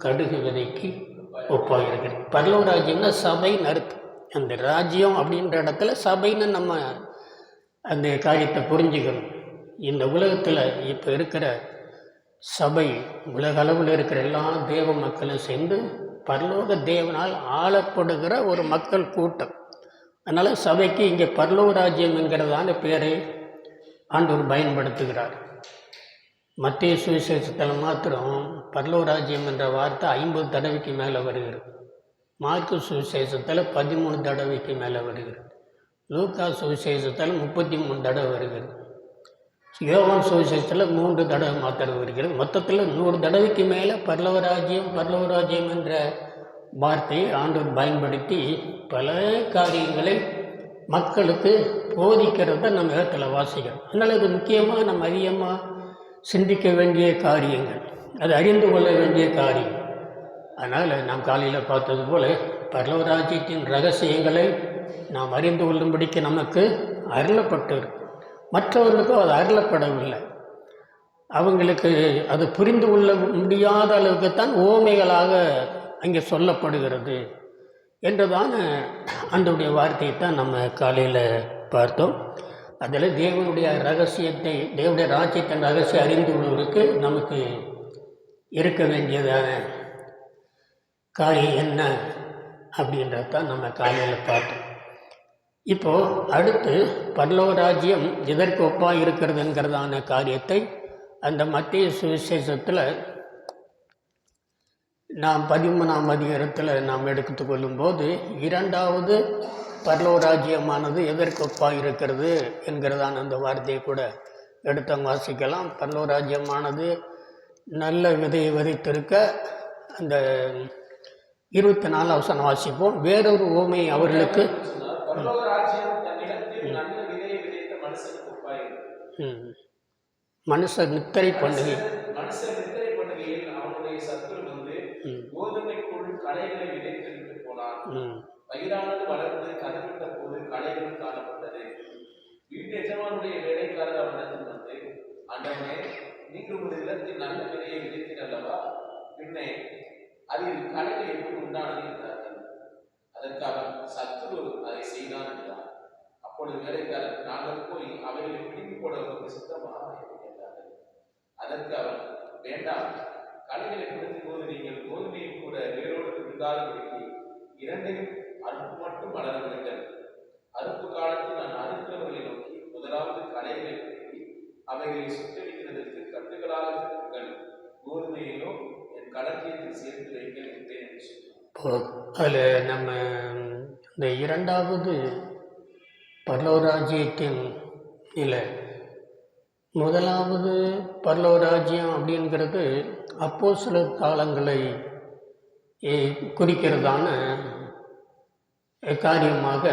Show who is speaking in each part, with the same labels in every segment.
Speaker 1: கடுகு விதைக்கு ஒப்பாக இருக்கிறது. பரலோக ராஜ்யம்னா சபைன்னு அர்த்தம். அந்த ராஜ்யம் அப்படின்ற இடத்துல சபைன்னு நம்ம அந்த காரியத்தை புரிஞ்சுக்கணும். இந்த உலகத்தில் இப்போ இருக்கிற சபை, உலக அளவில் இருக்கிற எல்லா தேவ மக்களும் சேர்ந்து பரலோக தேவனால் ஆளப்படுகிற ஒரு மக்கள் கூட்டம். அதனால் சபைக்கு இங்கே பரலோக ராஜ்யம் என்கிறதான பேரை ஆண்டவர் பயன்படுத்துகிறார். மத்திய சுவிசேஷத்தில் மாத்திரம் பரலோக ராஜ்யம் என்ற வார்த்தை 50 தடவைக்கு மேலே வருகிறது. மார்க்கு சுவிசேஷத்தில் 13 தடவைக்கு மேலே வருகிறது. லூக்கா சுவிசேஷத்தில் 33 தடவை வருகிறது. யோவான் சுவிசேஷத்தில் 3 தடவை மாத்திரம் வருகிறது. மொத்தத்தில் 100 தடவைக்கு மேலே பரலோக ராஜ்யம் என்ற வார்த்தையை ஆண்டவர் பயன்படுத்தி பல காரியங்களை மக்களுக்கு போதிக்கிறத நம்ம இடத்துல வாசிக்கிறோம். அதனால் இது முக்கியமாக நம்ம அதிகமாக சிந்திக்க வேண்டிய காரியங்கள், அது அறிந்து கொள்ள வேண்டிய காரியம். அதனால் நாம் காலையில் பார்த்தது போல் பரலோக ராஜ்யத்தின் ரகசியங்களை நாம் அறிந்து கொள்ளும்படிக்கு நமக்கு அருளப்பட்டிருக்கு. மற்றவர்களுக்கும் அது அருளப்படவில்லை. அவங்களுக்கு அது புரிந்து கொள்ள முடியாத அளவுக்குத்தான் ஓமைகளாக அங்கே சொல்லப்படுகிறது என்றுதான் அந்தவுடைய வார்த்தையை தான் நம்ம காலையில் பார்த்தோம். அதில் தேவனுடைய ரகசியத்தை, தேவனுடைய ராஜ்யத்தின் ரகசியம் அறிந்து கொள்வதற்கு நமக்கு இருக்க வேண்டியதான காரியம் என்ன அப்படின்றதான் நம்ம காலையில் பார்த்தோம். இப்போது அடுத்து பரலோக ராஜ்யம் எதற்கு ஒப்பாக இருக்கிறதுங்கிறதான காரியத்தை அந்த மத்திய சுவிசேஷத்தில் நாம் 13ஆம் அதிகாரத்தில் நாம் எடுத்து கொள்ளும்போது 2வது பரலோக ராஜ்யமானது எதற்கு ஒப்பாக இருக்கிறது என்கிறதான அந்த வார்த்தையை கூட எடுத்து வாசிக்கலாம். பரலோக ராஜ்யமானது நல்ல விதையை விதைத்திருக்க அந்த 24 வசனம் வாசிப்போம். வேறொரு ஓமை அவர்களுக்கு மனுஷர் நித்திரை பண்ணுகை
Speaker 2: களைகளை விதைத்து போனார். பயிரானது வளர்ந்து கதவிட்ட போது களைகள் காணப்பட்டது. வீட்டு எஜமானுடைய வேலைக்காரர் அவனிடத்தில் வந்து, ஆண்டவனே, நீங்கள் ஒரு இல்லத்தில் நல்ல விதையை விதைத்தீர் அல்லவா? பின்னே அதில் களைகள் எப்படி உண்டானது என்றார்கள். அதற்காக சத்துரு அதை செய்தான் என்றார். அப்பொழுது வேலைக்காரர், நாங்கள் போய் அவைகளை பிடித்து போட சித்தமாக என்றார்கள். அதற்கு அவர், வேண்டாம், களைகளை கொடுக்கும் போது நீங்கள் கோதுமையை கூட வேரோடு விழுந்தாதபடிக்கு 2ஐயும் அறுப்பு மட்டும் வளர விடுங்கள். அறுப்பு காலத்தில் நான் அறுக்கிறவர்களை நோக்கி, முதலாவது களைகளை வெட்டி அவைகளை சுத்தரிக்கிறதற்கு கட்டுகளாக இருக்குங்கள், கோதுமையோ என் களஞ்சியத்தில் சேர்த்து வைங்கள் என்றேன் என்று சொன்னார்.
Speaker 1: அதில் நம்ம இந்த 2வது பரலோக ராஜ்யத்தின் நிலை, 1வது பரலோக ராஜ்யம் அப்படிங்கிறது அப்போஸ்தலர் காலங்களை குறிக்கிறதான காரியமாக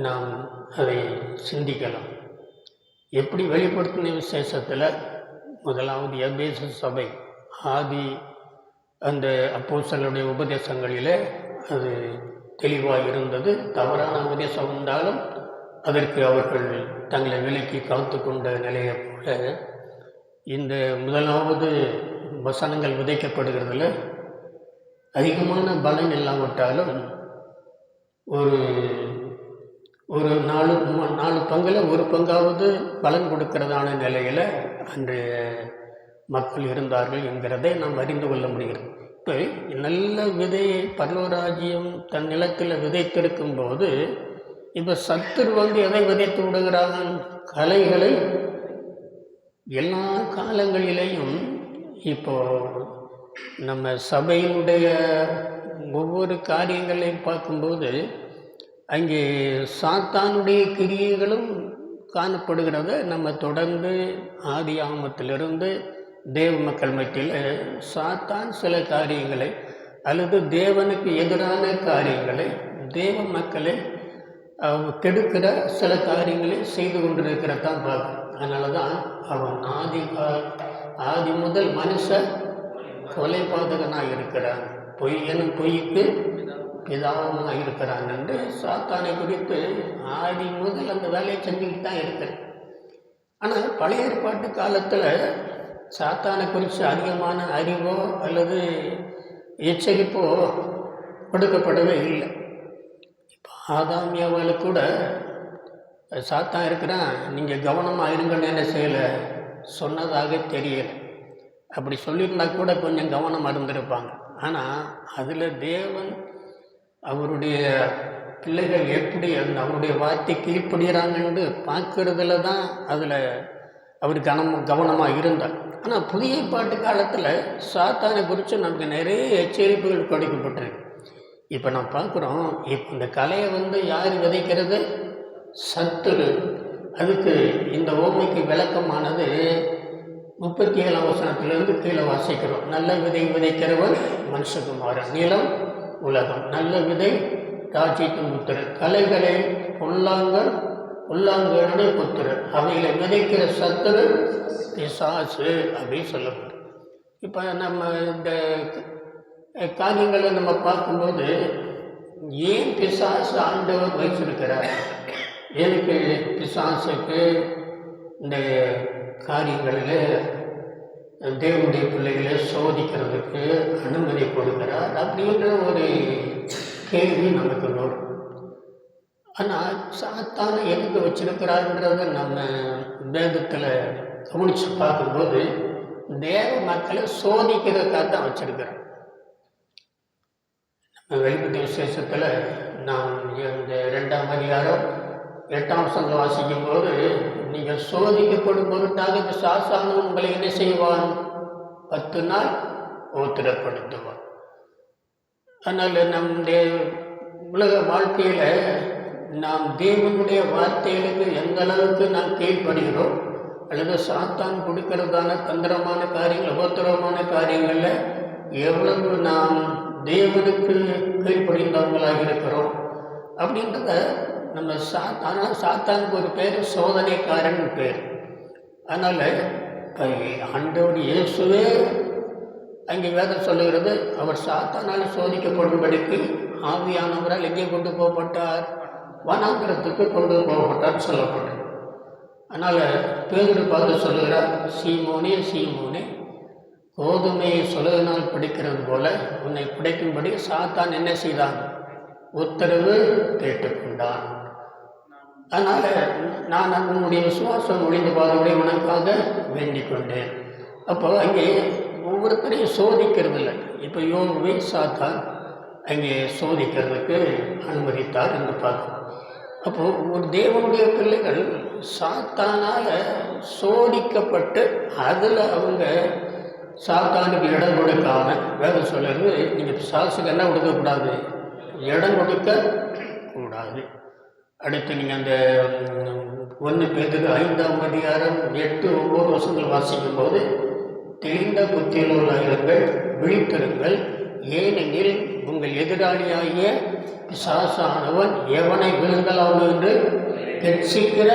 Speaker 1: நாம் அதை சிந்திக்கலாம். எப்படி வெளிப்படுத்தின விசேஷத்தில் 1வது எபேசு சபை ஆதி அந்த அப்போஸ்தலருடைய உபதேசங்களிலே அது தெளிவாக இருந்தது. தவறான உபதேசம் வந்தாலும் அதற்கு அவர்கள் தங்களை விலக்கி காத்து கொண்ட நிலையை போல இந்த 1வது வசனங்கள் விதைக்கப்படுகிறதுல அதிகமான பலன் இல்லாவிட்டாலும் ஒரு 4 பங்கில் ஒரு பங்காவது பலன் கொடுக்கிறதான நிலையில் அன்றைய மக்கள் இருந்தார்கள் என்கிறதை நாம் அறிந்து கொள்ள முடிகிறது. இப்போ நல்ல விதையை பரலோக ராஜ்யம் தன் நிலத்தில் விதைத்திருக்கும் போது இப்போ சத்துரு வந்து எதை விதைத்து விடுகிறான்? களைகளை. எல்லா காலங்களிலேயும் இப்போ நம்ம சபையினுடைய ஒவ்வொரு காரியங்களையும் பார்க்கும்போது அங்கே சாத்தானுடைய கிரியைகளும் காணப்படுகிறத நம்ம தொடர்ந்து ஆதி ஆமத்திலிருந்து தேவ மக்கள் மத்தியில் சாத்தான் சில காரியங்களை அல்லது தேவனுக்கு எதிரான காரியங்களை தேவ மக்களை கெடுக்கிற சில காரியங்களை செய்து கொண்டிருக்கிறதான் பார்க்கணும். அதனால தான் அவன் ஆதி முதல் மனுஷ கொலை பாதகனாக இருக்கிறான், பொய் எனும் பொய்க்கு பிதாவமாக இருக்கிறான் என்று சாத்தானை குறித்து ஆதி முதல் அந்த வேலையை செஞ்சுக்கிட்டு தான் இருக்கிறேன். ஆனால் பழைய ஏற்பாட்டு காலத்தில் சாத்தானை குறித்து அதிகமான அறிவோ அல்லது எச்சரிப்போ கொடுக்கப்படவே இல்லை. இப்போ ஆதாம் ஏவாளுக்கு கூட சாத்தான் இருக்கிறான், நீங்கள் கவனமாக இருங்கன்னு என்ன செய்யலை சொன்னதாக தெரியலை. அப்படி சொல்லியிருந்தா கூட கொஞ்சம் கவனமாக இருந்திருப்பாங்க. ஆனால் அதில் தேவன் அவருடைய பிள்ளைகள் எப்படி அவருடைய வார்த்தை கீழ்ப்படுகிறாங்கன்னு பார்க்கறதுல தான் அதில் அவர் கவனமாக இருந்தார். ஆனால் புதிய ஏற்பாட்டு காலத்தில் சாத்தானை குறித்து நமக்கு நிறைய எச்சரிப்புகள் கொடுக்கப்பட்டிருக்கு. இப்போ நான் பார்க்குறோம், இப்போ இந்த கலையை யார் விதைக்கிறது? சத்துரு. அதுக்கு இந்த ஓமைக்கு விளக்கமானது 37ஆம் வசனத்திலிருந்து கீழே வாசிக்கிறோம். நல்ல விதை விதைக்கிறவர் மனுஷகுமாரன், நிலம் உலகம். நல்ல விதை ராஜ்யத்தின் புத்திரர், கலைகளை உள்ளாங்கனுடைய புத்திரர், அவைகளை விதைக்கிற சத்துரு பிசாசு அப்படின்னு சொல்லப்படும். இப்போ நம்ம இந்த காரியங்களை நம்ம பார்க்கும்போது ஏன் பிசாசு ஆண்டவர் வைத்திருக்கிறார்? எனக்கு பிசாசுக்கு இந்த காரியங்களில் தேவனுடைய பிள்ளைகளை சோதிக்கிறதுக்கு அனுமதி கொடுக்கிறார் அப்படின்ற ஒரு கேள்வி நமக்கு வரும். ஆனால் சாத்தானை எதுக்கு வச்சிருக்கிறாருன்றத நம்ம வேதத்தில் கவனித்து பார்க்கும்போது தேவ மக்களை சோதிக்கிறதுக்காக தான் வச்சிருக்கிறார். நம்ம வெளிப்பட்ட விசேஷத்தில் நாம் இந்த 2ஆம் அதிகாரம் 8ஆம் வசனத்தை வாசிக்கும் போது, நீங்கள் சோதிக்கப்படும் பொருட்டாக இந்த சாசானவன் உங்களை என்ன செய்வான்? 10 நாள் உத்திரப்படுத்துவான். அதனால் நம்முடைய உலக வாழ்க்கையில் நாம் தேவனுடைய வார்த்தைகளுக்கு எந்த அளவுக்கு நாம் கீழ்ப்படுகிறோம், அல்லது சாத்தான் கொடுக்கிறதான தந்திரமான காரியங்கள், உபத்திரவமான காரியங்களில் எவ்வளவு நாம் தேவனுக்கு கீழ்ப்படிந்தவங்களாக இருக்கிறோம் அப்படின்றத நம்ம சாத்தானுக்கு ஒரு பேர் சோதனைக்காரன் பேர். அதனால் ஆண்டவர் இயேசுவே அங்கே வேதம் சொல்லுகிறது, அவர் சாத்தானால் சோதிக்கப்படும்படிக்கு ஆவியானவரால் எங்கே கொண்டு போகப்பட்டார்? வனாந்திரத்துக்கு கொண்டு போகப்பட்டார் சொல்லப்பட்டது. அதனால் பேதுரு பார்த்து சொல்லுகிறார், சீமோனே சீமோனே, கோதுமையை சொலகினால் பிடிக்கிறது போல உன்னை பிடிக்கும்படி சாத்தான் என்ன செய்தான்? உத்தரவு கேட்டுக்கொண்டான். அதனால் நான் உன்னுடைய விசுவாசம் ஒழிந்து பாதுடைய உனக்காக வேண்டிக் கொண்டேன். அப்போ அங்கே ஒவ்வொருத்தரையும் சோதிக்கிறது இல்லை. இப்போ யோபுவை சாத்தான் அங்கே சோதிக்கிறதுக்கு அனுமதித்தார் என்று பார்க்கணும். அப்போது ஒரு தேவனுடைய பிள்ளைகள் சாத்தானால் சோதிக்கப்பட்டு அதில் அவங்க சாத்தானுக்கு இடம் கொடுக்காம, வேதம் சொல்லுறது, நீங்கள் பிசாசுக்கு என்ன கொடுக்கக்கூடாது? இடம் கொடுக்க கூடாது. அடுத்து நீங்கள் அந்த 1 பேதுரு 5ஆம் அதிகாரம் 8, 9 வசனங்கள் வாசிக்கும் போது, தெளிந்த புத்தியுள்ளவர்கள் விழித்திருங்கள், ஏனெனில் உங்கள் எதிராளியாகிய பிசாசானவன் எவனை விழுங்கலாம் என்று கெட்சிக்கிற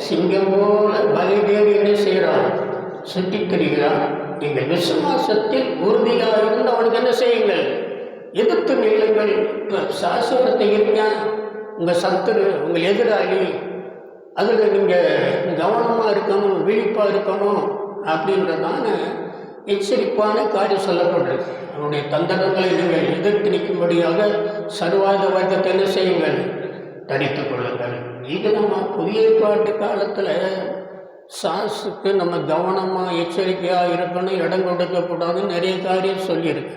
Speaker 1: சிங்கம் போல பலிதேவி என்ன செய்கிறான்? சுற்றித் திரிகிறான். நீங்கள் விசுவாசத்தில் உறுதியாக இருந்து அவனுக்கு என்ன செய்யுங்கள்? எதிர்த்து நில்லுங்கள். சாஸ்திரத்தை இருங்க, உங்கள் சத்துரு, உங்கள் எதிராளி, அதில் நீங்கள் கவனமாக இருக்கணும், விழிப்பாக இருக்கணும் அப்படின்றதான எச்சரிப்பான காரியம் சொல்லப்படுறது. அவனுடைய தந்திரங்களை நீங்கள் எதிர்த்து நிற்கும்படியாக சர்வாத வர்க்கத்தை என்ன செய்யுங்கள்? தரித்துக் கொள்ளுங்கள். இது நம்ம புதிய ஏற்பாட்டு காலத்தில் சாசுக்கு நம்ம கவனமாக எச்சரிக்கையாக இருக்கணும், இடம் கொடுக்கக்கூடாதுன்னு நிறைய காரியம் சொல்லியிருக்கு.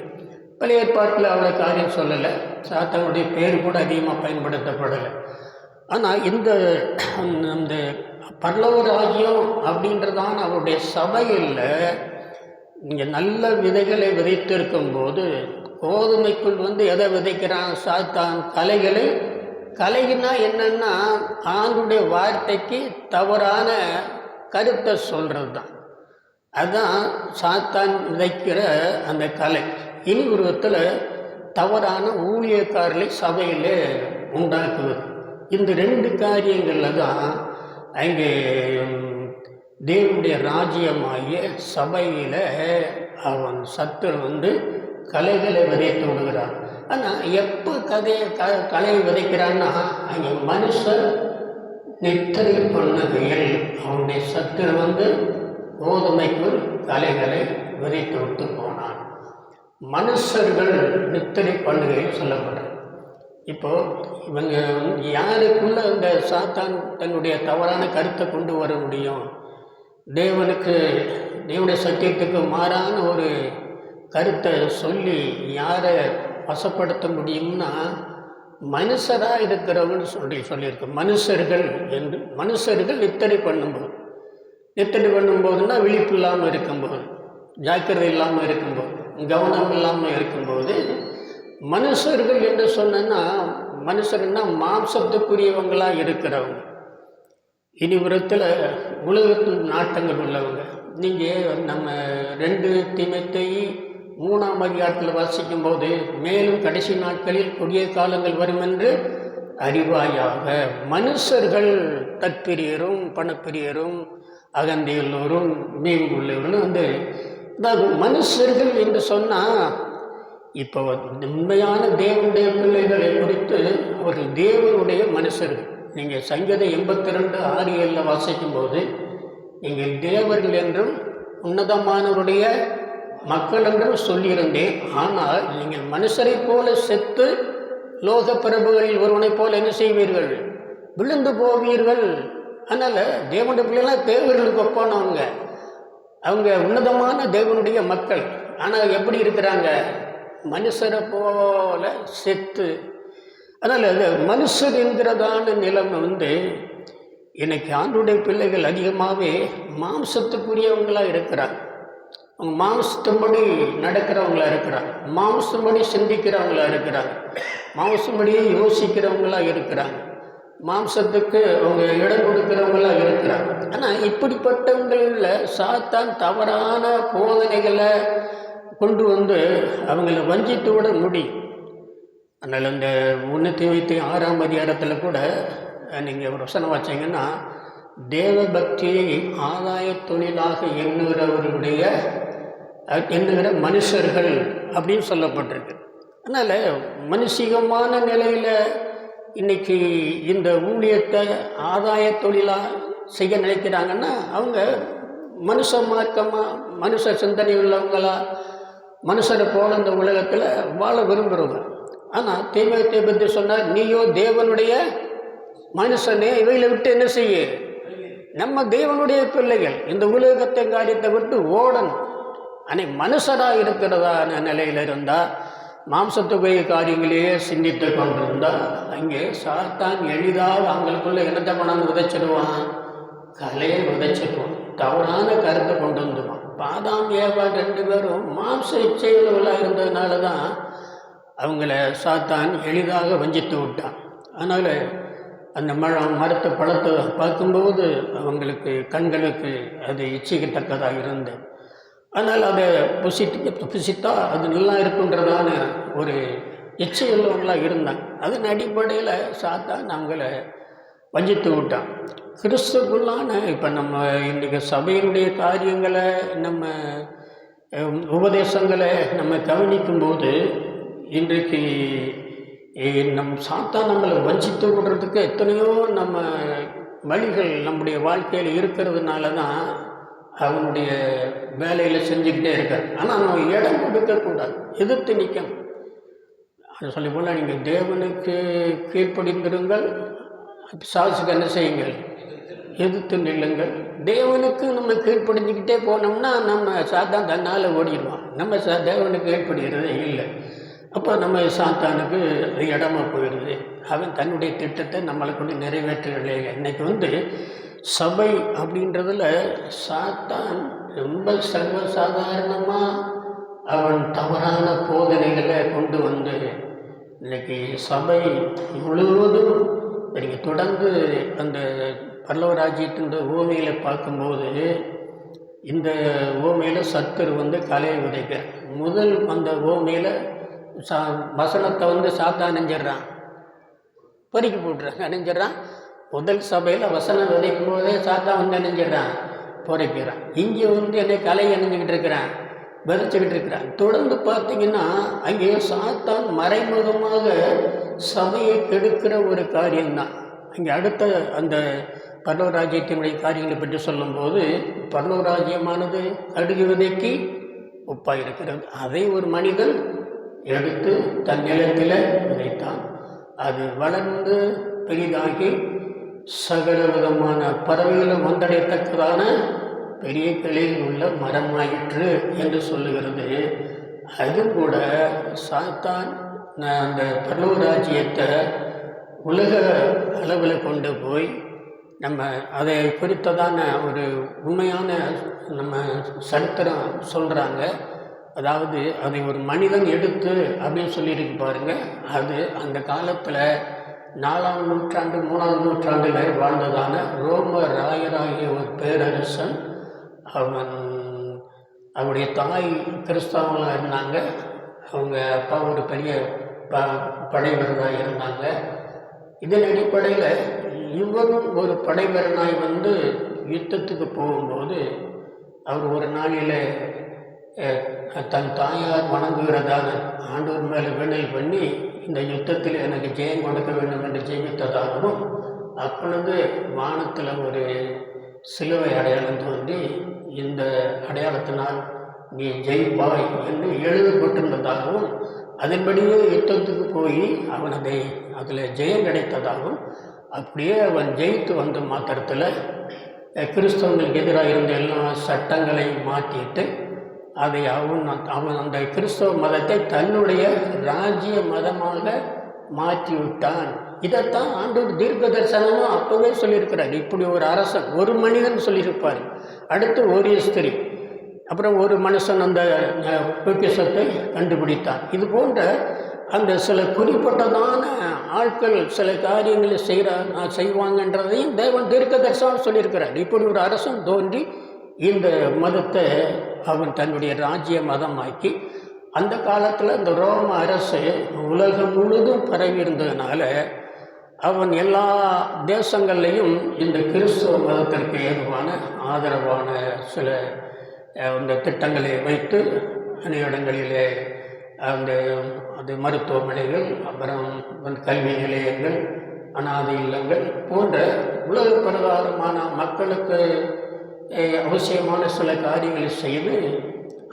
Speaker 1: பழைய ஏற்பாட்டில் அவ்வளோ காரியம் சொல்லலை, சாத்தானுடைய பேர் கூட அதிகமாக பயன்படுத்தப்படலை. ஆனால் இந்த பரலோக ராஜ்யம் அப்படின்றதான அவருடைய சபையில் இங்கே நல்ல விதைகளை விதைத்திருக்கும் போது கோதுமைக்குள் எதை விதைக்கிறான் சாத்தான்? கலைகளை. கலைன்னா என்னன்னா ஆண்டுடைய வார்த்தைக்கு தவறான கருத்தை சொல்கிறது தான். அதுதான் சாத்தான் விதைக்கிற அந்த கலை. இனி உருவத்தில் தவறான ஊழியக்காரர்களை சபையில் உண்டாக்குவது. இந்த 2 காரியங்களில் தான் அங்கே தேவனுடைய ராஜ்யமாகிய சபையில் அவன் சத்துரு கலைகளை விதைத்து விடுகிறான். ஆனால் எப்போ கலையை விதைக்கிறான்னா அங்கே மனுஷன் நித்திரை பண்ணுகையில் அவனுடைய சத்துரு கோதுமைக்குள் கலைகளை விதைத்து விட்டு போனான். மனுஷர்கள் நித்திரை பண்ணுகையில் சொல்லப்படுறது. இப்போது இவங்க யாருக்குள்ள அந்த சாத்தான் தன்னுடைய தவறான கருத்தை கொண்டு வர முடியும்? தேவனுடைய சத்தியத்துக்கு மாறான ஒரு கருத்தை சொல்லி யாரை வசப்படுத்த முடியும்னா மனுஷராக இருக்கிறவங்கன்னு சொல்லியிருக்கு. மனுஷர்கள் என்று மனுஷர்கள் நித்திரை பண்ணும்போதுன்னா விழிப்பு இல்லாமல் இருக்கும்போது, ஜாக்கிரதை இல்லாமல் இருக்கும்போது, கவனம் இல்லாமல் இருக்கும்போது மனுஷர்கள் என்று சொன்னா மனுஷர்னா மாம்சத்துக்குரியவங்களாக இருக்கிறவங்க, இனி விதத்தில் உலகத்தில் நாட்டங்கள் உள்ளவங்க. நீங்கள் நம்ம 2 தீமோத்தேயு 3ஆம் அதிகாரத்தில் வாசிக்கும் போது மேலும் கடைசி நாட்களில் கொடிய காலங்கள் வரும் என்று அறிவாயாக. மனுஷர்கள் தற்பிரியரும் பணப்பிரியரும் அகந்தையுள்ளோரும் மீன்குள்ளவர்களும் அதாவது மனுஷர்கள் என்று சொன்னால் இப்போ உண்மையான தேவனுடைய பிள்ளைகளை குறித்து ஒரு தேவனுடைய மனுஷர்கள். நீங்கள் சங்கீதம் 82:6-7 வாசிக்கும் போது நீங்கள் தேவர்கள் என்றும் உன்னதமானவருடைய மக்கள் என்றும் சொல்லியிருந்தேன், ஆனால் நீங்கள் மனுஷரை போல செத்து லோக பிரபுகளில் ஒருவனைப் போல என்ன செய்வீர்கள்? விழுந்து போவீர்கள். அதனால் தேவனுடைய பிள்ளைலாம் தேவர்களுக்கு ஒப்பானவங்க, அவங்க உன்னதமான தேவனுடைய மக்கள். ஆனால் எப்படி இருக்கிறாங்க? மனுஷரை போல செத்து. அதனால் அது மனுஷர் என்கிறதான நிலைமை இன்னைக்கு ஆண்டுடைய பிள்ளைகள் அதிகமாகவே மாம்சத்துக்குரியவங்களாக இருக்கிறாங்க. அவங்க மாம்சத்தின்படி நடக்கிறவங்களா இருக்கிறாங்க, மாம்சப்படி சிந்திக்கிறவங்களா இருக்கிறாங்க, மாம்சப்படியே யோசிக்கிறவங்களாக இருக்கிறாங்க, மாம்சத்துக்கு அவங்க இடம் கொடுக்கிறவங்களாக இருக்கிறாங்க. ஆனால் இப்படிப்பட்டவங்களில் சாத்தான் தவறான போதனைகளை கொண்டு அவங்கள வஞ்சித்து விட முடியும். அதனால் இந்த 1 தீமோத்தேயு 6ஆம் அதிகாரத்தில் கூட நீங்கள் ஒரு வசனம் வச்சிங்கன்னா, தேவ பக்தியை ஆதாய தொழிலாக எண்ணுகிற மனுஷர்கள் அப்படின்னு சொல்லப்பட்டிருக்கு. அதனால் மனுஷிகமான நிலையில் இன்னைக்கு இந்த ஊழியத்தை ஆதாய தொழிலாக செய்ய நினைக்கிறாங்கன்னா அவங்க மனுஷ மார்க்கமாக மனுஷ சிந்தனை உள்ளவங்களா மனுஷரை போல இந்த உலகத்தில் வாழ விரும்புகிறவங்க. ஆனால் தீமோத்தேயுவை பற்றி சொன்னார், நீயோ தேவனுடைய மனுஷனே, இவைகளை விட்டு என்ன செய்ய? நம்ம தேவனுடைய பிள்ளைகள் இந்த உலகத்தை காரியத்தை விட்டு ஓடணும். ஆனால் மனுஷராக இருக்கிறதான நிலையில் இருந்தால், மாம்சத்துக்குரிய காரியங்களையே சிந்தித்து கொண்டிருந்தால் அங்கே சாத்தான் எளிதாக அவங்களுக்குள்ள என்னத்தை கொண்டாந்து விதைச்சிடுவான்? கலையை விதைச்சிடுவான், தவறான கருத்தை கொண்டு வந்துடுவான். ஆதாம் ஏவாள் 2 பேரும் மாம்ச இச்சைகளாக இருந்ததுனால தான் அவங்கள சாத்தான் எளிதாக வஞ்சித்து விட்டான். அதனால் அந்த மரத்தை பழத்தை பார்க்கும்போது அவங்களுக்கு கண்களுக்கு அது இச்சிக்கத்தக்கதாக இருந்தது. ஆனால் அதை புசித்தா அது நல்லா இருக்குன்றதான ஒரு இச்சை உள்ளவங்களாக இருந்தாங்க. அதன் அடிப்படையில் சாத்தான் அவங்கள வஞ்சித்து விட்டான். கிறிஸ்துக்குள்ளான இப்போ நம்ம இன்றைக்கு சபையினுடைய காரியங்களை நம்ம உபதேசங்களை நம்ம கவனிக்கும்போது இன்றைக்கு சாத்தான் நம்மளை வஞ்சித்து விடுறதுக்கு எத்தனையோ நம்ம வழிகள் நம்முடைய வாழ்க்கையில் இருக்கிறதுனால தான் அவனுடைய வேலையில் செஞ்சுக்கிட்டே இருக்கார். ஆனால் நம்ம இடம் கொடுக்கக்கூடாது, எதிர்த்து நிற்கணும். அது சொல்லி போல் நீங்கள் தேவனுக்கு கீழ்ப்படிந்திருங்கள், பிசாசுக்கு என்ன செய்யுங்கள்? எதிர்த்து நில்லுங்கள். தேவனுக்கு நம்ம கீழ்ப்படிஞ்சிக்கிட்டே போனோம்னா நம்ம சாத்தான் தன்னால் ஓடிடுவான். நம்ம தேவனுக்கு கீழ்ப்படுகிறதே இல்லை. அப்போ நம்ம சாத்தானுக்கு இடமா போயிடுது. அவன் தன்னுடைய திட்டத்தை நம்மளை கொண்டு நிறைவேற்றவில்லை. இன்றைக்கி சபை அப்படின்றதில் சாத்தான் ரொம்ப சர்வசாதாரணமாக அவன் தவறான போதனைகளை கொண்டு இன்றைக்கி சபை முழுவதும் நீங்கள் தொடர்ந்து அந்த பரலோக ராஜ்யத்தின் ஓமையில் பார்க்கும்போது இந்த ஓமையில் சத்துரு கலையை விதைக்க முதல் அந்த ஓமையில் வசனத்தை சாத்தான் அணிஞ்சிட்றான், பறிக்க போட்டுறான், அணிஞ்சிட்றான். முதல் சபையில் வசனம் விதைக்கும் போதே சாத்தான் அணிஞ்சிட்றான், பொறைக்கிறான். இங்கே என்னை கலை அணிஞ்சிக்கிட்டு இருக்கிறான், விதைச்சிக்கிட்டு இருக்கிறான். தொடர்ந்து பார்த்தீங்கன்னா அங்கே சாத்தான் மறைமுகமாக சபையை கெடுக்கிற ஒரு காரியம்தான். அங்கே அடுத்த அந்த பரலோக ராஜ்யத்தினுடைய காரியங்களை பற்றி சொல்லும்போது, பரலோக ராஜ்யமானது கடுகு விதைக்கு ஒப்பாக இருக்கிறது. அதை ஒரு மனிதன் எடுத்து தன் நிலத்தில் விதைத்தான். அது வளர்ந்து பெரிதாகி சகல விதமான பறவைகளும் வந்தடையத்தக்கதான பெரிய கிளையில் உள்ள மரமாயிற்று என்று சொல்லுகிறது. அது கூட சாத்தான் அந்த பரலோக ராஜ்யத்தை உலக அளவில் கொண்டு போய் நம்ம அதை குறித்ததான ஒரு உண்மையான நம்ம சரித்திரம் சொல்கிறாங்க. அதாவது அதை ஒரு மனிதன் எடுத்து அப்படின்னு சொல்லியிருக்கு பாருங்க. அது அந்த காலத்தில் 4ஆம் நூற்றாண்டு 3ஆம் நூற்றாண்டில் வாழ்ந்ததான ரோம ராயராகிய ஒரு பேரரசன். அவருடைய தாய் கிறிஸ்தவங்களாக இருந்தாங்க. அவங்க அப்பா ஒரு பெரிய படை வீரனாக இருந்தாங்க. இதன் அடிப்படையில் இவரும் ஒரு படை வீரனாய் யுத்தத்துக்கு போகும்போது அவர் ஒரு நாளில் தன் தாயார் வணங்குகிறதான ஆண்டவர் மேலே வேண்டல் பண்ணி இந்த யுத்தத்தில் எனக்கு ஜெயம் கொடுக்க வேண்டும் என்று ஜெயித்ததாகவும், அப்பொழுது வானத்தில் ஒரு சிலுவை அடையாளம் தோன்றி இந்த அடையாளத்தினால் நீ ஜெயிப்பாய் என்று எழுதப்பட்டிருந்ததாகவும், அதன்படியே யுத்தத்துக்கு போய் அவன் அதில் ஜெயம் கிடைத்ததாகவும், அப்படியே அவன் ஜெயித்து வந்த மாத்திரத்தில் கிறிஸ்தவங்களுக்கு எதிராக இருந்த எல்லா சட்டங்களையும் மாற்றிட்டு அதை அவன் அந்த கிறிஸ்தவ மதத்தை தன்னுடைய ராஜ்ய மதமாக மாற்றிவிட்டான். இதைத்தான் ஆண்டவர் தீர்க்க தரிசனமாக அப்போவே சொல்லியிருக்கிறார். இப்படி ஒரு அரசன், ஒரு மனிதன் சொல்லியிருப்பார், அடுத்து ஒரு ஸ்திரீ, அப்புறம் ஒரு மனுஷன் அந்த பொக்கிஷத்தை கண்டுபிடித்தான். இது போன்ற அந்த சில குறிப்பிட்டதான ஆட்கள் சில காரியங்களை செய்வாங்கன்றதையும் தேவன் தீர்க்க தரிசனம் சொல்லியிருக்கிறார். இப்படி ஒரு அரசன் தோன்றி இந்த மதத்தை அவன் தன்னுடைய ராஜ்ய மதமாக்கி, அந்த காலத்தில் இந்த ரோம அரசு உலகம் முழுதும் பரவி இருந்ததுனால அவன் எல்லா தேசங்கள்லேயும் இந்த கிறிஸ்துவ மதத்திற்கு ஏதுவான ஆதரவான சில அந்த திட்டங்களை வைத்து அநேக இடங்களிலே அது மருத்துவமனைகள், அப்புறம் கல்வி நிலையங்கள், அனாதை இல்லங்கள் போன்ற உலக பிரகாரமான மக்களுக்கு அவசியமான சில காரியங்களை செய்து,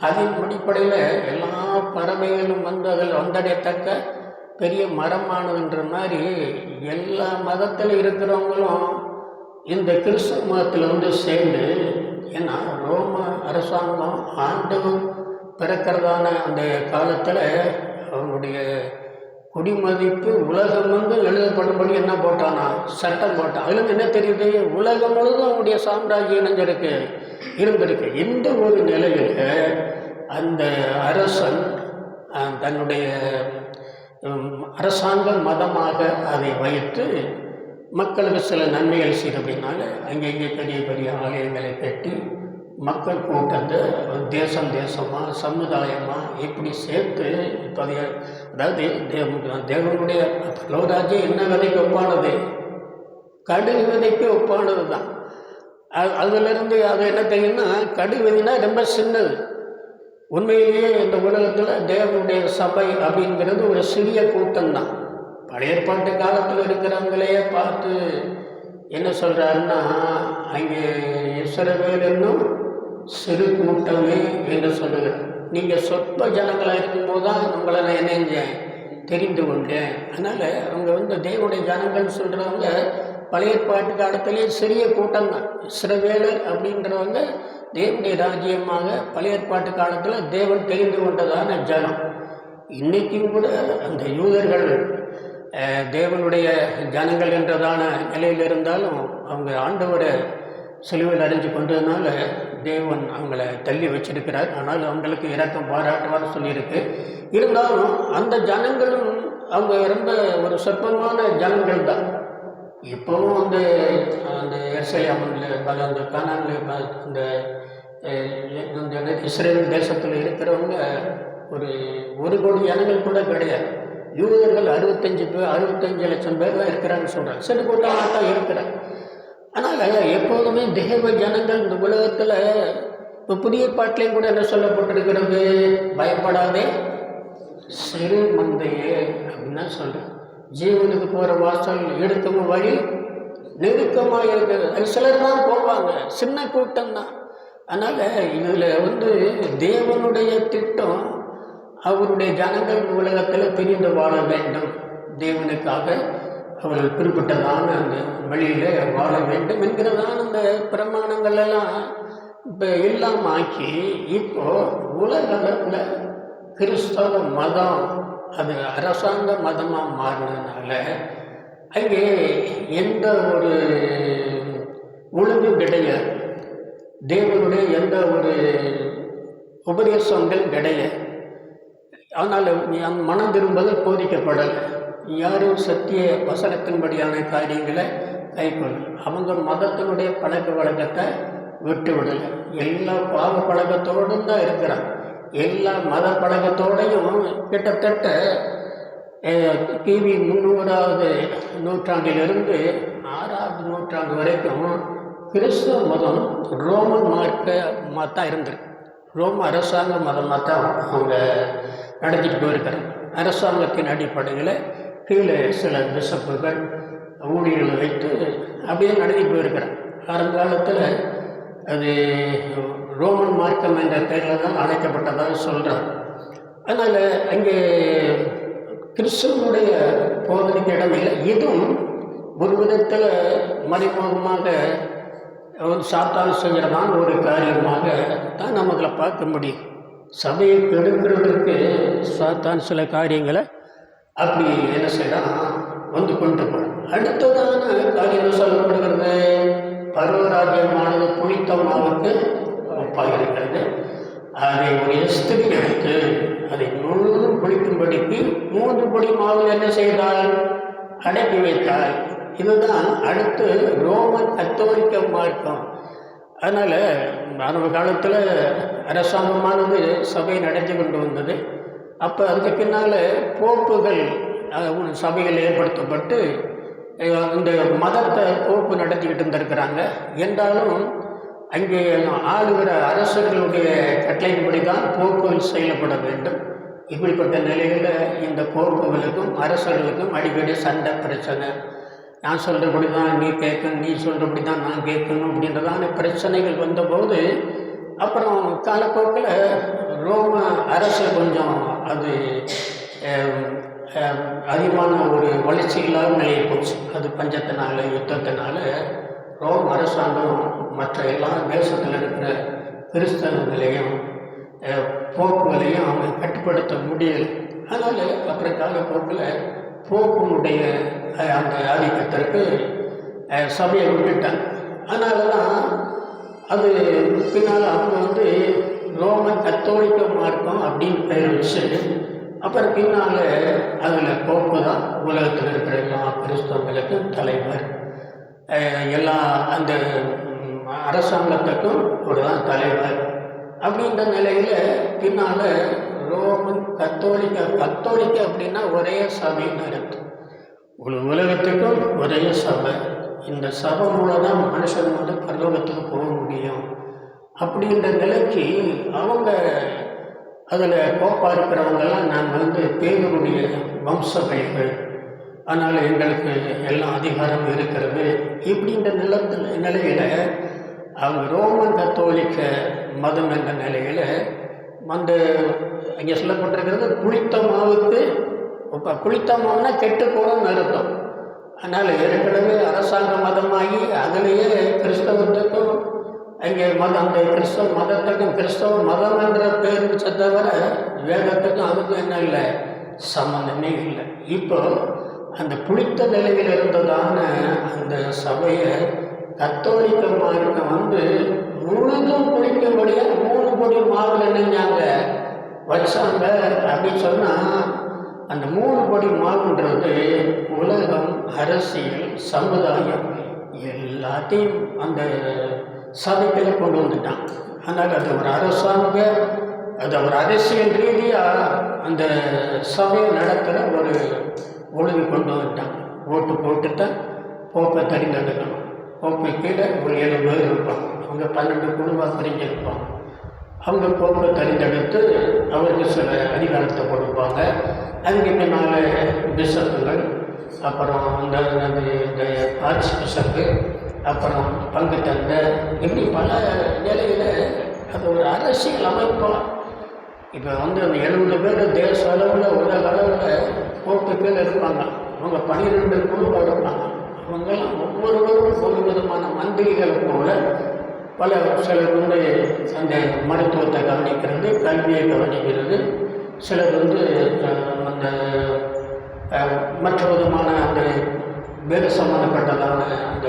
Speaker 1: அதன் அடிப்படையில் எல்லா பறவைகளும் அதில் வந்தடையத்தக்க பெரிய மரமானதுன்ற மாதிரி எல்லா மதத்தில் இருக்கிறவங்களும் இந்த கிறிஸ்தவ மதத்தில் சேர்ந்து, ஏன்னா ரோம அரசாங்கம் ஆண்டு பிறக்கிறதான அந்த காலத்தில் அவனுடைய குடிமதிப்பு உலகம் எழுதப்படும்படி என்ன போட்டானா, சட்டம் போட்டான். அதுலேருந்து என்ன தெரியுது, உலகம் முழுதும் அவனுடைய சாம்ராஜ்யம் இருந்திருக்கு. இந்த ஒரு நிலையில் அந்த அரசன் தன்னுடைய அரசாங்க மதமாக அதை வைத்து மக்களுக்கு சில நன்மைகள் செய்து அப்படின்னால அங்கங்கே பெரிய பெரிய ஆலயங்களை கட்டி மக்கள் கூட்டத்தை தேசமாக சமுதாயமாக இப்படி சேர்த்து அதாவது தேவனுடைய லோராஜ்யம் என்ன விதைக்கு ஒப்பானது, கடுகு விதைக்கு ஒப்பானது தான். அதிலிருந்து அது என்ன தெரியும்னா, கடுகு விதைனா ரொம்ப சின்னது. உண்மையிலேயே இந்த உலகத்தில் தேவனுடைய சபை அப்படிங்கிறது ஒரு சிறிய கூட்டம்தான். பழைய ஏற்பாட்டு காலத்தில் இருக்கிறவங்களே பார்த்து என்ன சொல்கிறாருன்னா, அங்கே இஸ்ரவேல் என்னும் சிறு கூட்டமே என்று சொல்லுகிறார். நீங்கள் சொற்ப ஜனங்களாக இருக்கும்போது தான் உங்களை நான் என்ன தெரிந்து கொண்டேன். அதனால் அவங்க தேவனுடைய ஜனங்கள்னு சொல்கிறவங்க பழைய ஏற்பாட்டு காலத்திலே சிறிய கூட்டம் தான். இஸ்ரவேலர் அப்படின்றவங்க தேவனுடைய ராஜ்யமாக பழைய ஏற்பாட்டு காலத்தில் தேவன் தெரிந்து கொண்டதான ஜனம். இன்றைக்கும் கூட அந்த யூதர்கள் தேவனுடைய ஜனங்கள் என்றதான நிலையில் இருந்தாலும் அவங்க ஆண்டவரை சிலுவையில் அடைஞ்சு கொண்டதுனால தேவன் அவங்கள தள்ளி வச்சிருக்கிறார். ஆனால் அவங்களுக்கு இரக்கம் பாராட்டுவார்னு சொல்லியிருக்கு. இருந்தாலும் அந்த ஜனங்களும் அவங்க ரொம்ப ஒரு சொற்பமான ஜனங்கள் தான். இப்போவும் அந்த எருசலேமில் அந்த கானானில் அந்த இஸ்ரேல் தேசத்தில் இருக்கிறவங்க ஒரு கோடி ஜனங்கள் கூட கிடையாது. யூதர்கள் 65 லட்சம் பேர் தான் இருக்கிறாங்கன்னு சொல்கிறாங்க. சிறு கூட்டமாக தான் இருக்கிறாங்க. ஆனால் எப்போதுமே தேவ ஜனங்கள் இந்த உலகத்தில் இப்போ புதிய பாட்டிலையும் கூட என்ன சொல்லப்பட்டிருக்கிறது, பயப்படாதே சிறு மந்தையே அப்படின்னு தான் சொல்கிறேன். ஜீவனுக்கு போகிற வாசல் எடுக்கவும் வழி நெருக்கமாக இருக்குது. அது சிலர் தான் போவாங்க, சின்ன கூட்டம் தான். அதனால் இதில் தேவனுடைய திட்டம், அவருடைய ஜனங்கள் உலகத்தில் பிரிந்து வாழ வேண்டும், தேவனுக்காக அவர்கள் குறிப்பிட்டதான அந்த வழியில் வாழ வேண்டும் என்கிறதான அந்த பிரமாணங்கள் எல்லாம் இப்போ இல்லாமல் ஆக்கி இப்போது உலகளவில் கிறிஸ்தவ மதம் அது அரசாங்க மதமாக மாறினதுனால அங்கே எந்த ஒரு ஒழுங்கும் கிடையாது, தேவனுடைய எந்த ஒரு உபதேசங்கள் கிடையாது. ஆனால் மனம் திரும்புதல் போதிக்கப்படலை, யாரும் சத்திய வசனத்தின்படியான காரியங்களை கைக்கொள்ளும், அவங்க மதத்தினுடைய பழக்க வழக்கத்தை விட்டு விடலை, எல்லா பாவ பழக்கத்தோடும் தான் இருக்கிறாங்க. எல்லா மத பழக்கத்தோடையும் கிட்டத்தட்ட கிபி 300வது நூற்றாண்டிலிருந்து 6வது நூற்றாண்டு வரைக்கும் கிறிஸ்துவ மதம் ரோமன் மார்க்கமாக தான் இருந்திருக்கு. ரோம அரசாங்க மதமாக தான் அவங்க நடத்திட்டு போயிருக்கிறாங்க. அரசாங்கத்தின் அடிப்படையில் கீழே சில பிஷப்புகள் ஊழியர்களை வைத்து அப்படியே நடத்திட்டு போயிருக்கிறாங்க. ஆரம்பகாலத்தில் அது ரோமன் மார்க்கம் என்ற பெயரில் தான் அழைக்கப்பட்டதாக சொல்கிறாங்க. அதனால் அங்கே கிறிஸ்துவனுடைய போதனைக்கு இடமில்லை. இதுவும் ஒரு விதத்தில் மறைமுகமாக சாத்தான் செய்கிறதான ஒரு காரியமாக தான் நமக்கு பார்க்க முடியும். சபையை கெடுக்கிறதுக்கு சாத்தான் சில காரியங்களை அப்படி என்ன செய்யலாம் வந்து கொண்டு போகணும். அடுத்ததான காரியம் சொல்லப்படுகிறது, பரவராஜ்யமானது புளித்த மாவுக்கு ஒப்பாக இருக்கிறது. அதை ஒரு ஸ்திரீ எடுத்து அதை முழுவதும் புளிக்கும்படிக்கு 3 படி மாவில் என்ன செய்தால் அடக்கி வைத்தால். இதுதான் அடுத்து ரோமன் கத்தோலிக்க மார்க்கம். அதனால் ஆரம்ப காலத்தில் அரசாங்கமானது சபையை நடத்தி கொண்டு வந்தது. அப்போ அதுக்கு பின்னால் போப்புகள் சபைகள் ஏற்படுத்தப்பட்டு இந்த மதத்தை போப்பு நடத்திக்கிட்டு இருந்திருக்கிறாங்க. என்றாலும் அங்கே ஆளுகிற அரசர்களுடைய கட்டளையின்படி தான் போப்புகள் செயல்பட வேண்டும். இப்படிப்பட்ட நிலையில் இந்த போப்புகளுக்கும் அரசர்களுக்கும் அடிக்கடி சண்டை பிரச்சனை, நான் சொல்கிறபடி தான் நீ கேட்கணும், நீ சொல்கிறபடி தான் நான் கேட்கணும் அப்படின்றதான பிரச்சனைகள் வந்தபோது அப்புறம் காலப்போக்கில் ரோம அரசு கொஞ்சம் அது அதிகமான ஒரு வளர்ச்சி இல்லாத நிலையை போச்சு. அது பஞ்சத்தினால யுத்தத்தினால ரோம் அரசாங்கம் மற்ற எல்லா தேசத்தில் இருக்கிற கிறிஸ்தவங்களையும் போக்குகளையும் அவங்க கட்டுப்படுத்த முடியலை. அதனால் அப்புறம் காலப்போக்கில் போக்குனுடைய அந்த ஆதிக்கத்திற்கு சபையை விட்டுட்டாங்க. அதனால தான் அது பின்னால் அவங்க ரோமன் கத்தோலிக்க மார்க்கம் அப்படின்னு பெயர் வச்சு அப்புறம் பின்னால் அதில் போப்பு தான் உலகத்தில் இருக்கிற எல்லா கிறிஸ்தவங்களுக்கும் தலைவர், எல்லா அந்த அரசாங்கத்துக்கும் ஒரு தான் தலைவர். அப்படின்ற நிலையில் பின்னால் ரோமன் கத்தோலிக்க அப்படின்னா ஒரே சபைன்னு அர்த்தம். உலகத்துக்கும் ஒரே சபை. இந்த சபை மூலம் தான் மனுஷன் பரலோகத்துக்கு போக முடியும் அப்படின்ற நிலைக்கு அவங்க அதில் கோப்பாக இருக்கிறவங்கெல்லாம் நாங்கள் பேருடைய வம்சபைகள், அதனால் எங்களுக்கு எல்லாம் அதிகாரம் இருக்கிறது இப்படின்ற நிலையில் அவங்க ரோமன் கத்தோலிக்க மதம் என்ற நிலையில் அந்த அங்கே சொல்லப்பட்டிருக்கிறது புளித்த மாவுக்கு இப்போ புளித்த மாவுனா கெட்டு போகணும்னு அர்த்தம். அதனால் ஏற்கனவே அரசாங்க மதமாகி அதிலேயே கிறிஸ்தவத்துக்கும் அங்கே அந்த கிறிஸ்தவ மதத்துக்கும் கிறிஸ்தவ மதம் என்ற பேர் தவிர வேதத்துக்கும் அதுக்கும் என்ன இல்லை, சம்பந்தமே இல்லை. இப்போ அந்த புளித்த நிலையில் இருந்ததான அந்த சபையை கத்தோலிக்க மார்க்கம் முழுதும் புளிக்கும்படியாக 3 படி மாவில் என்னஞ்சாங்க வச்சாங்க. அப்படின்னு சொன்னால் அந்த 3 படி மாவுன்றது உலகம், அரசியல், சமுதாயம் எல்லாத்தையும் அந்த சபைகளை கொண்டு வந்துட்டான். அதனால் அது ஒரு அரசாங்க, அது ஒரு அரசியல் ரீதியாக அந்த சபையை நடத்துகிற ஒரு ஒழுங்கு கொண்டு வந்துட்டான். ஓட்டு போட்டுத்தான் போப்பை தெரிந்தெடுக்கணும். போப்பை கீழே ஒரு 7 பேர் இருப்பாங்க. அவங்க 12 குழுவாக பிரிஞ்சிருப்பாங்க. அவங்க போப்பை தெரிந்தெடுத்து அவருக்கு சில அதிகாரத்தை கொடுப்பாங்க. அதுக்கு பின்னால் பிஷப்புகள், அப்புறம் இந்த ஆர்ச் பிஷப்பு, அப்புறம் பங்கு தந்த, இப்படி பல நிலையில் அது ஒரு அரசியல் அமைப்பாக இப்போ வந்து அந்த 70 பேர் தேச அளவில் உலக அளவில் போக்குகள் இருப்பாங்க. அவங்க 12 குழுவாக இருப்பாங்க. அவங்கெல்லாம் ஒவ்வொருவரும் ஒரு விதமான மந்திரிகள் போல பல சிலர் வந்து அந்த மருத்துவத்தை கவனிக்கிறது, கல்வியை கவனிக்கிறது, சிலர் வந்து அந்த மற்ற விதமான அந்த வேத சம்பந்தப்பட்டதான அந்த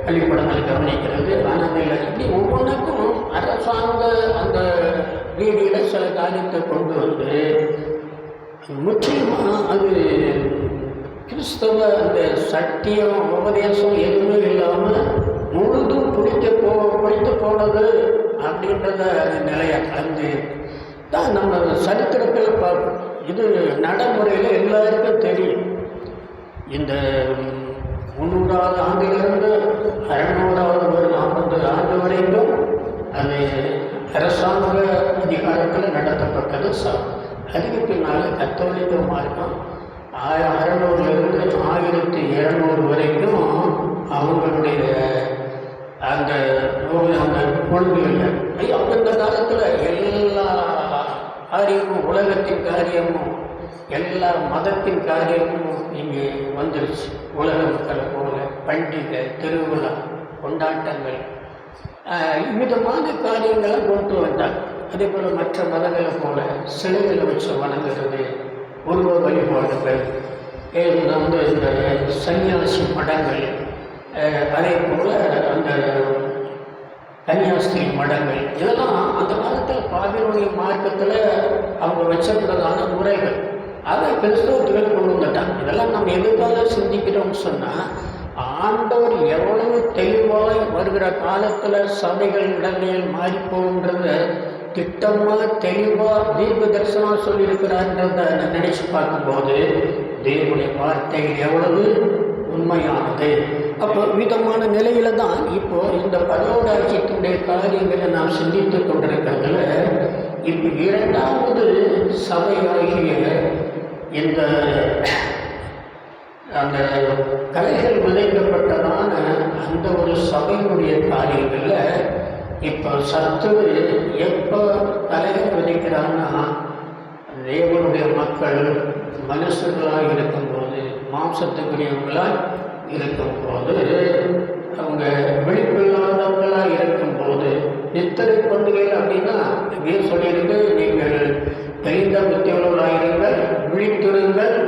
Speaker 1: பள்ளிக்கூடங்களை கவனிக்கிறது, அறநிலை, இப்படி ஒவ்வொன்றுக்கும் அரசாங்க அந்த ரீதியில் சில காரியத்தை கொண்டு வந்து முற்றிலுமாக அது கிறிஸ்தவ அந்த சத்தியம் உபதேசம் எதுவுமே இல்லாமல் முழுதும் பிடித்து போனது அப்படின்றத நிலையை கலந்து தான் நம்ம சரித்திரத்தில் பார்ப்போம். இது நடைமுறையில் எல்லாருக்கும் தெரியும். இந்த 300வது ஆண்டிலிருந்து 600வது ஆண்டு வரைக்கும் அது அரசாங்க அதிகாரத்தில் நடத்தப்பட்டது. அதுக்கு பின்னால் கத்தோலிக்க மார்க்கம் 600லிருந்து 1200 வரைக்கும் அவங்களுடைய அந்த கொள்கைகள் அந்த காலத்தில் எல்லா காரியமும், உலகத்தின் காரியமும், எல்லா மதத்தின் காரியமும் இங்கே வந்துருச்சு. உலக மக்களை போல பண்டிகை, திருவிழா, கொண்டாட்டங்கள், விதமான காரியங்களை கொண்டு வந்தாங்க. அதே போல் மற்ற மதங்களை போல சிலைகளை வச்சு வணங்குறது, உருவ வழிபாடுகள், வந்து இந்த சன்னியாசி மடங்கள், அதே போல் அந்த கன்னியாஸ்திரி மடங்கள், இதெல்லாம் அந்த காலத்தில் பாபிலோனிய மார்க்கத்தில் அவங்க வச்சிருந்ததான முறைகள். அதை கிறிஸ்தவத்துகள் கொண்டு வந்துட்டாங்க. இதெல்லாம் நம்ம எதுக்காக சிந்திக்கிறோம்னு சொன்னால், ஆண்டவர் எவ்வளவு தெளிவாய் வருகிற காலத்தில் சபைகள் இடங்களில் மாறிப்போன்றத திட்டமாக தெளிவாக தீர்க்க தரிசனம் சொல்லியிருக்கிறான்றத நினைச்சு பார்க்கும்போது தேவனுடைய வார்த்தை எவ்வளவு உண்மையானது. அப்போ விதமான நிலையில தான் இப்போ இந்த பரலோகராஜ்யத்தினுடைய காரியங்களை நாம் சிந்தித்து கொண்டிருக்கிறதுல இப்போ 2வது சபையாகிய இந்த அந்த கலைகள் விளைக்கப்பட்டதான அந்த ஒரு சபையினுடைய காரியங்களில் இப்போ சத்துரு எப்போ கலைகள் விதைக்கிறான்னா, தேவனுடைய மக்கள் மனுஷர்களாக இருக்கும்போது, மாம்சத்துக்குரியவங்களாக இருக்கும்போது, அவங்க விழிப்பில்லாதவங்களாக இருக்கும்போது, நித்திரை பண்டிகைகள் அப்படின்னா இங்கே சொல்லியிருக்கு, நீங்கள் தெரிந்த புத்தியுள்ளவர்களாயிருங்கள், விழித்திருங்கள்,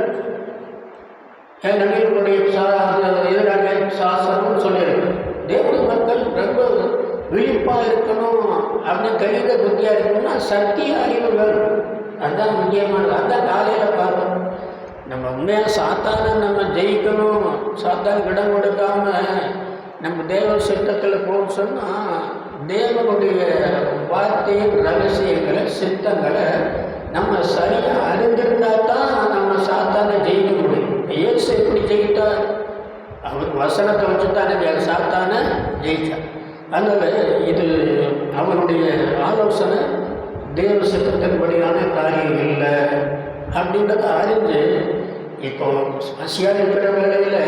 Speaker 1: நபிகளுடைய எதிராக சாசனம் சொல்லியிருக்கு. தேவனுடைய மக்கள் ரொம்ப விழிப்பாக இருக்கணும், அப்படின்னு தெரிந்த புத்தியாக இருக்கணும்னா சத்திய அறிவு வேணும். அதுதான் முக்கியமானது. அதுதான் காலையில் பார்க்கணும். நம்ம உண்மையாக சாத்தானை நம்ம ஜெயிக்கணும், சாத்தான் இடம் கொடுக்காம நம்ம தேவ சித்தத்தில் போகணும்னு சொன்னால், தேவனுடைய வார்த்தையின் ரகசியங்களை, சித்தங்களை நம்ம சரியாக அறிந்திருந்தால் தான் நம்ம சாத்தானை ஜெயிக்க முடியும். இயேசு எப்படி ஜெயித்தார்? அவர் வசனத்தை வச்சு தானே சாத்தானை ஜெயித்தார். அதனால் இது அவருடைய ஆலோசனை தேவ சித்தத்தின்படியான காரியம் இல்லை அப்படின்றத அறிஞ்சு, இப்போ ஆசியா இருக்கிற வேளையில்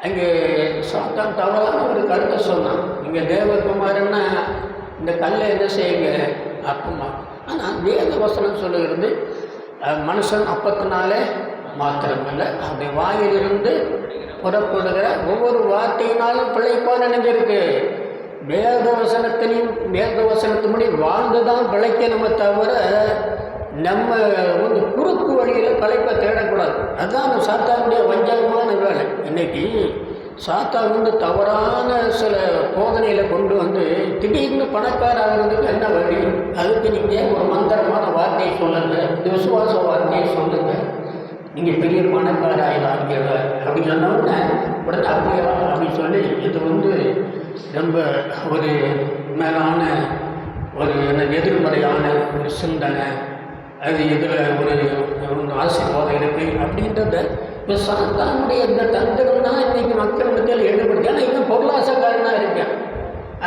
Speaker 1: அங்கே சாத்தான் தவறான ஒரு கருத்தை சொன்னான். இங்கே தேவகுமாரன்னா இந்த கல்லை என்ன செய்யுங்க அப்பமா. ஆனால் வேத வசனம் சொல்லுகிறது, மனுஷன் அப்பத்தினாலே மாத்திரமில்லை, அப்படி வாயிலிருந்து புறப்படுகிற ஒவ்வொரு வார்த்தையினாலும் பிழைப்பான்னு நினைஞ்சிருக்கு. வேத வசனத்தின்படி வாழ்ந்து தான் பிழைக்கணுமே தவிர நம்ம வந்து குறுக்கு வழியில் பிழைப்பை தேடக்கூடாது. அதுதான் சாத்தானுடைய வஞ்சகமான வேலை. இன்னைக்கு சாத்தான் வந்து தவறான சில போதனைகளை கொண்டு வந்து திடீர்னு பணக்காராகிறதுக்கு என்ன வழி? அதுக்கு நீங்கள் ஒரு மந்திரமான வார்த்தையை சொல்லுங்கள், விசுவாச வார்த்தையை சொல்லுங்கள், நீங்கள் பெரிய பணக்காராயிடாங்க அப்படி சொன்னோம்னா உடனே அப்படியா அப்படின்னு சொல்லி, இது வந்து ரொம்ப ஒரு மேலான ஒரு எதிர்மறையான ஒரு சிந்தனை, அது இதில் ஒரு ஆசீர்வாதம் இருக்குது அப்படின்றத இப்போ சாத்தானுடைய இந்த தந்திரம் தான் இன்றைக்கி மக்கள் மத்தியில் ஈடுபடுது. ஏன்னா இன்னும் பொருளாசக்காரனாக இருக்கேன்,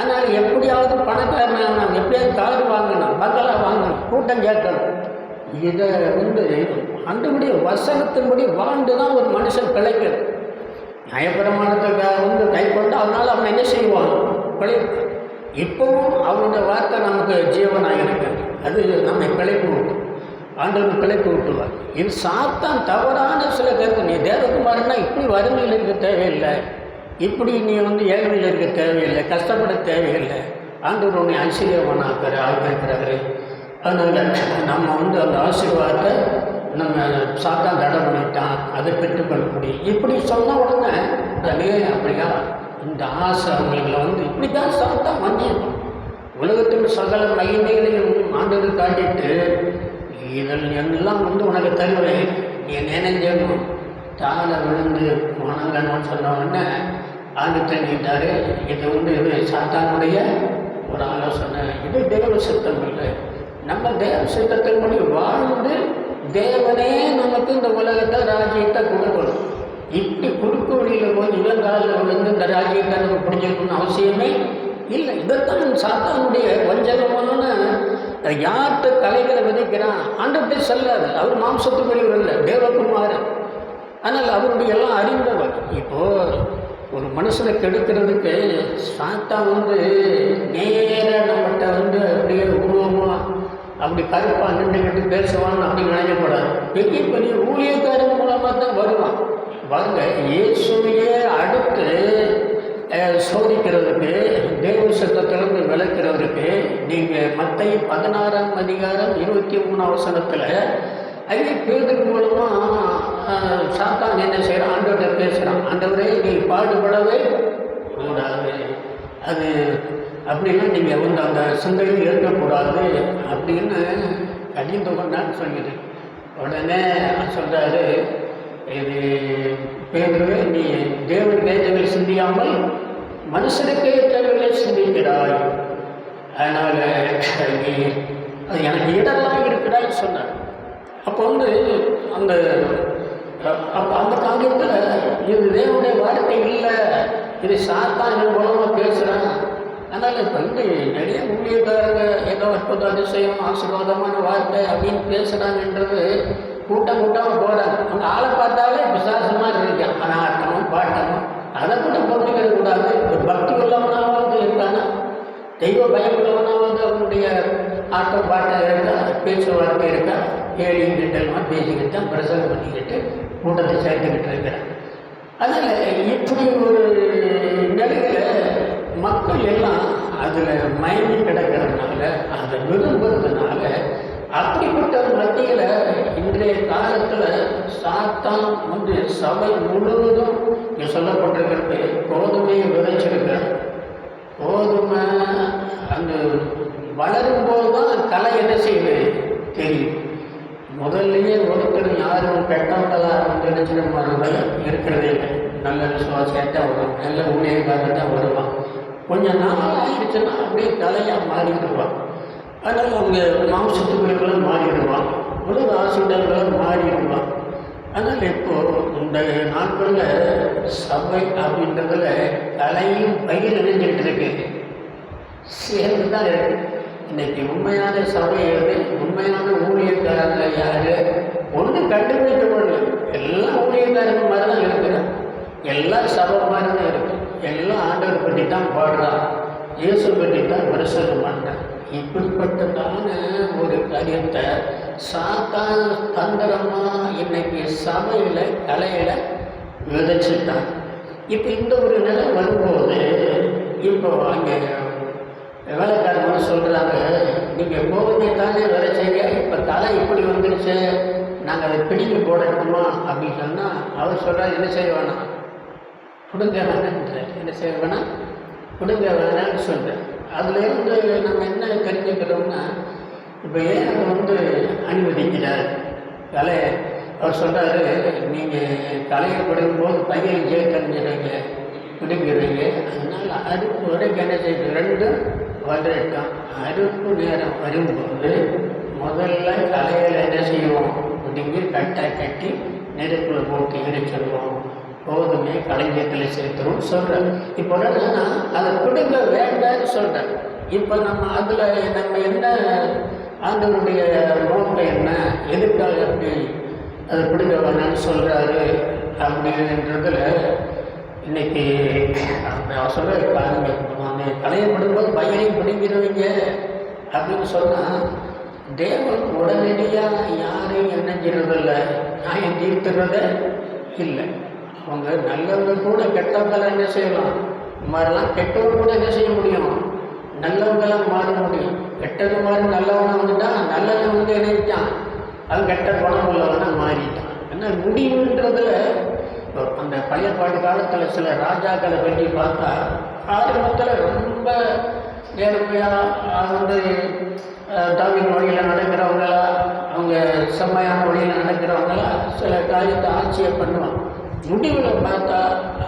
Speaker 1: ஆனால் எப்படியாவது பணக்காரனாகணும், எப்படியாவது கார் வாங்கணும், பங்களா வாங்கணும், கூட்டம் கேட்கணும். இதை வந்து அந்தபடி வசனத்தின்படி வாழ்ந்து தான் ஒரு மனுஷன் பிழைக்கணும். நியாயப்பிரமாணத்தை வந்து கை கொண்டு அதனால் அவன் என்ன செய்வான்? பிழைப்பான். இப்போவும் அவருடைய வார்த்தை நமக்கு ஜீவனாக இருக்கு. அது நம்மை பிழைப்பு விட்டு ஆண்டவர் பிழைப்பு விட்டுவார். இது சாத்தான் தவறான சில கருத்து. நீ தேவகுமாரன்னா இப்படி வறுமையில் இருக்க தேவையில்லை, இப்படி நீ வந்து ஏழ்மையில் இருக்க தேவையில்லை, கஷ்டப்பட தேவையில்லை, ஆண்டவர் உன்னை ஆக்கியிருக்கிறாரு. அதனால் நம்ம வந்து அந்த ஆசீர்வாதத்தை நம்ம சாத்தான் தடை பண்ணிட்டான், அதை பெற்றுக்கொள்ள முடியும். இப்படி சொன்ன உடனே அதே அப்படியா இந்த ஆசை அவங்களை வந்து இப்படி தான் சாத்தான் வஞ்சிருக்கும். உலகத்தில் சகல மகிமைகளையும் ஆண்டவர் காட்டிட்டு இதில் எல்லாம் வந்து உனக்கு தருவேன், நீ நினைஞ்சணும் தாழ விழுந்து வணங்கணும்னு சொன்ன உடனே ஆண்டு தங்கிட்டாரு. இது வந்து இது சாத்தானுடைய ஒரு ஆலோசனை. இது தேவ சித்தம் இல்லை. நம்ம தேவ சித்தத்தின்படி வாழ்ந்து தேவனே நமக்கு இந்த உலகத்தை ராஜ்யத்தை கொடுக்கணும். இப்படி குறுக்கு வழியில் போய் இளங்காலில் விழுந்து இந்த ராஜ்யத்தை நம்ம பிடிச்சிருக்கணும்னு அவசியமே இல்லை. இதைத்தான் சாத்தானுடைய வஞ்சகமான யார்கிட்ட கலைகளை விதைக்கிறான். ஆண்டவர்கிட்ட செல்லாது. அவர் மாம்சத்துக்குரியவர் இல்லை, தேவகுமார். ஆனால் அவருடைய எல்லாம் அறிந்தவர். இப்போது ஒரு மனுஷனை கெடுக்கிறதுக்கு சாத்தான் வந்து நேர நம்மகிட்ட வந்து அப்படியே உருவமாக அப்படி கருப்பாக நின்றுக்கிட்டு பேசுவான்னு அப்படி நினைக்கப்படாது. பெரிய பெரிய ஊழியக்காரன் மூலமாக தான் வருவான். வாங்க, இயேசுவையே அடுத்து சோதிக்கிறதுக்கு, தேவ சித்தத்திலிருந்து விளக்கிறதுக்கு நீங்கள் மத்தேயு 16ஆம் அதிகாரம் 23ஆம் வசனத்தில் அதே பேதுரு மூலமாக சாத்தான் என்ன செய்கிறான்? ஆண்டவர்கிட்ட பேசுகிறான். ஆண்டவரே நீ பாடுபடவே கூடாது, அது அப்படின்னா நீங்கள் வந்து அந்த சிந்தையில் இருக்கக்கூடாது அப்படின்னு கடிந்து கொண்டான்னு சொல்லிடு. உடனே சொல்கிறாரு, இது பேதுருவே, நீ தேவனுக்கு ஏற்றவை சிந்தியாமல் மனுஷனுக்கு ஏற்றவைகளை சிந்திக்கிறாய், அதனால் நீ அது எனக்கு இடம்லாம் இருக்கிறான்னு சொன்னார். அப்போ வந்து அந்த காரியத்தில் இது தேவனுடைய வார்த்தை இல்லை, இது சாத்தான் என் மூலமாக பேசுகிறான். அதனால் இப்போ வந்து நிறைய ஊழியக்காரங்க ஏதோ அற்புத அதிசயம் ஆசீர்வாதமான வார்த்தை அப்படின்னு பேசுகிறாங்கன்றது கூட்டம் கூட்டமாக போகிறாங்க. அவங்க ஆளை பார்த்தாலே விசுவாசமாக இருக்கான். ஆனால் ஆட்டமும் பாட்டமும் அதை கூட பொறுத்துக்கிறது கூடாது. ஒரு பக்தி உள்ளவனாவது இருக்கானா, தெய்வ பயம் உள்ளவனாவது அவனுடைய ஆட்டம் பாட்டாக இருக்கா, பேச்சுவார்த்தை இருக்கா, கேள்விக்கிட்டெல்லாம் பேசிக்கிட்டு தான் பிரசங்கம் பண்ணிக்கிட்டு கூட்டத்தை சேர்த்துக்கிட்டு இருக்கிறான். அதனால் இப்படி ஒரு நிலையில் மக்கள் எல்லாம் அதில் மயங்கி கிடக்கிறதுனால, அதை விரும்புறதுனால, அப்படிப்பட்ட மத்தியில் இன்றைய காலத்தில் சாத்தான் வந்து சபை முழுவதும் சொல்லப்பட்டிருக்கிறது கோதுமையை விதைச்சிருக்கிறார். கோதுமை அந்த வளரும்போது தான் கலை என்ன செய்யுது தெரியும். முதல்லையே ஒருத்தர் யாரும் கெட்டவங்களாக வந்து நினைச்சிடமாக இருக்கிறதே இல்லை. நல்ல விசுவாசியாக வரும், நல்ல ஊழியக்காரர் தான் வருவான். கொஞ்சம் நாள் ஆகிடுச்சுன்னா அப்படியே கலையாக மாறிடுவான். அதனால் அவங்க மாம்சத்துக்குள்ளே மாறிடுவான், உலக ஆசிரியர்களும் மாறிடுவான். அதனால் இப்போது இந்த நாட்களில் சபை அப்படின்றதுல கலையும் பயிர் இணைஞ்சிட்டு இருக்கு, சேர்ந்து தான் இருக்கு. இன்றைக்கி உண்மையான சபை எது, உண்மையான ஊழியக்காரங்க யார் ஒன்றும் கண்டுபிடிக்க முடியல. எல்லாம் ஊழியக்காரங்க மாதிரி தான் இருக்கிறான், எல்லாம் சபை மாதிரி தான் இருக்குது. எல்லாம் ஆண்டவர் பற்றி தான் பாடுறான், இயேசு பற்றி தான் பிரசங்கம் பண்ணுறான். இப்படிப்பட்டதான ஒரு காரியத்தை சாத்தான் தந்திரமாக இன்னைக்கு சபையில் கலையில் விதைச்சிட்டான். இப்போ இந்த ஒரு நிலை வரும்போது இப்போ அங்கே வேலைக்காரங்க சொல்கிறாங்க, நீங்கள் கோபத்தை தானே விதைச்சீங்க, இப்போ தலை இப்படி வந்துருச்சு, நாங்கள் அதை பிடிக்க போடணுமா அப்படின்னு சொன்னால் அவர் சொல்கிறார், என்ன செய்ய வேணாம், கொடுங்க வேணான்றார். என்ன செய்ய வேணாம், கொடுங்க வேணான்னு சொல்கிறேன். அதுலேருந்து நம்ம என்ன தெரிஞ்சுக்கிறோம்னா, இப்போ ஏன் அதை வந்து அனுமதிக்கிறார் கலை? அவர் சொல்கிறாரு, நீங்கள் கலையை கொடுக்கும்போது பையன் ஜெயித்தறிஞ்சிடுங்க, பிடிக்கிறீங்க, அதனால் அறுப்பு வரைக்கும் என்ன செய்யுது, ரெண்டும் வரட்டும். அறுப்பு நேரம் வரும்போது முதல்ல கலையில் என்ன செய்வோம், பிடிங்கி கட்டை கட்டி நெருப்பில் போட்டு எரிச்சிடுவோம், கோதுமை களஞ்சியத்தில் சேர்த்துருவோம் சொல்கிறேன். இப்போ என்னன்னா அதை பிடுங்க வேண்டான்னு சொல்கிறேன். இப்போ நம்ம அதில் நம்ம என்ன ஆண்டவருடைய நோக்கம் என்ன, எதுக்காக அப்படி அதை பிடுங்க வேணான்னு சொல்கிறாரு அப்படின்றதுல இன்னைக்கு அந்த சொல்கிற பாருங்க, அந்த கலையை விடும்போது பையனையும் பிடிக்கிறவங்க அப்படின்னு சொன்னால் தேவன் உடனடியாக யாரையும் என்ன செய்யறதில்ல, நியாயம் தீர்த்துறத இல்லை. அவங்க நல்லவங்க கூட கெட்டவங்களாம் என்ன செய்யலாம் மாறலாம், கெட்டவங்க கூட என்ன செய்ய முடியும், நல்லவங்களாம் மாற முடியும். கெட்டது மாதிரி நல்லவனாக வந்துட்டான், நல்லவன் வந்து இணைஞ்சிட்டான், அவன் கெட்ட குணம் உள்ளவனா மாறிட்டான். ஏன்னா முடிவுன்றதுல அந்த பழைய பாட்டு காலத்தில் சில ராஜாக்களை பற்றி பார்த்தா ஆரம்பத்தில் ரொம்ப நேர்மையாக வந்து தாவின் வழியில் நடக்கிறவங்களா, அவங்க செம்மையான வழியில் நடக்கிறவங்களா சில காரியத்தை ஆட்சியை பண்ணுவாங்க. முடிவில் பார்த்தா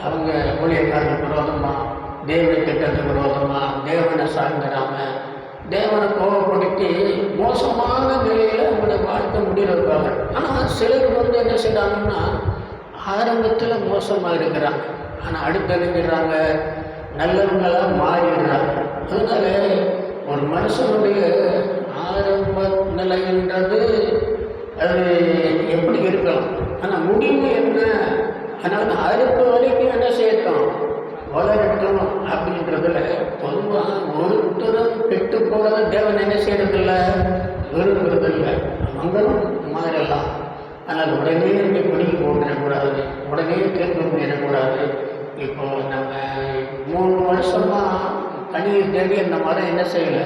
Speaker 1: அவங்க ஊழியக்காரர்களுக்கு விரோதமாக, தேவனை திட்டத்துக்கு விரோதமாக, தேவனை சார்ந்திடாம, தேவனை கோபப்படுத்தி மோசமான நிலையில் அவங்களுடைய வாழ்க்கை முடியிருப்பாங்க. ஆனால் சிலர் வந்து என்ன செய்கிறாங்கன்னா ஆரம்பத்தில் மோசமாக இருக்கிறாங்க, ஆனால் அடுத்தறிஞ்சிடறாங்க, நல்லவங்களாக மாறிடுறாங்க. அதனால ஒரு மனுஷனுடைய ஆரம்ப நிலைன்றது அது எப்படி இருக்கலாம், ஆனால் முடிவு என்ன, அதனால அடுத்த வரைக்கும் என்ன செய்யட்டும், வளரட்டும் அப்படின்றதுல பொதுவாக ஒருத்தரும் கெட்டு போகிறத தேவன் என்ன செய்யறதில்ல, விரும்புறதில்லை. அவங்களும் மாறலாம். ஆனால் உடனே பிடிக்க போட்டுறக்கூடாது, உடனே தீர்ப்பு பண்ணிடக்கூடாது. இப்போது நம்ம 3 வருஷமாக கண்ணீர் தேடி அந்த மரம் என்ன செய்யலை,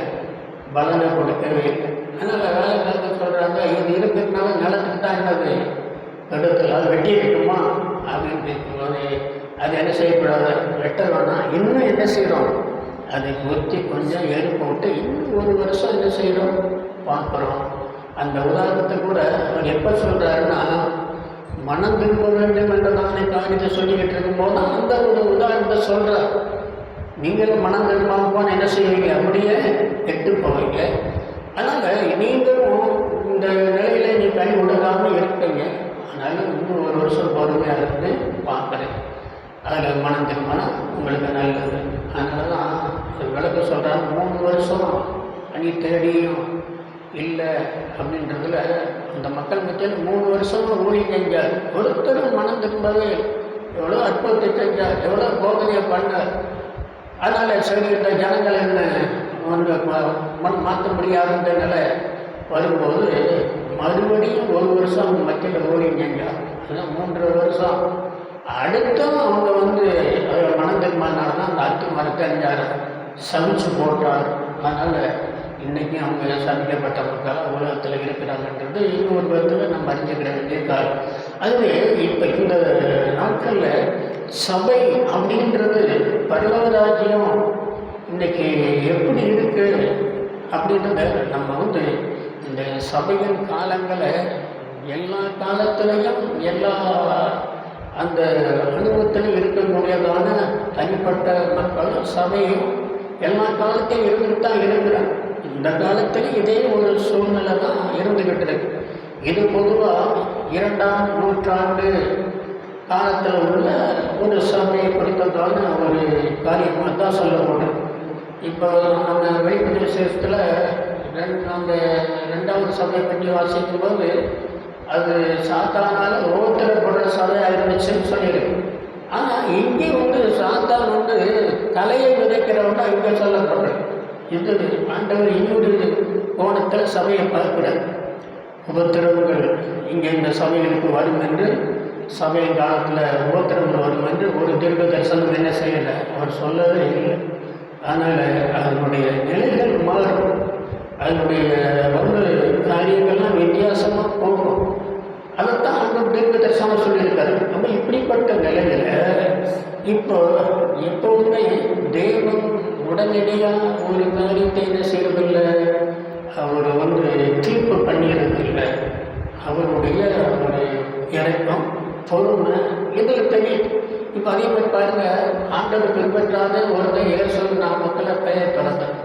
Speaker 1: பலனை கொடுக்கவே இல்லை. அதனால் வேலைக்காரங்க சொல்கிறாங்க, இது இருக்கிறதுனால நிலத்துக்கு தான் என்னது எடுத்துல அது வெட்டி இருக்குமா அப்படின்னு கேட்கும்போது அது என்ன செய்யக்கூடாது, வெட்ட வேணாம், இன்னும் என்ன செய்கிறோம், அதை ஒத்தி கொஞ்சம் ஏறி போட்டு இன்னும் 1 வருஷம் என்ன செய்கிறோம் பார்க்குறோம். அந்த உதாரணத்தை கூட அவர் எப்போ சொல்கிறாருன்னா, மனம் திரும்ப வேண்டும் என்றதானே காரியத்தை சொல்லிக்கிட்டு இருக்கும்போது அந்த ஒரு உதாரணத்தை சொல்கிறார். நீங்களும் மனம் திரும்பாமல் என்ன செய்வீங்க, அப்படியே கெட்டு போவீங்க. அதனால் நீங்களும் இந்த நிலையில் நீ கை விடாமல் இருப்பீங்க. அதனால் இன்னும் 1 வருஷம் பொறுமையாக இருந்து பார்க்குறேன், அதில் மனம் திரும்பினா உங்களுக்கு நல்லது. அதனால தான் விளக்க சொல்கிறாங்க, 3 வருஷம் பணி தேடியும் இல்லை அப்படின்றதுல அந்த மக்கள் மத்தியில் 3 வருஷமும் ஊழியம் செஞ்சார், ஒருத்தரும் மனம் திரும்பவே, எவ்வளோ அற்புதத்தை செஞ்சார், எவ்வளோ போதனையை பண்ணார். அதனால் சரி இந்த ஜனங்கள் என்ன வந்து மாற்ற முடியாதுன்ற நிலை வரும்போது மறுபடியும் 1 வருஷம் மத்தியில் ஊழியம் செஞ்சார். அதுதான் 3 வருஷம். அடுத்தும் அவங்க வந்து மனம் திரும்பினால தான் அந்த அத்து மரத்தை அறிஞ்சார், சமைச்சு போட்டார். அதனால் இன்றைக்கும் அவங்க சந்திக்கப்பட்ட மக்கள் உலகத்தில் இருக்கிறாங்கன்றது இன்னொரு விதத்தில் நம்ம அறிஞ்சுக்கிற வேண்டிய காலம். அதுவே இப்போ இந்த நாட்களில் சபை அப்படின்றது பரலோகராஜ்யம் இன்றைக்கி எப்படி இருக்குது அப்படின்றத நம்ம வந்து இந்த சபையின் காலங்களை எல்லா காலத்திலையும் எல்லா அந்த அனுபவத்திலும் இருக்கக்கூடியதான தனிப்பட்ட மக்கள் சபையும் எல்லா காலத்தையும் இருந்துட்டு தான் இருக்கிறாங்க. இந்த காலத்தில் இதே ஒரு சூழ்நிலை தான் இருந்துக்கிட்டு இருக்கு. இது பொதுவாக 2ஆம் நூற்றாண்டு காலத்தில் உள்ள ஒரு சபையை குறித்ததான ஒரு காரியமாக தான் சொல்லப்படும். இப்போ நம்ம வெளிப்படை விசேஷத்தில் அந்த 2வது சபையை பற்றி வாசிக்கும் போது அது சாத்தானால் ஓத்திரப்படுற சபையாக இருந்துச்சுன்னு சொல்லியிருக்கு. ஆனால் இங்கே வந்து சாத்தான் வந்து தலையை விதைக்கிறவங்க இங்கே சொல்லப்படுறது. இது ஆண்டவர் இன்னொரு கோணத்தில் சபையை பார்க்கிறார். உபத்திரவுகள் இங்கே இந்த சபைகளுக்கு வரும் என்று, சபையின் காலத்தில் உபத்திரவுகள் வரும் என்று ஒரு தீர்க்க தரிசனம் என்ன செய்யலை, அவர் சொல்லவே இல்லை. அதனால் அதனுடைய நிலைகள் மாறும், அதனுடைய வந்து காரியங்கள்லாம் வித்தியாசமாக போகும். அதைத்தான் அந்த தீர்க்க தரிசனம் சொல்லியிருக்காரு. நம்ம இப்படிப்பட்ட நிலையில் இப்போ எப்போதுமே தேவன் உடனடியாக ஒரு காரியத்தை என்ன செய்யறதில்லை, அவர் வந்து தீர்ப்பு பண்ணிடுறதில்லை. அவருடைய ஒரு இறக்கம், பொறுமை இதில் தெரியும். இப்போ அதே மாதிரி பாருங்கள், ஆண்டவர் பின்பற்றாத ஒருத்தர் இயேசு நாமத்தில் பெயர் பிறந்தார்.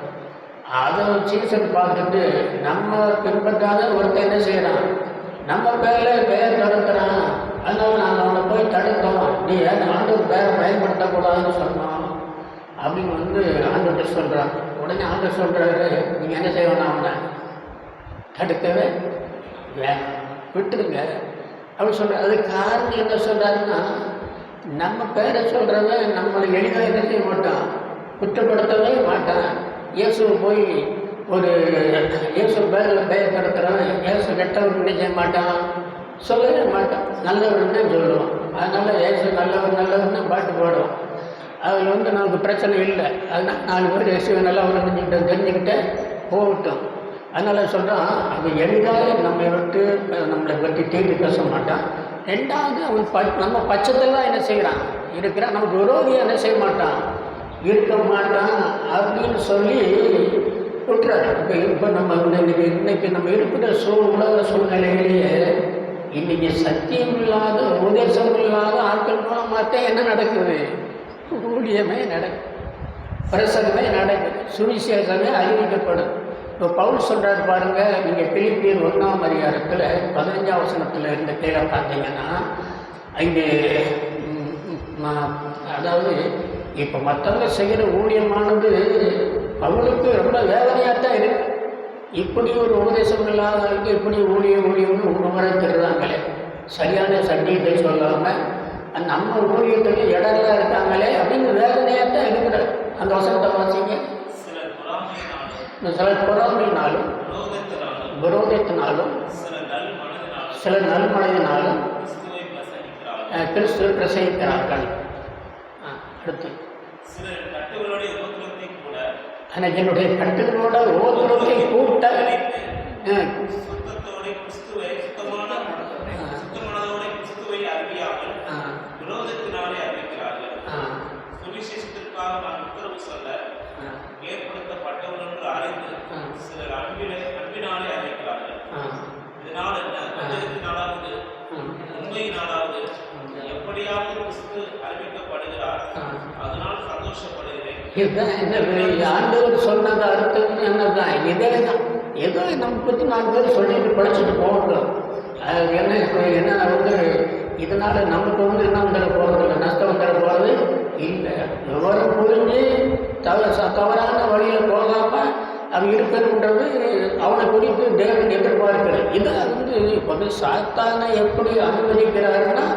Speaker 1: அதை சீசன் பார்த்துட்டு நம்ம பின்பற்றாத ஒருத்தர் என்ன செய்கிறான், நம்ம பேரில் பெயர் திறக்கிறான். அதனால் நாங்கள் அவனை போய் தடுத்தோம், நீ ஆண்டவர் பேரை பயன்படுத்தக்கூடாதுன்னு சொன்னோம் அப்படின்னு வந்து ஆண்டவர்கிட்ட சொல்கிறாங்க. உடனே ஆண்டவர் சொல்கிறாரு, நீங்கள் என்ன செய்யணும், அவனை தடுக்கவே வேணாம், விட்டுருங்க அப்படின்னு சொல்கிறார். அது காரணம் என்ன சொல்கிறாருன்னா, நம்ம பேரை சொல்கிறவன் நம்மளை எளிதாக என்ன செய்ய மாட்டான், குற்றப்படுத்தவே மாட்டான். இயேசுவை போய் ஒரு இயேசு பேரில் பயப்படுத்துகிறவன் இயேசு கெட்டவர் நினைக்க மாட்டான், சொல்லவே மாட்டான், நல்லவர்னு சொல்லுவான். அதனால் இயேசு நல்லவர்னு பாட்டு பாடுவான். அதில் நமக்கு பிரச்சனை இல்லை. அதனால் 4 பேர் இயேசுவை நல்லவர் தெரிஞ்சுக்கிட்டே போகட்டும். அதனால் சொல்கிறான், அவன் எளிதாக நம்மை விட்டு நம்மளை பற்றி தேடி பேச மாட்டான். 2வது அவன் நம்ம பட்சத்தில் தான் என்ன செய்கிறான் இருக்கிறான், நமக்கு விரோதியாக என்ன செய்ய மாட்டான், இருக்க மாட்டான் அப்படின்னு சொல்லி விட்டுறாரு. இப்போ நம்ம இன்னைக்கு நம்ம இருக்கிற உலக சூழ்நிலையிலேயே இன்றைக்கி சத்தியம் இல்லாத உபதேசம் இல்லாத ஆட்கள் மூலமாகத்தான் என்ன நடக்குது, ஊழியமே நடக்குது, பிரசங்கமே நடக்குது, சுவிசேஷமே அறிவிக்கப்படும். இப்போ பவுல் சொல்கிறார் பாருங்கள், நீங்கள் பிலிப்பியர் 1ஆம் அதிகாரத்தில் 15ஆம் வசனத்தில் இருந்த கீழே பார்த்தீங்கன்னா, இங்கே அதாவது இப்போ மற்றவங்க செய்கிற ஊழியமானது பவுலுக்கு ரொம்ப வேதனையாக தான் இருக்குது. இப்படி ஒரு உபதேசம் இல்லாதவங்களுக்கு இப்படி ஊழியம்னு உணர்த்துறாங்களே, சரியான சத்தியத்தை சொல்லாமல் நம்ம ஊழியத்துக்கு இடம்லாம் இருக்காங்களே அப்படின்னு வேதனையாக தான் இருக்கிறார். அந்த வசனத்தை வாசிங்க. சில பொறாமையினாலும் விரோதத்தினாலும் சில நல்மனதினாலும் கிறிஸ்துவை பிரசங்கிக்கிறார்கள். அடுத்து ஆனால் என்னுடைய கட்டுகளோட ஒவ்வொருத்தரை கூட்ட இதுதான் என்ன ஆண்டவர் சொன்னது அர்த்தம் என்னதான், இதே தான். ஏதோ நம்ம பற்றி 4 பேர் சொல்லிட்டு படிச்சுட்டு போகட்டும். அது என்ன இதனால் நமக்கு என்ன வந்துட போகிறது இல்லை, நஷ்டம் வந்துட போகிறது இல்லை. விவரம் புரிஞ்சு தவறான வழியில் போகாமல் அவன் இருக்கணுன்றது அவனை குறித்து தேவன் எதிர்பார்க்கிறது. இதை இப்போ சாத்தானை எப்படி அனுமதிக்கிறாருன்னா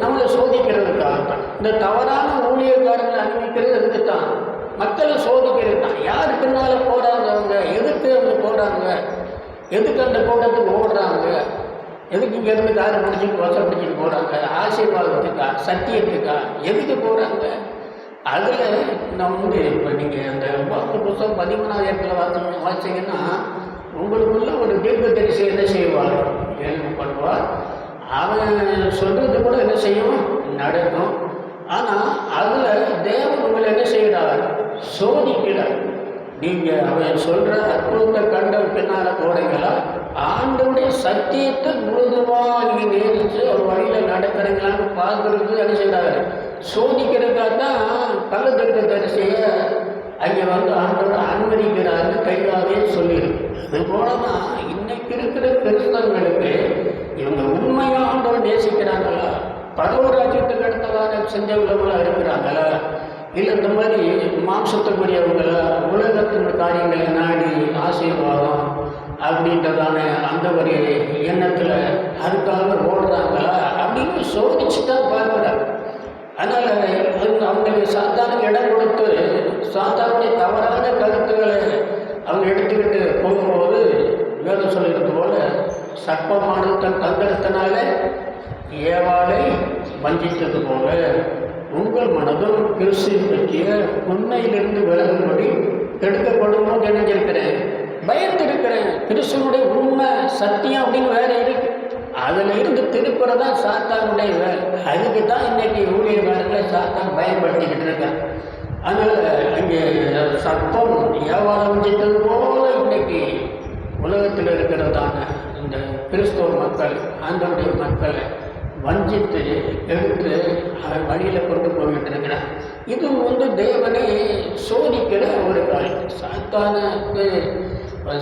Speaker 1: நம்மளை சோதிக்கிறதுக்காகத்தான். இந்த தவறான ஊழியக்காரங்களை அனுமதிக்கிறது எதுக்குத்தான், மக்களை சோதிக்கிறது தான். யார் பின்னால் போகிறாங்க, அவங்க எதுக்கு அவங்க போகிறாங்க, எதுக்கு அந்த கூட்டத்துக்கு ஓடுறாங்க, எதுக்கு இங்கேருந்து காரை பிடிச்சிட்டு வசம் பிடிச்சிட்டு போகிறாங்க, ஆசீர்வாதத்துக்கா சத்தியத்துக்கா எதுக்கு போகிறாங்க. அதில் நம்ம இப்போ நீங்கள் அந்த வாக்கு புத்தகம் 13ஆம் இடத்துல வாசிங்கன்னா உங்களுக்குள்ள ஒரு தீர்க்க தரிசி என்ன செய்வார், எழுதி பண்ணுவார். அவன் சொல்கிறது கூட என்ன செய்யும், நடக்கும். ஆனால் அதில் தேவன் உங்களை என்ன செய்கிறார், சோதிக்கிறார். நீங்கள் அவன் சொல்கிற அற்புதத்தை கண்ட பின்னால் போகிறீங்களா, ஆண்டவுடைய சத்தியத்தை முழுதுமாக நீங்கள் நேரிச்சு ஒரு வழியில் நடக்கிறீங்களான்னு பார்க்குறது என்ன செய்கிறாரு, சோதிக்கிறதுக்காக தான் கள்ளத்தீர்க்க தரிசியை அங்கே ஆண்டவர் அனுமதிக்கிறாருன்னு கையாவே சொல்லியிருக்கு. அது போல தான் இன்னைக்கு இருக்கிற கிறிஸ்தவங்களுக்கு இவங்க உண்மையாக ஆண்டவர் நேசிக்கிறாங்களா, பரவராஜ்யத்துக்கு அடுத்ததாக செஞ்சவங்களா இருக்கிறாங்களா, இல்லை இந்த மாதிரி மாம்சத்துக்குரியவங்களா, உலகத்தின் காரியங்களை நாடி ஆசீர்வாதம் அப்படின்றதான அந்த ஒரு எண்ணத்தில் அதுக்காக ஓடுறாங்களா அப்படின்னு சோதிச்சு தான் பார்க்குறாங்க. அதனால் அவங்களுக்கு சாத்தானுக்கு இடம் கொடுத்து சாத்தானுடைய தவறான கருத்துக்களை அவங்க எடுத்துக்கிட்டு போகும்போது வேதம் சொல்லியிருக்க போல சர்ப்பமானது தன் தந்திரத்தினால ஏவாளை வஞ்சித்தது போல உங்கள் மனதும் கிறிஸ்துவை பற்றிய உண்மையிலிருந்து விலகும்படி கெடுக்கப்படும் போது நினைஞ்சிருக்கிறேன், பயந்திருக்கிறேன். கிறிஸ்துவனுடைய உண்மை சத்தியம் அப்படின்னு வேற இருக்கு, அதில் இருந்து திருப்புறதா சாத்தானுடைய வேலை. அதுக்கு தான் இன்னைக்கு ஊழியர்களை சாத்தான் பயன்படுத்திக்கிட்டு இருக்காங்க. அதனால் அங்கே சர்ப்பம் வியாபாரம் வஞ்சித்தது போல இன்னைக்கு உலகத்தில் இருக்கிறதான இந்த கிறிஸ்தவ மக்கள் ஆண்டவருடைய மக்களை வஞ்சித்து எடுத்து வழியில் கொண்டு போய்கிட்டு இருக்கிறார். இது தேவனை சோதிக்கிற ஒரு காரியம்.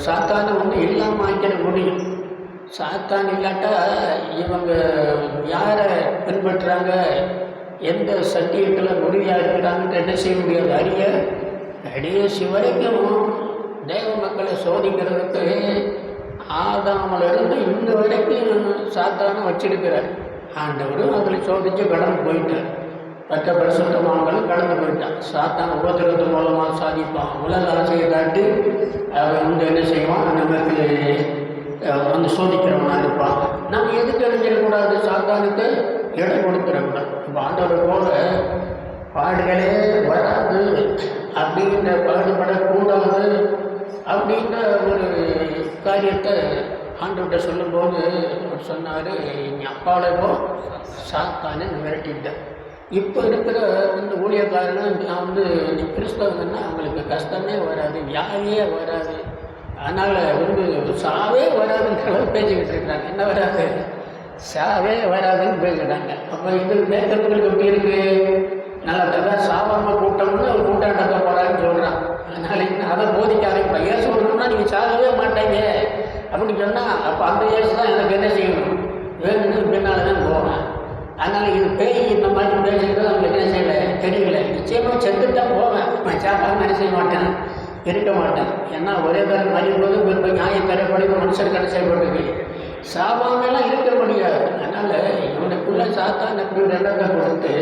Speaker 1: சாத்தானை இல்லாமல் ஆக்கிட முடியும். சாத்தான் இல்லாட்டா இவங்க யாரை பின்பற்றுறாங்க, எந்த சத்தியத்தில் உறுதியாக இருக்கிறாங்கன்னு என்ன செய்ய முடியாது. கடைசி வரைக்கும் தேவ மக்களை சோதிக்கிறதுக்கு ஆதாமிலிருந்து இன்ன வரைக்கும் சாத்தானை வச்சிருக்கிறார். ஆண்டவரும் அதில் சோதிச்சு கடந்து போயிட்டார். 10% வாங்கலும் கடந்து போயிட்டான். சாத்தான் உபத்திரத்து மூலமாக சாதிப்பான். உலக ஆசையை காட்டி அவன் வந்து என்ன செய்வான், நமக்கு வந்து சோதிக்கிறவனாக இருப்பான். நம்ம எதுக்கு அழிஞ்சிடக்கூடாது, சாத்தானுக்கு இடம் கொடுத்துடக்கூடாது. இப்போ ஆண்டவர் போல பாடுகளே வராது அப்படின்ற, பாடுபடக்கூடாது அப்படின்ற ஒரு காரியத்தை ஆண்டவர்கிட்ட சொல்லும்போது அவர் சொன்னார், என் அப்பாலவோ சாத்தானே விரட்டிட்டேன். இப்போ இருக்கிற வந்து ஊழியக்காரன் நான் வந்து கிறிஸ்தவங்கன்னா அவங்களுக்கு கஷ்டமே வராது, வியாதியே வராது, அதனால் வந்து சாவே வராதுன்ற அளவு பேசிக்கிட்டு இருக்கிறாங்க. என்ன வராது, சாவே வராதுன்னு பேசுகிறாங்க. அப்போ இது பேசுறதுங்களுக்கு எப்படி இருக்குது, நல்லா தான் சாவாமல் கூட்டம்னு ஒரு கூட்டம் நடக்க போகிறான்னு சொல்கிறான். அதனால் இன்னும் அதை போதிக்காத. இப்போ ஏசு சொல்லணும்னா நீங்கள் சாகவே மாட்டீங்க அப்படின்னு சொன்னால் அப்போ அந்த ஏசு தான் எனக்கு என்ன செய்யணும், வேணும்னு பின்னால் தான் போவேன். அதனால் இது பேய் இந்த மாதிரி பேசுகிறது அவங்க என்ன செய்யலை, தெரியல. நிச்சயமாக செத்து தான் போவேன், நான் சாப்பாடு என்ன செய்ய மாட்டேன், இருக்க மாட்டேன். ஏன்னா ஒரே தரம் மறியும்போது பின்பு நியாயம் தரப்படி மனுஷர் கடை செய்யப்பட்டது, சாபாமெல்லாம் இருக்க முடியாது. அதனால் இவனுக்குள்ளே சாத்தான் அப்படி ஒரு இடத்தை கொடுத்து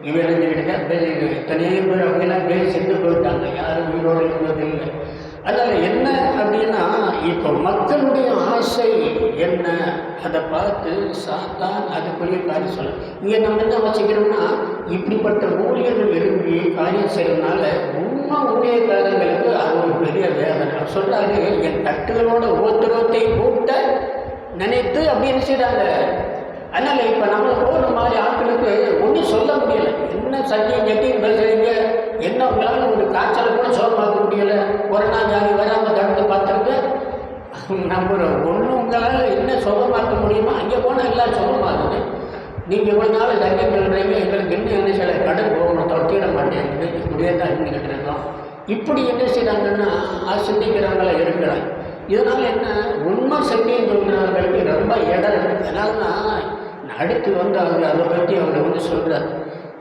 Speaker 1: இவன் எழுதிக்கிட்டு பேசி எத்தனையோ பேர் அப்படிலாம் பேசி சென்று போயிட்டாங்க, யாரும் உயிரோடு இருந்ததில்லை. அதனால் என்ன அப்படின்னா, இப்போ மக்களுடைய ஆசை என்ன அதை பார்த்து சாத்தான் அதுக்குரிய காரியம் சொல்ல. இங்கே நம்ம என்ன வச்சுக்கிறோம்னா, இப்படிப்பட்ட ஊழியர்கள் விரும்பி காரியம் செய்கிறதுனால உண்மை ஊழியக்காரங்களுக்கு அது ஒரு பெரிய வேதனை. சொல்கிறாரு, என் தட்டுகளோட உபத்திரவத்தை கூட்ட நினைத்து அப்படின்னு செய்கிறாங்க. அதனால் இப்போ நம்மளை போகிற மாதிரி ஆட்களுக்கு ஒன்றும் சொல்ல முடியலை. என்ன சத்தியம் சட்டியும் பேசுகிறீங்க, என்ன உங்களால் ஒரு காய்ச்சலை கூட சோகமாக்க முடியலை, கொரோனா வியாதி வராமல் தடுத்து பார்த்துருக்கு நம்புகிறோம். ஒன்றும் உங்களால் என்ன சுகமாக்க முடியுமா, அங்கே போனால் எல்லாம் சுகமாகுது. நீங்கள் இவ்வளோ நாள் சத்தியம் சொல்கிறீங்க, எங்களுக்கு என்ன சில கடன் போகணும், தொட்டிட மாட்டேங்குது, இப்படியே தான் இருந்துக்கிட்டு இருக்கோம். இப்படி என்ன செய்கிறாங்கன்னா சிந்திக்கிறவங்கள இருக்கிறாங்க. இதனால் என்ன, உண்மை சத்தியம் சொல்கிறவர்களுக்கு ரொம்ப இடம் இருக்குது. அதனால தான் அடுத்து வந்து அவர் அதை பற்றி அவர் வந்து சொல்கிறார்.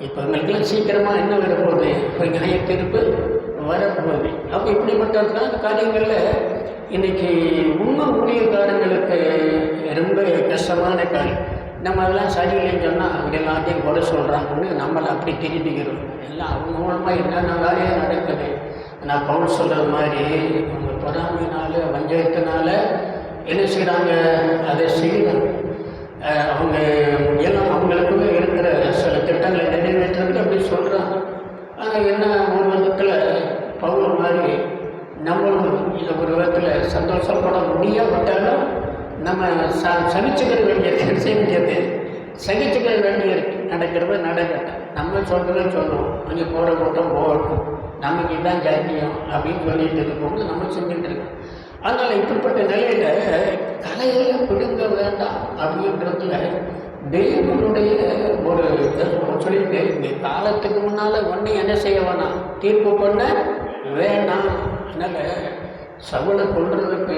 Speaker 1: இப்போ எங்களுக்கெல்லாம் சீக்கிரமாக என்ன வரப்போகுது, இப்போ நியாயத்தீர்ப்பு வரப்போகுது. அப்போ இப்படிப்பட்டதுதான் அந்த காரியங்களில் இன்றைக்கி உண்மை ஊழியக்காரங்களுக்கு ரொம்ப கஷ்டமான காரியம். நம்ம அதெல்லாம் சரியில்லைன்னு சொன்னால் அவங்க எல்லாத்தையும் குறை சொல்கிறாங்கன்னு நம்மளை அப்படி திருப்பிக்கிறோம். எல்லாம் அவங்க மூலமாக என்னென்ன வேலையாக நடக்குது. நான் பவுல் சொல்கிற மாதிரி அவங்க பொறாமையினால் வஞ்சகத்தினால என்ன செய்கிறாங்க, அதை செய்யணும். அவங்க எல்லாம் அவங்களுக்குமே இருக்கிற சில திட்டங்களை நிறைவேற்றுறதுக்கு அப்படி சொல்கிறாங்க. ஆனால் என்ன, ஒரு விதத்தில் பவுல் மாதிரி நம்மளும் இதை ஒரு விதத்தில் சந்தோஷப்பட முடியாவிட்டாலும் நம்ம சகிச்சுக்கிற வேண்டியது, செய்ய வேண்டியது சகிச்சுக்கிற வேண்டியது நடக்கிறது நடக்கட்டும். நம்ம சொல்கிறதுன்னு சொல்லுவோம், அங்கே போகிற கூட்டம் போகட்டும், நமக்கு இதுதான் ஜாத்தியம் அப்படின்னு சொல்லிட்டு இருக்கோம்னு நம்ம செஞ்சுட்டு இருக்கோம். அதனால் இப்படிப்பட்ட நிலையில் கலையெல்லாம் பிடுங்க வேண்டாம் அப்படின்றதுல தெய்வனுடைய ஒரு சொல்லிட்டு, இந்த காலத்துக்கு முன்னால் ஒன்று என்ன செய்ய வேணாம், தீர்ப்பு பண்ண வேணாம். அதனால் சவுளை கொள்றதுக்கு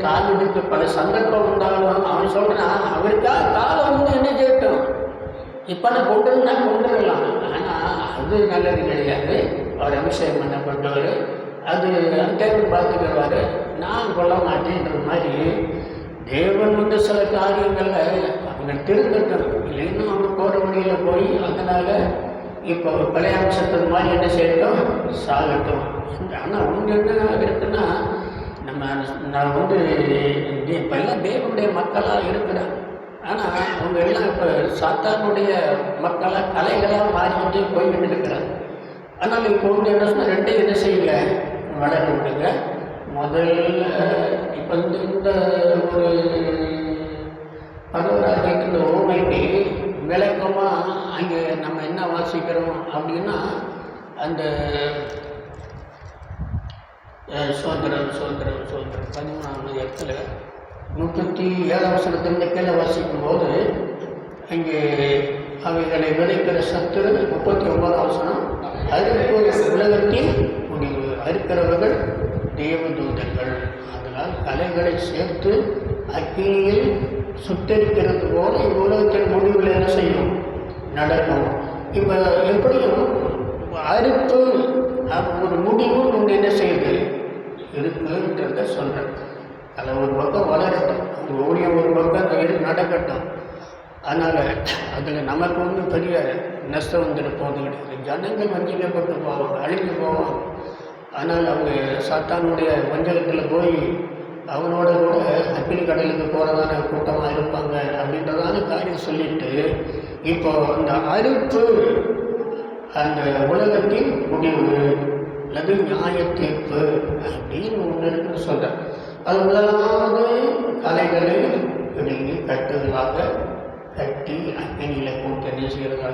Speaker 1: தாவீதுக்கு பல சந்தர்ப்பம் உண்டாலும் அவன் சொல்கிறான், அவருக்காக காலம் வந்து என்ன செய்யட்டும், இப்போ நான் கொண்டுருந்தா கொண்டுடலாம். ஆனால் அது நல்லது கிடையாது. அவர் அபிஷேகம் பண்ணப்பட்டவர், அது தேவன் பார்த்துக்கிறாரு, நான் கொல்ல மாட்டேன்ற மாதிரி தேவன் வந்து சில காரியங்களில் அவங்க திருந்தட்டும். இல்லைன்னா அவங்க போகிற வழியில் போய் அதனால் இப்போ பழைய அம்சத்தது மாதிரி என்ன செய்யட்டும், சாகட்டும். ஆனால் அவங்க என்ன இருக்குன்னா, நான் வந்து இப்போ எல்லாம் தேவனுடைய மக்களாக இருக்கிறாங்க. ஆனால் அவங்க எல்லாம் இப்போ சாத்தானுடைய மக்களாக கலைகளாக மாறிக்கிட்டே போய்கிட்டு இருக்கிறாங்க. அதனால் இப்போ வந்து என்ன சொன்னால், ரெண்டையும் என்ன செய்யுங்க, வளர விடுங்க. முதல்ல இப்போ இந்த ஒரு பரவராஜ்யத்து இந்த ஓமைக்கு விளக்கமாக அங்கே நம்ம என்ன வாசிக்கிறோம் அப்படின்னா, அந்த சுதந்திரம் 13ஆம் இடத்துல 37ஆம் வசனத்திலிருந்து கீழே வாசிக்கும் போது அங்கே அவைகளை விதைக்கிற சத்துரு 39ஆம் வசனம், அறுப்பு உலகத்தின் முடிவு, அறுக்கிறவர்கள் தேவதூதர்கள், அதனால் கலைகளை சேர்த்து அக்கினியில் சுட்டரிக்கிறது போல இவ்வுலகத்தின் முடிவில் என்ன செய்யும், நடக்கும். இப்போ எப்படியும் அறுப்பு ஒரு முடிவு ஒன்று என்ன செய்யுது இருக்குன்றத சொல்கிறேன். அதில் ஒரு பக்கம் வளரட்டும், ஊழியம் ஒரு பக்கம் நடக்கட்டும். அதனால் அதில் நமக்கு ஒன்றும் பெரிய நஷ்டம் வந்துட்டு போகிறது கிடையாது. ஜனங்கள் வஞ்சிக்கப்பட்டு போவாங்க, அழிஞ்சு போவாங்க. ஆனால் அவங்க சாத்தானுடைய வஞ்சகத்தில் போய் அவனோட கூட அக்கினி கடலுக்கு போகிறதான கூட்டமாக இருப்பாங்க அப்படின்றதான காரியம் சொல்லிட்டு, இப்போ அந்த அறுப்பு அந்த உலகத்தின் முடிவு அல்லது நியாய தீர்ப்பு அப்படின்னு ஒன்று இருக்குன்னு சொல்கிறேன். அது முதலாவது கலைகளை பிடுங்கி கட்டுகளாக கட்டி அக்னியில் போட்டு என்ன செய்கிறதா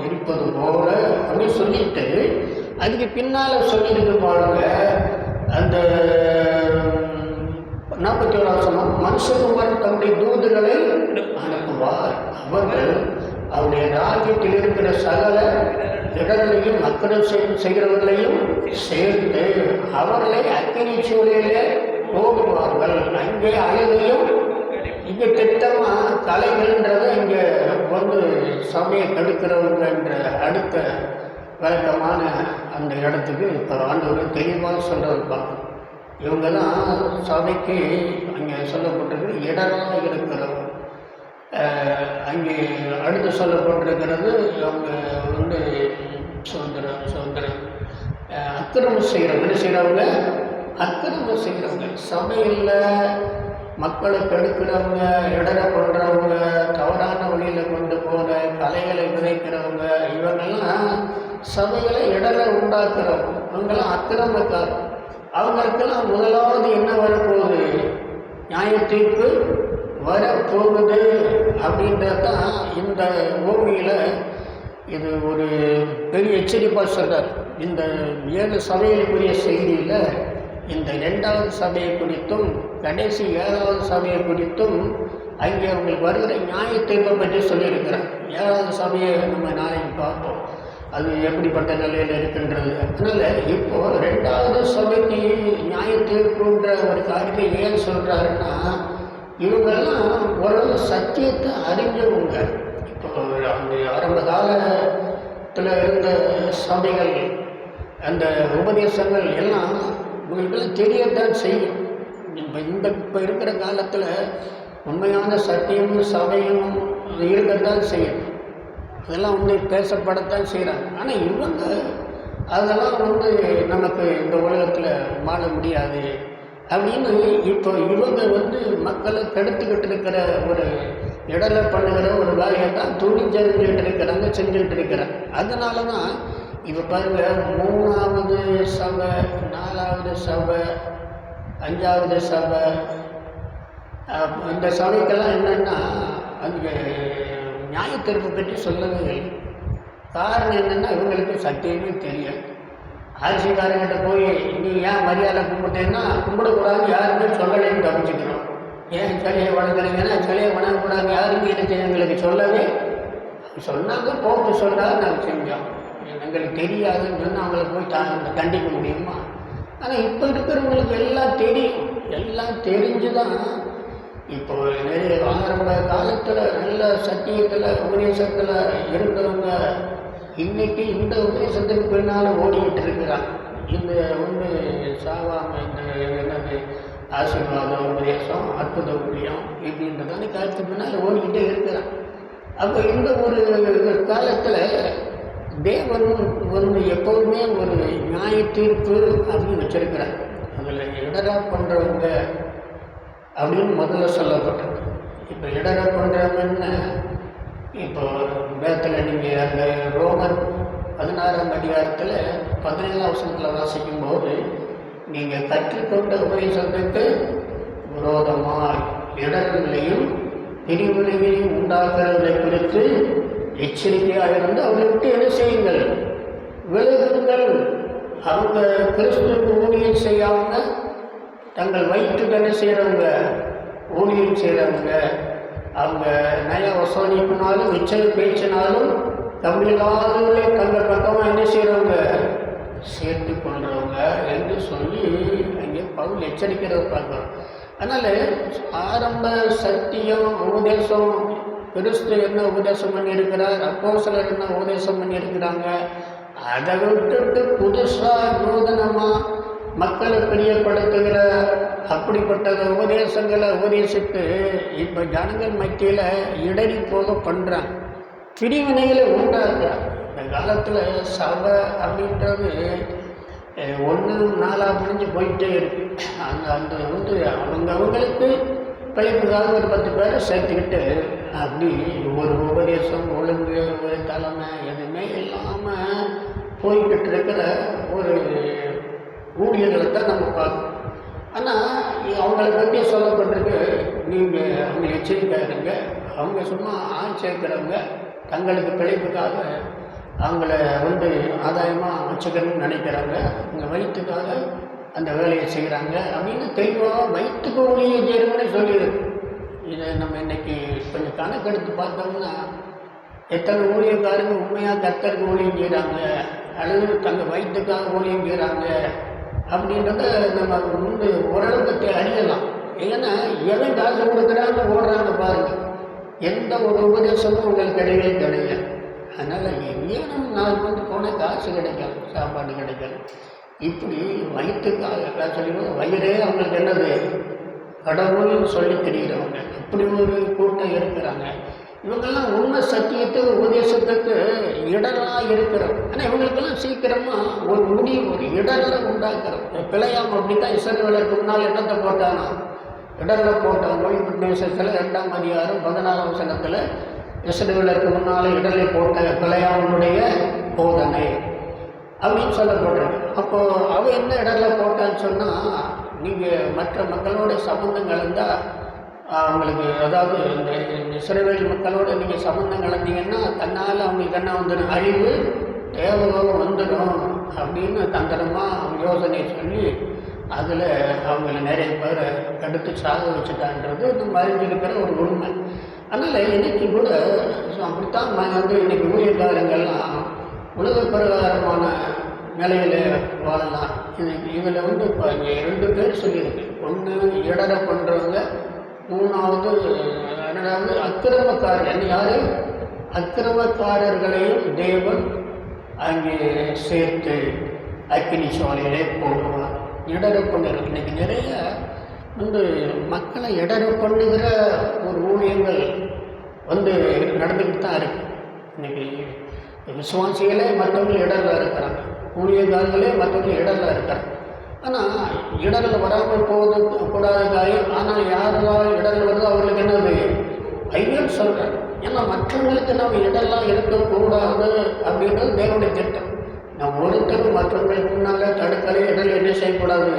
Speaker 1: எரிப்பது போல அப்படின்னு சொல்லிட்டு, அதுக்கு பின்னால் சொல்லியிருக்கு பாருங்க அந்த 41 மனுஷகுமாரன் தன்னுடைய தூதுகளை அனுப்புவார். அவர்கள் அவருடைய ராஜ்யத்தில் இருக்கிற சகல இடர்களையும் மக்களும் செய்கிறவர்களையும் சேர்ந்து அவர்களை அக்கினி சூழலிலே போடுவார்கள். அங்கே அழுகையும் இங்கே திட்டமாக கலைகள்ன்றதை இங்கே வந்து சபையை கெடுக்கிறவங்கன்ற அடுத்த வழக்கமான அந்த இடத்துக்கு இப்போ ஆண்டவர் தெளிவாக சொல்கிறது பார்க்கணும். இவங்க தான் சபைக்கு அங்கே சொல்லப்பட்டிருக்கு இடராக இருக்கிறவங்க. அங்கே அடுத்து சொல்லப்பட்டிருக்கிறது அவங்க வந்து சுதந்திரம் அக்கிரமம் செய்கிறவங்க. என்ன செய்கிறவங்க? அக்கிரமம் செய்கிறவங்க. சபையில் மக்களை கெடுக்கிறவங்க, இடர பண்ணுறவங்க, தவறான வழியில் கொண்டு போகிற கலைகளை விதைக்கிறவங்க, இவங்கெல்லாம் சபைகளை இடர உண்டாக்குறவங்க. இவங்கெல்லாம் அக்கிரமக்காரர். அவங்களுக்கெல்லாம் முதலாவது என்ன வரப்போகுது? நியாய தீர்ப்பு வரப்போகுது. அப்படின்றதான் இந்த பூமியில் இது ஒரு பெரிய எச்சரிப்பாக சொல்கிறார். இந்த 7 சபைகளுக்குரிய செய்தியில் இந்த 2வது சபையை குறித்தும் கடைசி 7வது சபையை குறித்தும் அங்கே அவங்களுக்கு வருகிற நியாய தீர்ப்பை பற்றி சொல்லியிருக்கிறார். 7வது சபையை நம்ம நாளைக்கு பார்ப்போம், அது எப்படிப்பட்ட நிலையில் இருக்கின்றது. அதனால் இப்போது 2வது சபைக்கு நியாய தீர்ப்புன்ற ஒரு காரியத்தை ஏன் சொல்கிறாருன்னா, இவங்கெல்லாம் ஓரளவு சத்தியத்தை அறிஞ்சவங்க. இப்போ அந்த ஆரம்ப காலத்தில் இருந்த சபைகள் அந்த உபதேசங்கள் எல்லாம் இவங்களுக்கெல்லாம் தெரியத்தான் செய்யும். இப்போ இருக்கிற காலத்தில் உண்மையான சத்தியமும் சபையும் இருக்கத்தான் செய்யும். அதெல்லாம் வந்து பேசப்படத்தான் செய்கிறாங்க. ஆனால் இவங்க அதெல்லாம் வந்து நமக்கு இந்த உலகத்தில் வாழ முடியாது அப்படின்னு இப்போ இவங்க வந்து மக்களை கெடுத்துக்கிட்டு இருக்கிற ஒரு இடலை பண்ணுகிற ஒரு வேலையை தான் துணிஞ்செஞ்சுக்கிட்டு இருக்கிறாங்க, செஞ்சுக்கிட்டு இருக்கிறாங்க. அதனால தான் இப்போ பாருங்கள் 3வது சபை, 4வது சபை, 5வது சபை, இந்த சபைக்கெல்லாம் என்னென்னா அந்த நியாயத்தீர்ப்பு பற்றி சொல்லவே இல்லை. காரணம் என்னென்னா இவங்களுக்கு சத்தியமே தெரியாது. ஆட்சிக்காரங்கிட்ட போய் நீ ஏன் மரியாதை கும்பிட்டேன்னா கும்பிடக்கூடாதுன்னு யாருமே சொல்லலைன்னு தப்பிச்சுக்கிறோம். ஏன் சிலையை வணங்குறீங்கன்னா சிலையை வணங்கக்கூடாது யாருமே எனக்கு எங்களுக்கு சொல்லவே சொன்னாங்க. போட்டு சொன்னாங்க, நாங்கள் செஞ்சோம். எங்களுக்கு தெரியாதுன்னு சொன்னால் அவங்கள போய் தண்டிக்க முடியுமா? ஆனால் இப்போ இருக்கிறவங்களுக்கு எல்லாம் தெரியும். எல்லாம் தெரிஞ்சு தான் இப்போ நிறைய ஆரம்ப காலத்தில் நல்ல சத்தியத்தில் உபதேசத்தில் இருந்தவங்க இன்றைக்கி இந்த உபதேசத்துக்கு பின்னால் ஓடிக்கிட்டு இருக்கிறாங்க. இந்த ஒன்று சாவாமல் இந்த என்னது ஆசீர்வாதம் உபதேசம் அற்புத ஊழியம் இப்படின்றதான காலத்துக்கு பின்னால் ஓடிக்கிட்டே இருக்கிறான். அப்போ இந்த ஒரு காலத்தில் தேவன் வந்து எப்போதுமே ஒரு நியாய தீர்ப்பு அப்படின்னு வச்சிருக்கிறார். அதில் இடரா பண்ணுறவங்க அப்படின்னு முதல்ல சொல்லப்பட்டிருக்கு. இப்போ இடரா பண்ணுறவங்கன்னு இப்போ வேதத்தில் நீங்கள் அந்த ரோமர் 16ஆம் அதிகாரத்தில் 17ஆம் வசனத்தில் வாசிக்கும்போது நீங்கள் கற்றுக்கொண்ட உபதேசத்துக்கு விரோதமாக இடர்களையும் பிரிவினைகளையும் உண்டாக்குறதை குறித்து எச்சரிக்கையாக இருந்து அவங்களை விட்டு என்ன செய்யுங்கள்? விலகுங்கள். அவங்க கிறிஸ்துவுக்கு ஊழியம் செய்யாமல் தங்கள் வயிற்றுக்கு என்ன செய்கிறவங்க? ஊழியம் செய்கிறவங்க. அவங்க நய வசனிப்பினாலும் நிச்சய பேச்சினாலும் தமிழாதவர்களே தங்கள் பக்கமாக என்ன செய்கிறவங்க? சேர்த்து கொள்றவங்க என்று சொல்லி அங்கே பவுல் எச்சரிக்கிறத பார்க்குறோம். அதனால் ஆரம்ப சத்தியம் உபதேசம், கிறிஸ்து என்ன உபதேசம் பண்ணியிருக்கிறார், அப்போஸ்தலர் என்ன உபதேசம் பண்ணியிருக்கிறாங்க, அதை விட்டுட்டு புதுசாக நூதனமாக மக்களை பிரியப்படுத்துகிற அப்படிப்பட்ட உபதேசங்களை உபதேசித்து இப்போ ஜனங்கள் மத்தியில் இடறி போக பண்ணுறாங்க, பிரிவினைகளை உண்டாக்குறாங்க. இந்த காலத்தில் சபை அப்படின்றது ஒன்று நாளாக முடிஞ்சு போயிட்டே இருக்கு. அந்த அவங்களுக்கு பிழைப்புக்காக ஒரு 10 பேரை சேர்த்துக்கிட்டு அப்படி ஒரு உபதேசம் ஒழுங்கு ஒரு தலைமை எதுவுமே இல்லாமல் போய்கிட்டு இருக்கிற ஒரு ஊழியர்களை தான் நம்ம பார்க்கணும். ஆனால் அவங்களை பற்றி சொல்லப்பட்டிருக்கு, நீங்கள் அவங்க எச்சரிக்கையாருங்க, அவங்க சும்மா ஆள் சேர்க்குறவங்க தங்களுக்கு பிழைப்புக்காக அவங்கள ஆதாயமாக வச்சுக்கணும்னு நினைக்கிறாங்க, அவங்க வயிற்றுக்காக அந்த வேலையை செய்கிறாங்க அப்படின்னு தெளிவாக வயிற்றுக்கு ஊழியம் செய்யணும்னு சொல்லியிருக்கு. இதை நம்ம இன்றைக்கி கொஞ்சம் கணக்கெடுத்து பார்த்தோம்னா எத்தனை ஊழியக்காரங்க உண்மையாக கர்த்தருக்கு ஊழியம் செய்கிறாங்க அல்லது தங்கள் வயிற்றுக்காக ஊழியம் செய்கிறாங்க அப்படின்றத நம்ம ஓரளவுக்கு அறியலாம். ஏன்னா எவன் காசு கொடுக்குறான்னு ஓடுறாங்க பாருங்கள், எந்த ஒரு உபதேசமும் உங்களுக்கு கிடையவே கிடையாது. அதனால் ஏனும் நாள் போனால் காசு கிடைக்கும், சாப்பாடு கிடைக்கும், இப்படி வயிற்றுக்காக சொல்லிடுவோம். வயிறே அவங்களுக்கு என்னது கடவுள்னு சொல்லி தெரிகிறவங்க இப்படி ஒரு கூட்டம் இருக்கிறாங்க. இவங்கெல்லாம் உண்மை சத்தியத்தை உபதேசத்துக்கு இடலாக இருக்கிறோம். ஆனால் இவங்களுக்கெல்லாம் சீக்கிரமாக ஒரு முடிவு ஒரு இடரில் உண்டாக்குறோம். பிழையாமல் அப்படி தான் இஸ்ரவேலருக்கு முன்னால் என்னத்தை போட்டானா இடரில் போட்டான். மொழிபெற்ற விசேஷத்தில் 2ஆம் அதிகாரம் 14ஆம் வசனத்தில் இஸ்ரவேலருக்கு முன்னால் இடலை போட்ட பிழையாமனுடைய போதனை அப்படின்னு சொல்லப்படுறது. அப்போது அவன் என்ன இடரில் போட்டான்னு சொன்னால், நீங்கள் மற்ற மக்களோட சம்பந்தம் கலந்தால் அவங்களுக்கு, அதாவது இந்த இஸ்ரவேல் மக்களோடு நீங்கள் சம்பந்தம் கலந்தீங்கன்னா தன்னால் அவங்களுக்கு என்ன வந்துடும், அழிவு தேவலோகம் வந்துடும் அப்படின்னு தந்திரமாக யோசனை சொல்லி அதில் அவங்கள நிறைய பேரை தடுத்து சாக வச்சுட்டான்றது நம்ம அறிஞ்சிருக்கிற ஒரு உண்மை. அதனால் இன்றைக்கி கூட அப்படித்தான் இன்றைக்கி ஊழியக்காரங்கள்லாம் உலக பிரகாரமான நிலையில் வாழலாம். இதில் இப்போ இங்கே 2 பேர் சொல்லியிருக்கு. ஒன்று இடர பண்ணுறவங்க, 3வது அக்கிரமக்காரர். என்ன யார்? அக்கிரமக்காரர்களையும் தேவன் அங்கே சேர்த்து அக்கினி சோலையிலே போடுவார். இடர பண்ணுறது இன்றைக்கி நிறைய மக்களை இடர பண்ணுகிற ஒரு ஊழியங்கள் நடந்துக்கிட்டு தான் இருக்குது. இன்றைக்கி விசுவாசிகளே மற்றவங்க இடரில் இருக்கிறாங்க, ஊழியக்காரங்களே மற்றவங்க இடரில் இருக்கிறாங்க. ஆனால் இடரில் வராமல் போவது கூடாத காரியம். ஆனால் யாரெல்லாம் இடரில் வருதோ அவர்களுக்கு என்னது ஐயன்னு சொல்கிறாங்க. ஏன்னா மற்றவங்களுக்கு நம்ம இடரெல்லாம் இருக்கக்கூடாது அப்படின்றது தேவனுடைய திட்டம். நம்ம ஒருத்தரும் மற்றவங்களுக்கு முன்னால் தடுக்கலை இடல் என்ன செய்யக்கூடாது,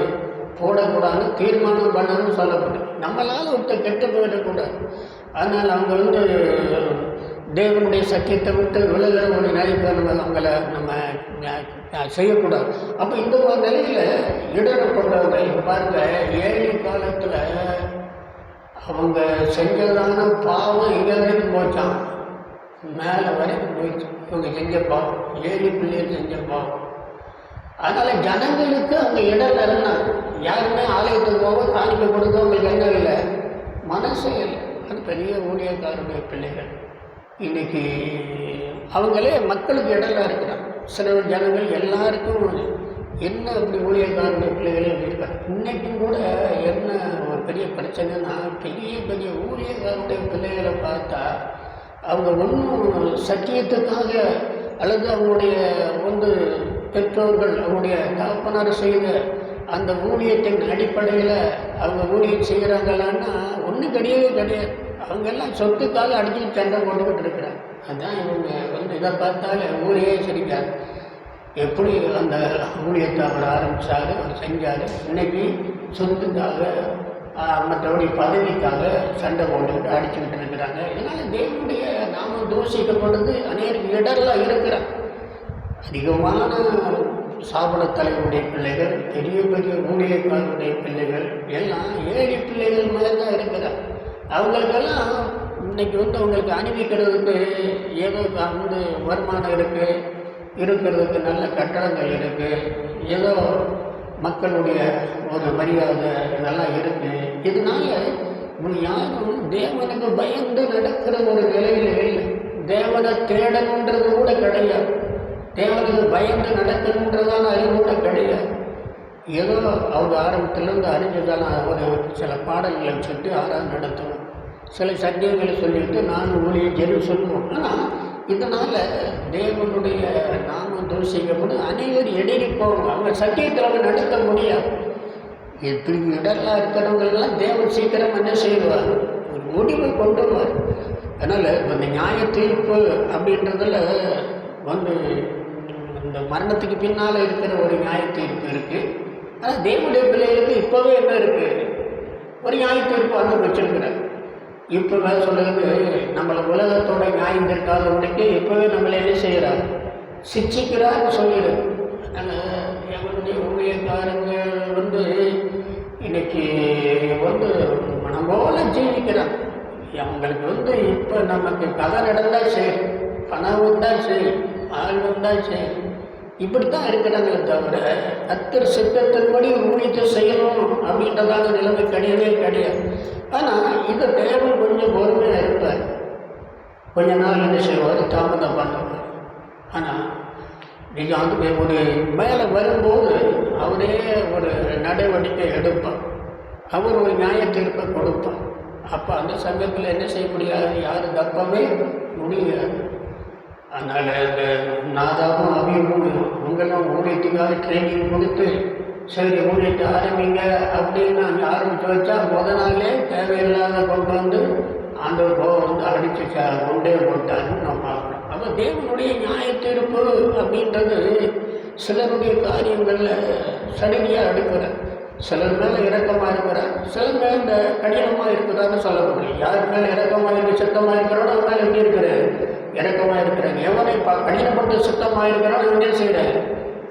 Speaker 1: போடக்கூடாதுன்னு தீர்மானம் பண்ணணும்னு சொல்லப்பட்டு நம்மளால் ஒருத்தர் கெட்டு போயிடக்கூடாது. அதனால் அவங்க தேவனுடைய சத்தியத்தை விட்டு விலகிற ஒரு நிலைக்கு அவங்கள நம்ம செய்யக்கூடாது. அப்போ இந்த ஒரு நிலையில் இடரப்படுறவங்க இப்போ பாருங்கள், ஏழை காலத்தில் அவங்க செஞ்சதான பாவம் எங்கே வரைக்கும் போச்சான், மேலே வரைக்கும் போயிடுச்சு. இவங்க செஞ்ச பாவம், ஏழை பிள்ளைகள் செஞ்ச பாவம். அதனால் ஜனங்களுக்கு அவங்க இடர்ல இருந்தாங்க. யாருமே ஆலயத்துக்கு போக காணிக்க கொடுக்க அவங்களுக்கு என்ன இல்லை, மனசே இல்லை. அது பெரிய ஊழியக்காரருடைய பிள்ளைகள் இன்றைக்கி அவங்களே மக்களுக்கு இடர்ல இருக்கிறாங்க. சில ஜனங்கள் எல்லாருக்கும் என்ன அப்படி ஊழியக்காரருடைய பிள்ளைகளே அப்படி இருக்காங்க. இன்றைக்கும் கூட என்ன ஒரு பெரிய பிரச்சனைனா, பெரிய பெரிய ஊழியக்காரருடைய பிள்ளைகளை பார்த்தா அவங்க ஒன்றும் சத்தியத்துக்காக அல்லது அவங்களுடைய பெற்றோர்கள் அவங்களுடைய தகப்பனார் செய்த அந்த ஊழியத்தின் அடிப்படையில் அவங்க ஊழியம் செய்கிறாங்களான்னா ஒன்றும் கிடையவே கிடையாது. அவங்கெல்லாம் சொத்துக்காக அடிச்சுட்டு சண்டை போட்டுக்கிட்டு இருக்கிறாங்க. அதுதான் இவங்க இதை பார்த்தாலே ஊரே சிரிக்காது. எப்படி அந்த ஊழியத்தை அவர் ஆரம்பித்தார், அவர் செஞ்சார், இன்னைக்கு சொத்துக்காக மற்றபடி பதவிக்காக சண்டை போட்டுக்கிட்டு அடிச்சுக்கிட்டு இருக்கிறாங்க. இதனால் தேவனுடைய நாம தூஷிக்கப்படுறது அநேக இடர்லாம் இருக்கிறாங்க. அதிகமான சாபன தலைவருடைய பிள்ளைகள், பெரிய பெரிய ஊழியக்காரருடைய பிள்ளைகள் எல்லாம் ஏழை பிள்ளைகள் மாதிரி தான் இருக்கிறார். அவங்களுக்கெல்லாம் இன்னைக்கு அவங்களுக்கு அணிவிக்கிறதுக்கு ஏதோ வருமானம் இருக்குது, இருக்கிறதுக்கு நல்ல கட்டடங்கள் இருக்குது, ஏதோ மக்களுடைய ஒரு மரியாதை இதெல்லாம் இருக்குது. இதனால யாரும் தேவனுக்கு பயந்து நடக்கிற ஒரு நிலையில் இல்லை. தேவனை தேடணுன்றது கூட கிடையாது, தேவனுக்கு பயந்து நடக்கணுன்றதான அறிவு கூட கிடையாது. ஏதோ அவங்க ஆரம்பத்துலேருந்து அறிஞ்சதான ஒரு சில பாடல்களை வச்சுட்டு ஆராதனை நடத்துவோம், சில சத்தியங்களை சொல்லிட்டு நான் ஊழியம் செய்து சொல்லுவோம். ஆனால் இதனால் தேவனுடைய நாமம் தூசிக்கப்படும், அனைவரும் இடறி போவாங்க. அவங்க சத்தியத்தில் அவங்க நடத்த முடியாது. எப்படி இடர்லாம் இருக்கிறவங்களெல்லாம் தேவன் சீக்கிரம் என்ன செய்வார், ஒரு முடிவை கொண்டு வருவார். அதனால் இப்போ இந்த நியாய தீர்ப்பு அப்படின்றதில் வந்து இந்த மரணத்துக்கு பின்னால் இருக்கிற ஒரு நியாய தீர்ப்பு இருக்குது. ஆனால் தேவனுடைய பிள்ளைகளுக்கு இப்போவே என்ன இருக்குது, ஒரு நியாய தீர்ப்பு வந்து வச்சுருக்கிறார். இப்போ வேறு சொல்லுறது நம்மளை உலகத்தோட நியாயம் தீர்க்காதவனுக்கு இப்போவே நம்மளை என்ன செய்கிறார், சிச்சிக்கிறார்னு சொல்லிடுது. அதனால் எங்களுடைய ஊழியக்காரங்க வந்து இன்னைக்கு வந்து மனம் போல ஜீவிக்கிறாங்க. அவங்களுக்கு வந்து இப்போ நமக்கு கதை நடந்தால் சரி, பணம் வந்தால் சரி, ஆள் வந்தால் சரி, இப்படித்தான் இருக்கிறாங்களே தவிர கர்த்தர் சித்தத்தின்படி ஊழியத்தை செய்யணும் அப்படின்றதான நிலைமை கிடையவே கிடையாது. ஆனால் இதை தேவன் கொஞ்சம் பொறுமையாக இருப்பார், கொஞ்ச நாள் என்ன செய்வார், தாமதம் பண்ணுவார். ஆனால் நீங்கள் வந்து ஒரு மேலே வரும்போது அவரே ஒரு நடவடிக்கை எடுப்பார், அவர் ஒரு நியாய தீர்ப்பை கொடுப்பார். அப்போ அந்த சங்கத்தில் என்ன செய்ய முடியாது, யாரும் தப்பவே முடியாது. அதனால் இந்த நாதாவும் அபியும் உங்களும் ஊழியத்துக்காக ட்ரைனிங் கொடுத்து சரி ஊழியத்தை ஆரம்பிங்க அப்படின்னு நாங்கள் ஆரம்பித்து வச்சா முதல் நாளே தேவையில்லாத கொண்டு வந்து ஆண்டவர் வந்து அடித்து கொண்டே போட்டாருன்னு நான் பார்க்குறோம். அப்போ தேவனுடைய நியாய தீர்ப்பு அப்படின்றது சிலருடைய காரியங்களில் சலுகையாக எடுக்கிறார், சிலர் மேலே இறக்கமாக இருக்கிறார், சிலர் மேலே இந்த கடினமாக இருக்கிறான்னு சொல்ல முடியும். யார் மேலே இறக்கமாக இருக்கு சித்தமாக இருக்கிறாரோ அவன் மேலே எப்படி இருக்கிறார், இறக்கமாக இருக்கிறாங்க. எவனை கடினப்படுத்த சுத்தமாக இருக்கிறான் என்ன செய்கிறார்,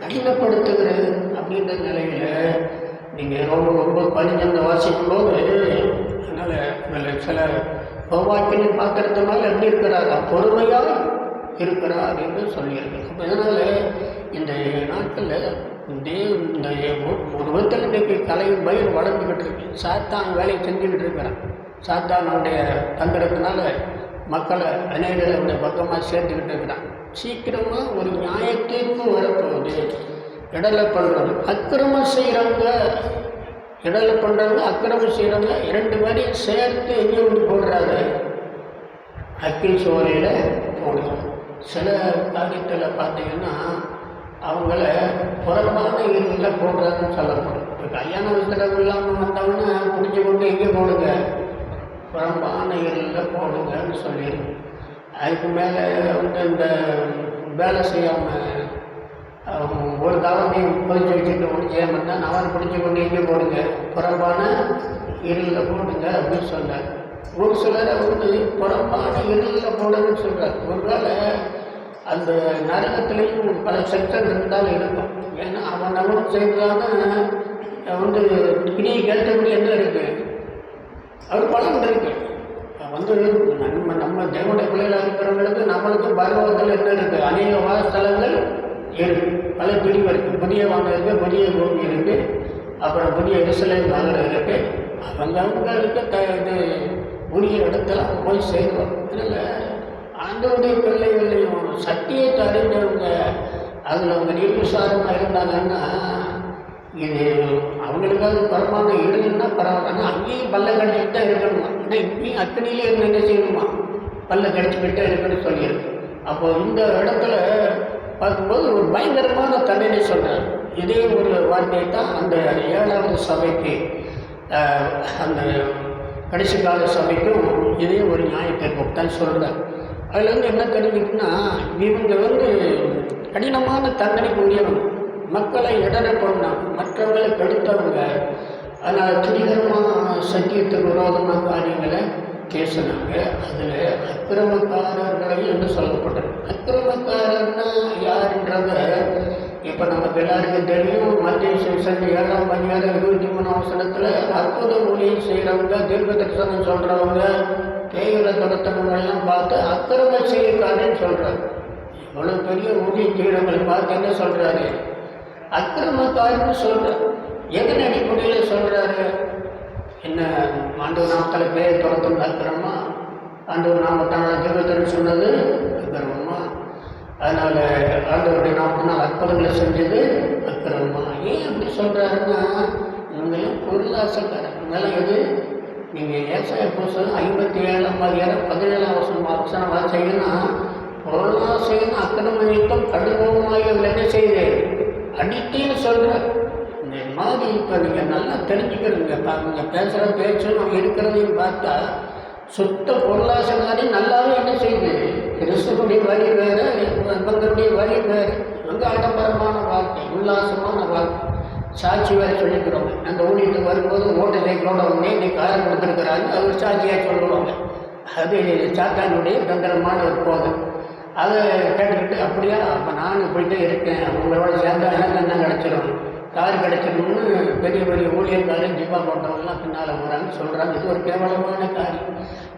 Speaker 1: கடினப்படுத்துகிறது. அப்படின்ற நிலையில் நீங்கள் ரொம்ப 15 வாசிக்கும் போது அதனால் சில பௌவாக்கினை பார்க்கறதுனால எப்படி இருக்கிறாரா, பொறுமையாக இருக்கிறார் என்று சொல்லியிருக்கிறார். அப்போ இதனால் இந்த நாட்களில் இந்த ஒரு விதத்தில் இன்றைக்கு கலையும் பயிர் வளர்ந்துக்கிட்டு இருக்கு. சாத்தான் வேலையை செஞ்சுக்கிட்டு இருக்கிறான். சாத்தானுடைய தந்திரத்தினால மக்களை அநேகருடைய பக்கமாக சேர்த்துக்கிட்டு இருக்கிறான். சீக்கிரமாக ஒரு நியாய தீர்ப்பு வரப்போகுது. இடலை பண்ணுறவங்க அக்கிரமம் செய்கிறவங்க, இடலை பண்ணுறவங்க அக்கிரமம் செய்கிறவங்க 2 பேரையும் சேர்த்து எங்கே வந்து போடுறாரு, அக்கினி சோலையில் போடுறாங்க. சில காரியத்தில் பார்த்தீங்கன்னா அவங்கள புறம்பான இருளில் போடுறாங்கன்னு சொல்லப்படும். இப்போ கல்யாண விசாரம் இல்லாமல் வந்தவொன்னே பிடிச்சி கொண்டு எங்கே போடுங்க, புறம்பான இருளில் போடுங்கன்னு சொல்லிடுங்க. அதுக்கு மேலே வந்து இந்த வேலை செய்யாமல் ஒரு தவணையும் பொறிச்சு வச்சுட்டு ஒன்று செய்யாமல் இருந்தால் அவன் பிடிச்சி கொண்டு எங்கே போடுங்க, புறம்பான இருளில் போடுங்க அப்படின்னு சொன்னார். ஒரு சிலரை வந்து புறம்பான இருளில் போடுங்கன்னு சொல்கிறார். ஒருவேளை அந்த நரகத்திலையும் பல செக்ஷன் இருந்தாலும் இருக்கும். ஏன்னா அவன் நம்ம செய்தான வந்து கிரியை கேட்டபடி என்ன இருக்குது, அவர் பலன் இருக்கு. வந்து நம்ம தேவனுடைய பிள்ளைகளாக இருக்கிறவங்களுக்கு நம்மளுக்கு பரலோகத்தில் என்ன இருக்குது, அநேக வாசஸ்தலங்கள் இருக்குது, பல பிரிவு இருக்குது. புதிய வானம் இருக்குது, புதிய பூமி இருக்குது, அப்புறம் புதிய எருசலேம் நகரம் இருக்குது. அவங்களுக்கு இது உரிய இடத்துல போய் சேருவோம். அதனால் ஆண்டவருடைய பிள்ளைகளையும் சத்தியத்தை அறிந்தவங்க அதில் அவங்க நிர்விசாரமாக இருந்தாங்கன்னா இது அவங்களுக்காக பரமான இருந்துன்னா பரவாயில்ல. ஆனால் அங்கேயும் பல்ல கடிச்சிட்டு தான் இருக்கணுமா, ஆனால் இப்பயும் அத்தனையிலே இருந்து என்ன செய்யணுமா, பல்ல கடிச்சுக்கிட்டே இருக்குன்னு சொல்லியிருக்கு. அப்போது இந்த இடத்துல பார்க்கும்போது ஒரு பயங்கரமான தண்டனை சொல்கிறார். இதே ஒரு வார்த்தையை தான் அந்த 7வது சபைக்கு, அந்த கடைசி கால சபைக்கும் இதே ஒரு நியாயத்தீர்ப்பு தான் சொல்கிறார். அதில் வந்து என்ன தெரிஞ்சுக்கிட்டுன்னா இவங்க வந்து கடினமான தண்டனைக்கு உரியவங்க, மக்களை இடர பண்ணாங்க, மற்றவங்களை கெடுத்தவங்க. அதனால் துணிகரமாக சத்தியத்துக்கு விரோதமான காரியங்களை பேசினாங்க. அதில் அக்கிரமக்காரர்களையும் என்ன சொல்லப்பட்டது. அக்கிரமக்காரர்னா யாருன்றத இப்போ நமக்கு எல்லாருக்கும் தெரியும். மத்திய சுவிசேஷம் 7ஆம் அதிகாரம் 23ஆம் வசனத்தில் அற்புத ஊழியம் செய்கிறவங்க, தீர்க்க தரிசனம் சொல்கிறவங்க, தேயிலை துரத்தனங்கள்லாம் பார்த்து அக்கிரமம் செய்யக்காரன்னு சொல்கிறார். இவ்வளோ பெரிய ஊழியம் செய்கிறவங்களை பார்த்து என்ன சொல்கிறாரு, அக்கிரமக்காரன்னு சொல்கிறார். எதன் அடிப்படையில் சொல்கிறாரு, என்ன ஆண்டவர் நாமத்தில் பேரை துரத்துன்னு அக்கிரமா, ஆண்டவர் நாமத்தான தீர்க்கத்தரிசனம் சொன்னது அக்கிரமமா, அதனால் ஆண்டவருடைய 40 நாள் அற்புதங்களை செஞ்சது அக்கிரமமா. ஏன் அப்படி சொல்கிறாருன்னா, இவங்கெல்லாம் பொருளாசைக்காரங்க. இவங்கெல்லாம் எது நீங்கள் ஏசாயா புஸ்தகம் 57 அதிகாரம் 17 வசனம் வாசிங்கன்னா, பொருளாசைன்னு அக்கிரம நிமித்தம் கடுமையாக இவங்க என்ன செய்யுது அடித்தேன்னு சொல்கிறார். இந்த மாதிரி இப்போ நீங்கள் நல்லா தெரிஞ்சுக்கிறீங்க. நீங்கள் பேசுகிற பேச்சும் அவங்க இருக்கிறதையும் பார்த்தா சுத்த பொருளாசைக்காரி நல்லாவே என்ன செய்யுது. கிறிஸ்துவனுடைய வழி வேறு, இவங்களுடைய வழி வேறு. இவங்க ஆடம்பரமான வாழ்க்கை, உல்லாசமான வாழ்க்கை. சாட்சி வேறு சொல்லிக்கிறோங்க. அந்த ஊழியத்துக்கு வரும்போது மோட்டர் சைக்கிளோட வந்து இன்னைக்கு காரை கொடுத்துருக்குறாங்க, அவர் சாட்சியாக சொல்லுவாங்க. அது சாத்தானுடைய தந்திரமான ஒரு போதை. அதை கேட்டுக்கிட்டு அப்படியா அப்போ நான் இப்படிட்டே இருக்கேன், உங்களோட சேர்ந்தா எனக்கு என்ன கிடச்சிடும், கார் கிடைச்சிடணும்னு பெரிய பெரிய ஊழியர்காரன் ஜிப்பா போட்டவங்கலாம் பின்னால் வராங்க சொல்கிறாங்க. இது ஒரு கேவலமான காரியம்.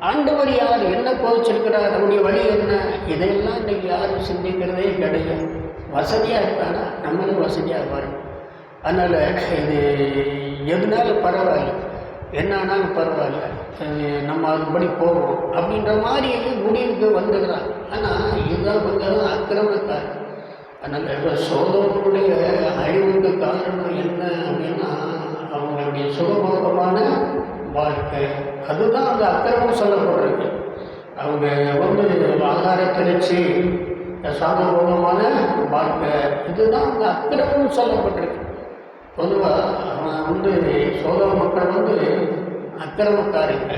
Speaker 1: ஆண்டவர் யார், என்ன போதிச்சிருக்கிறார், அவருடைய வழி என்ன, இதையெல்லாம் இன்றைக்கி யாரும் சிந்திக்கிறதே கிடையாது. வசதியாக இருக்கானா நம்மளும் வசதியாக வரும். அதனால் இது எதுனாலும் பரவாயில்ல, என்ன ஆனாலும் பரவாயில்ல, நம்ம அதுபடி போவோம் அப்படின்ற மாதிரி முடிவுக்கு வந்துடுறாங்க. ஆனால் இதுதான் கொஞ்சம் அக்கிரமக்காரர். அதனால் இப்போ சோதோனுடைய அழிவுக்கு காரணம் என்ன அப்படின்னா, அவங்களுடைய சுகபோகமான வாழ்க்கை. அதுதான் அந்த அக்கிரமம் சொல்லப்படுறது. அவங்க ஆகாரத்திறச்சி சாதபோகமான வாழ்க்கை, இதுதான் அந்த அக்கிரமம் சொல்லப்பட்டிருக்கு. பொதுவாக அவன் சோதர மக்கள் அக்கிரமக்காரிங்க.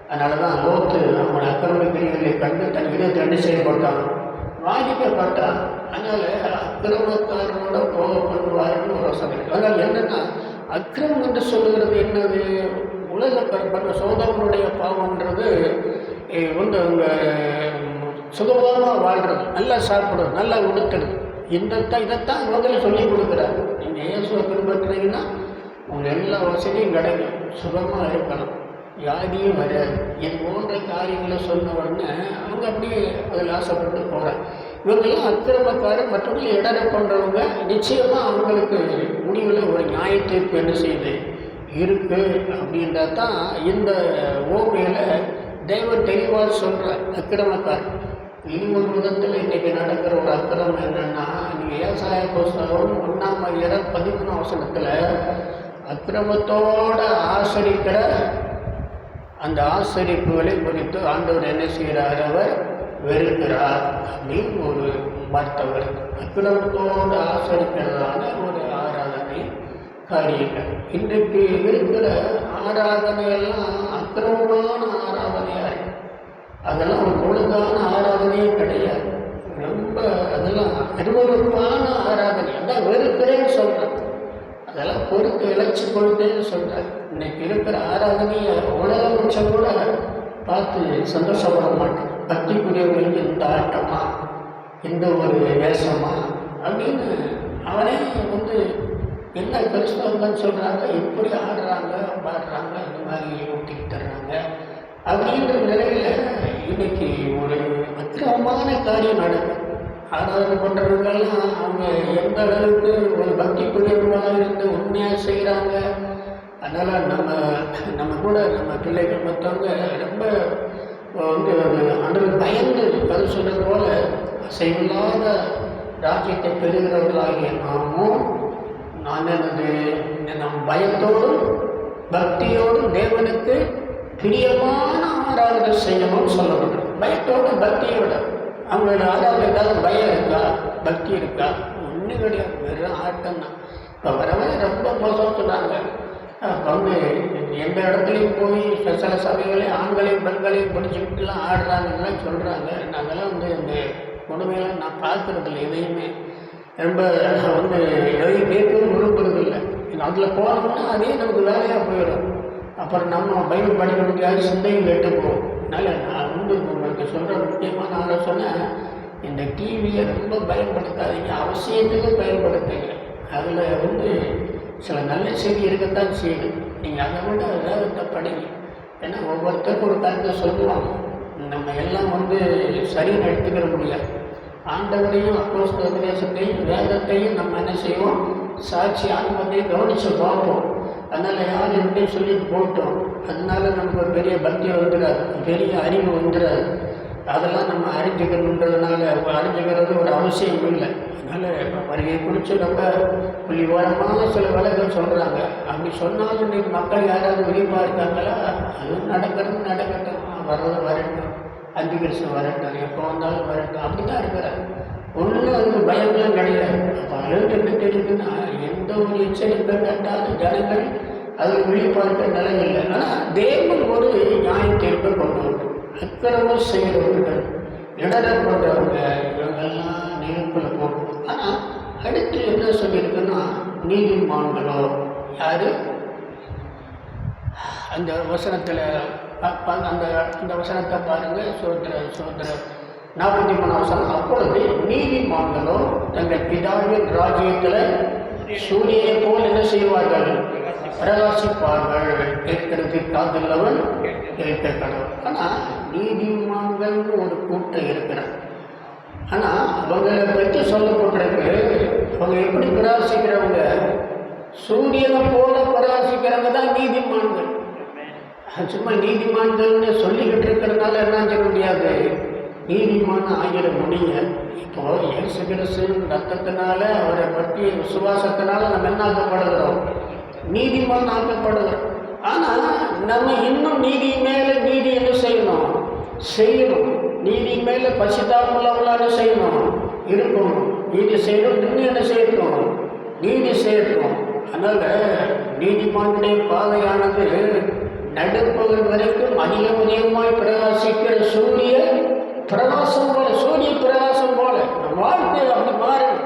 Speaker 1: அதனால தான் லோத்து அவங்களோட அக்கிரம கிரிகளை கண்டு தன் இதயத்தை என்ன செய்யப்பட்டான், பாதிக்கப்பட்டான். அதனால் அக்கிரமக்காரனோட போக பண்ணுவாருன்னு ஒரு வசனம் இருக்குது. அதனால் என்னென்னா, அக்கிரமம் என்று சொல்லுகிறது என்னது, உலக பரப்ப சோதரனுடைய பாவம்ன்றது அவங்க சுகபோகமாக வாழ்கிறது, நல்லா சாப்பிடுறது, நல்லா உடுத்துறது, இதைத்தான் முதல்ல சொல்லி கொடுக்குறாரு. நீங்கள் இயேசுவை பின்பற்றினீங்கன்னா உங்கள் எல்லா வசதியும் கிடைக்கும், சுகமாக இருக்கலாம், வியாதியும் வராது. இது போன்ற காரியங்களை சொன்ன உடனே அவங்க அப்படியே அதில் ஆசைப்பட்டு போகிறாங்க. இவங்கெல்லாம் அக்கிரமக்காரர், மற்றவர்கள் இடர பண்ணுறவங்க. நிச்சயமாக அவங்களுக்கு முடிவில் ஒரு நியாய தீர்ப்பு என்ன செய்யுது இருக்குது அப்படின்றது தான் இந்த ஓமையில் தேவன் தெளிவாக சொல்கிறார். அக்கிரமக்காரர் இனி ஒரு விதத்தில் இன்றைக்கி நடக்கிற ஒரு அக்கிரமம் என்னென்னா, நீங்கள் ஏசாயா புஸ்தகம் 1:13 அக்கிரமத்தோடு ஆசரிக்கிற அந்த ஆசரிப்புகளை குறித்து ஆண்டவர் என்ன செய்கிறார், அவர் வெறுக்கிறார் அப்படின்னு ஒரு வார்த்தை வருது. அக்கிரமத்தோடு ஆசரிக்கிறதான ஒரு ஆராதனை காரியங்கள். இன்றைக்கு இருக்கிற ஆராதனையெல்லாம் அக்கிரமமான ஆராதனையாக இருக்கு. அதெல்லாம் ஒரு ஒழுங்கான ஆராதனையே கிடையாது. ரொம்ப அதெல்லாம் அருவருப்பான ஆராதனை. அதான் வெறுக்கிறேன்னு சொல்கிறேன். அதெல்லாம் பொறுத்து இழைச்சி கொள்ளுன்னு சொல்கிறார். இன்னைக்கு இருக்கிற ஆராதனையை உலக பட்சம் கூட பார்த்து சந்தோஷப்பட மாட்டேன். பக்திக்குரியவர்களுக்கு இந்த ஆட்டமா, இந்த ஒரு வேஷமா அப்படின்னு அவனே என்ன கிறிஸ்தவங்கன்னு சொல்கிறாங்க, எப்படி ஆடுறாங்க பாடுறாங்க, இந்த மாதிரி ஊட்டிக்கிட்டு தர்றாங்க அப்படின்ற நிலையில் இன்னைக்கு ஒரு அக்கிரமமான காரியம் நடக்கும். ஆராதனை பண்ணுறவங்கெல்லாம் அவங்க எந்த அளவுக்கு ஒரு பக்திக்குரியவர்களாக இருந்து உண்மையாக செய்கிறாங்க. அதனால் நம்ம கூட நம்ம பிள்ளைகள் மற்றவங்க ரொம்ப அன்று பயந்து அது சொல்கிறது போல அசைவில்லாத ராஜ்யத்தை பெறுகிறவர்களாகிய நாமும் நம் பயத்தோடும் பக்தியோடும் தேவனுக்கு பிரியமான ஆராதனை செய்யணும்னு சொல்லப்படுது. பயத்தோடு பக்தியோட அவங்களோட ஆராதனை ஏதாவது பயம் இருக்கா, பக்தி இருக்கா? ஒன்றும் கிடையாது, வெறும் ஆட்டம் தான். இப்போ வர ரொம்ப மோசம் சொன்னாங்க. எந்த இடத்துலையும் போய் சில சபைகளையும் ஆண்களையும் பெண்களையும் பிடிச்சிக்கிட்டுலாம் ஆடுறாங்கலாம் சொல்கிறாங்க. நாங்கள்லாம் இந்த கொடுமையெல்லாம் நான் பார்க்குறதில்ல. எதையுமே ரொம்ப எதையும் கேட்கவும் விரும்புறதில்லை. அதில் போனோம்னா அதே நமக்கு வேலையாக போயிடும். அப்புறம் நம்ம பைபிள் படிக்க முடியாது, சிந்தையும் கேட்டு போகும். அதனால் நான் உங்களுக்கு சொல்கிற முக்கியமான ஆலோசனை, இந்த டிவியை ரொம்ப பயன்படுத்தாதீங்க, அவசியத்துக்கு பயன்படுத்துங்க. அதில் சில நல்ல செய்தி இருக்கத்தான் செய்யுது. நீங்கள் அதை விட வேதத்தை படிங்க. ஏன்னா ஒவ்வொருத்தருக்கும் ஒரு கருத்தை சொல்லுவாங்க. நம்ம எல்லாம் சரின்னு எடுத்துக்கிற முடியாது. ஆண்டவரையும் அப்போஸ்தல உபதேசத்தையும் வேதத்தையும் நம்ம என்ன செய்வோம், சாட்சி ஆன்மத்தையும் கவனித்து பார்ப்போம். அதனால் யார் எப்படியும் சொல்லிட்டு போட்டோம். அதனால நமக்கு ஒரு பெரிய பக்தி வந்துடாது, பெரிய அறிவு வந்துடாது. அதெல்லாம் நம்ம அறிஞ்சுக்கணுன்றதுனால அறிஞ்சுக்கிறது ஒரு அவசியம் இல்லை. அதனால் இப்போ வருகை குறித்து ரொம்ப புள்ளிவரமான சில விலைகள் சொல்கிறாங்க. அப்படி சொன்னாலும் இன்றைக்கி மக்கள் யாராவது விழிப்பாக இருக்காங்களா? அதுவும் நடக்கிறது நடக்கட்டும், வர்றது வரட்டும், அஞ்சு கிறிஸ்து வரட்டும், எப்போ வந்தாலும் வரட்டும், அப்படி தான் இருக்கிறாங்க. ஒன்றும் அதுக்கு பயங்கரம் கிடையாது. அப்போ அளவுக்கு என்ன தெரியுதுன்னா, எந்த ஒரு எச்சரிக்கை கேட்டாலும் ஜனங்கள் அதில் விழிப்பார்க்க நிலை இல்லை. ஆனால் தேவன் ஒரு நியாய தீர்ப்பை கொண்டு வரும். அக்கிரமம் செய்கிறவர்கள், இடர் கொண்டவங்க, இவங்கெல்லாம் நெருப்பில் போகும். ஆனால் அடுத்து என்ன சொல்லியிருக்குன்னா, நீதிமான்களோ யார்? அந்த வசனத்தில் அந்த வசனத்தை பாருங்கள். சோதர 43 வசனம். அப்பொழுது நீதிமான்களோ தங்கள் பிதாவின் ராஜ்யத்தில் சூரியனை போல் என்ன செய்வார்கள்? பிரகாசிப்பார்கள். கேட்கறதுக்கு காதுள்ளவன் கேட்க கடவுள். ஆனால் நீதிமான்கள்னு ஒரு கூட்டம் இருக்கிறார். ஆனால் அவங்களை பற்றி சொல்லப்பட்டிருக்கு, அவங்க எப்படி பிரகாசிக்கிறவங்க? சூரியனை போல பிரகாசிக்கிறவங்க தான் நீதிமான்கள். சும்மா நீதிமான்கள்னு சொல்லிக்கிட்டு இருக்கிறதுனால என்ன செய்ய முடியாது? நீதிமான ஆகிற முடிய. இப்போ இயேசு கிறிஸ்து ரத்தத்தினால அவரை பற்றி விசுவாசத்தினால நம்ம என்ன ஆக்கப்படுகிறோம்? நீதிமான் ஆக்கப்படுகிறோம். ஆனால் நம்ம இன்னும் நீதி மேலே நீதி என்ன செய்யணும்? நீதி மேலே பசிதாமுள்ளவங்களாக செய்யணும், இருக்கணும். நீதி செய்யணும், இன்னும் என்ன செய்யணும்? நீதி செய்யணும். அதனால் நீதிமானுடைய பாதையானது நடுப்பகல் வரைக்கும் அதிகமாய் பிரகாசிக்கிற சூரிய பிரகாசம் போல, சூரிய பிரகாசம் போல வாழ்க்கை அப்படி மாறும்.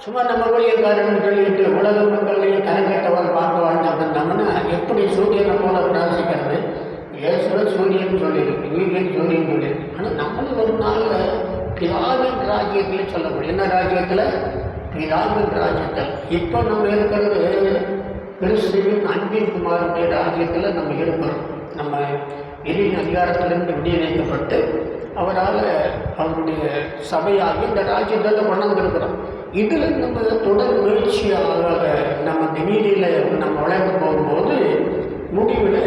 Speaker 1: சும்மா நம்ம ஊழியக்காரன் சொல்லிட்டு உலக மக்களையும் கணக்கெட்டவன் பார்க்க வாழ்ந்தாங்கன்னா எப்படி சூரியனை போல பிரகாசிக்கிறது? ஏசுவ சூரியன் சொல்லியிருக்கு, வீரியன் சூரியன் சொல்லியிருக்கு. ஆனால் நம்மளும் ஒரு நாளில் பிதாவின் ராஜ்யத்தில் சொல்ல முடியும். என்ன ராஜ்யத்தில்? பிதாவின் ராஜ்யத்தில். இப்போ நம்ம இருக்கிறது கிறிஸ்துவின் அன்பின் குமாரனுடைய ராஜ்யத்தில் நம்ம இருக்கிறோம். நம்ம எரியின் அதிகாரத்திலிருந்து விடுவிக்கப்பட்டு அவரால் அவருடைய சபையாகி இந்த ராஜ்யத்தில் கொண்டு வந்திருக்கிறோம். இதில் நம்ம தொடர் முயற்சியாக நம்ம திடீரில் நம்ம வளர்ந்து போகும்போது முடிவில்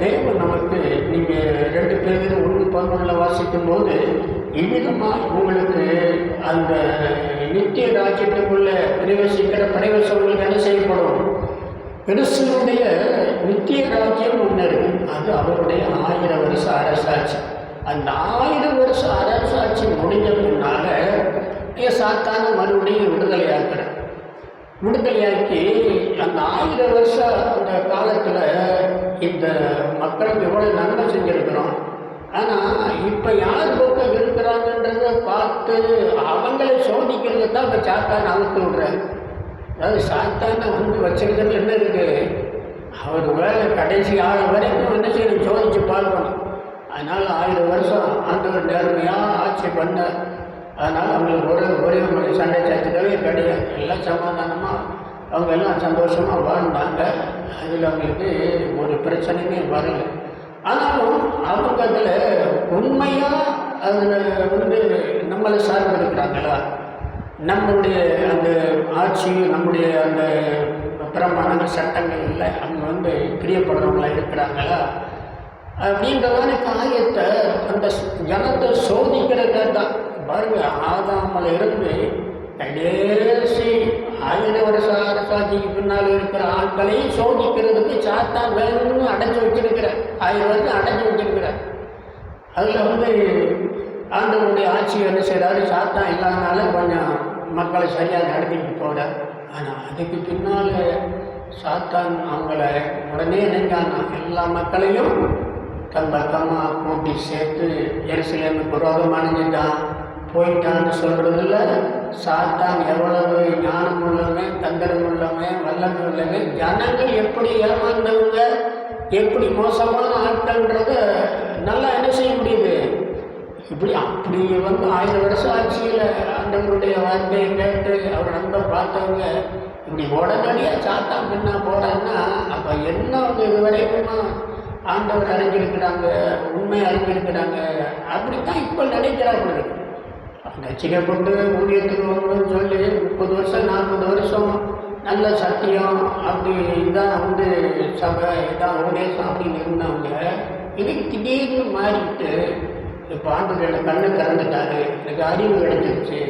Speaker 1: தேவன் நமக்கு, நீங்கள் 2 பேர் 1:11 வாசிக்கும் போது இவ்விதமாக உங்களுக்கு அந்த நித்திய ராஜ்யத்துக்குள்ளே பிரவேசிக்கிற பிரவேசங்களுக்கு என்ன செய்யப்படும்? கிறிஸ்துவனுடைய நித்திய ராஜ்யம் ஒன்று இருக்குது. அது அவருடைய 1000 வருஷ அரசாட்சி. அந்த 1000 வருஷ அரசாட்சி முடிஞ்ச பின்னால சாத்தான மறுபடியும் விடுதலையாக்கி அந்த 1000 வருஷம் அந்த காலத்தில் இந்த மக்களுக்கு எவ்வளோ நன்மை செஞ்சுருக்கிறோம். ஆனால் இப்போ யார் பக்கம் இருக்கிறாங்கன்றத பார்த்து அவங்களை சோதிக்கிறது தான் இப்போ சாத்தான அவுத்து விடுறாரு. அதாவது சாத்தான வச்சிருக்கிறது என்ன இருக்குது? அவர் வேலை கடைசி ஆள் வரைக்கும் என்ன செய்யணும்? சோதித்து பார்க்கணும். அதனால் 1000 வருஷம் ஆண்டவர் நேர்மையாக ஆட்சி பண்ணார். அதனால் அவங்களுக்கு ஒரே ஒரு சண்டை சச்சரவே கிடையாது. எல்லாம் சமாதானமாக அவங்க எல்லாம் சந்தோஷமாக வாழ்ந்தாங்க. அதில் அவங்களுக்கு ஒரு பிரச்சனையுமே வரலை. ஆனாலும் அவங்க அதில் உண்மையாக அதில் நம்மளை சார்ந்து இருக்கிறாங்களா? நம்மளுடைய அந்த ஆட்சி, நம்முடைய அந்த பிரமாணங்கள் சட்டங்களில் அவங்க பிரியப்படுறவங்களா இருக்கிறாங்களா அப்படின்றதான காரியத்தை அந்த ஜனத்தை சோதிக்கிறத தான் பாருங்க. ஆதாமில் இருந்து கடைசி 1000 வருஷ அரசாட்சிக்கு பின்னால் இருக்கிற ஆட்களையும் சோதிக்கிறதுக்கு சாத்தான் வேணும்னு அடைச்சி வச்சிருக்கிற 1000 வருஷம் அடைச்சி வச்சிருக்கிறார். அதில் ஆண்டவருடைய ஆட்சி என்ன செய்கிறாரு? சாத்தான் இல்லாதனால கொஞ்சம் மக்களை சரியாக நடத்திட்டு போகிறார். ஆனால் அதுக்கு பின்னால் சாத்தான் அவங்கள உடனே நினைஞ்சாங்க, எல்லா மக்களையும் தன் பக்கமாக கூட்டி சேர்த்து எருசலேமுக்கு விரோதமாக நினைஞ்சிட்டான், போயிட்டான்னு சொல்கிறதில்ல. சாத்தான் எவ்வளவு ஞானம் உள்ளவன், தந்திரம் உள்ளவன், வல்லமை உள்ளவன், ஜனங்கள் எப்படி ஏமாந்தவங்க, எப்படி மோசமான ஆட்கள்ன்றத நல்லா என்ன செய்ய முடியுது? அப்படி 1000 வருஷம் ஆட்சியில் ஆண்டவருடைய வார்த்தையை கேட்டு அவர் நம்ப பார்த்தவங்க இப்படி உடனடியாக சாத்தான் பின்னா போகிறாங்கன்னா அப்போ என்ன அவங்க இதுவரைக்குமா ஆண்டவர் அறிஞ்சிருக்கிறாங்க, உண்மை அறிஞ்சிருக்கிறாங்க. அப்படித்தான் இப்போ நினைக்கிறாங்க. ரசிக்கப்பட்டு ஊழியத்துக்கு வரணும்னு சொல்லி 30 வருஷம் 40 வருஷம் நல்ல சத்தியம் அப்படி இதான் சபை இதான் உபதேசம் அப்படின்னு இருந்தவங்க இன்னைக்கு திடீர்னு மாறிட்டு இப்போ ஆண்டு எனக்கு கண்ணு திறந்துட்டாரு, எனக்கு அறிவு கிடைச்சிருச்சு,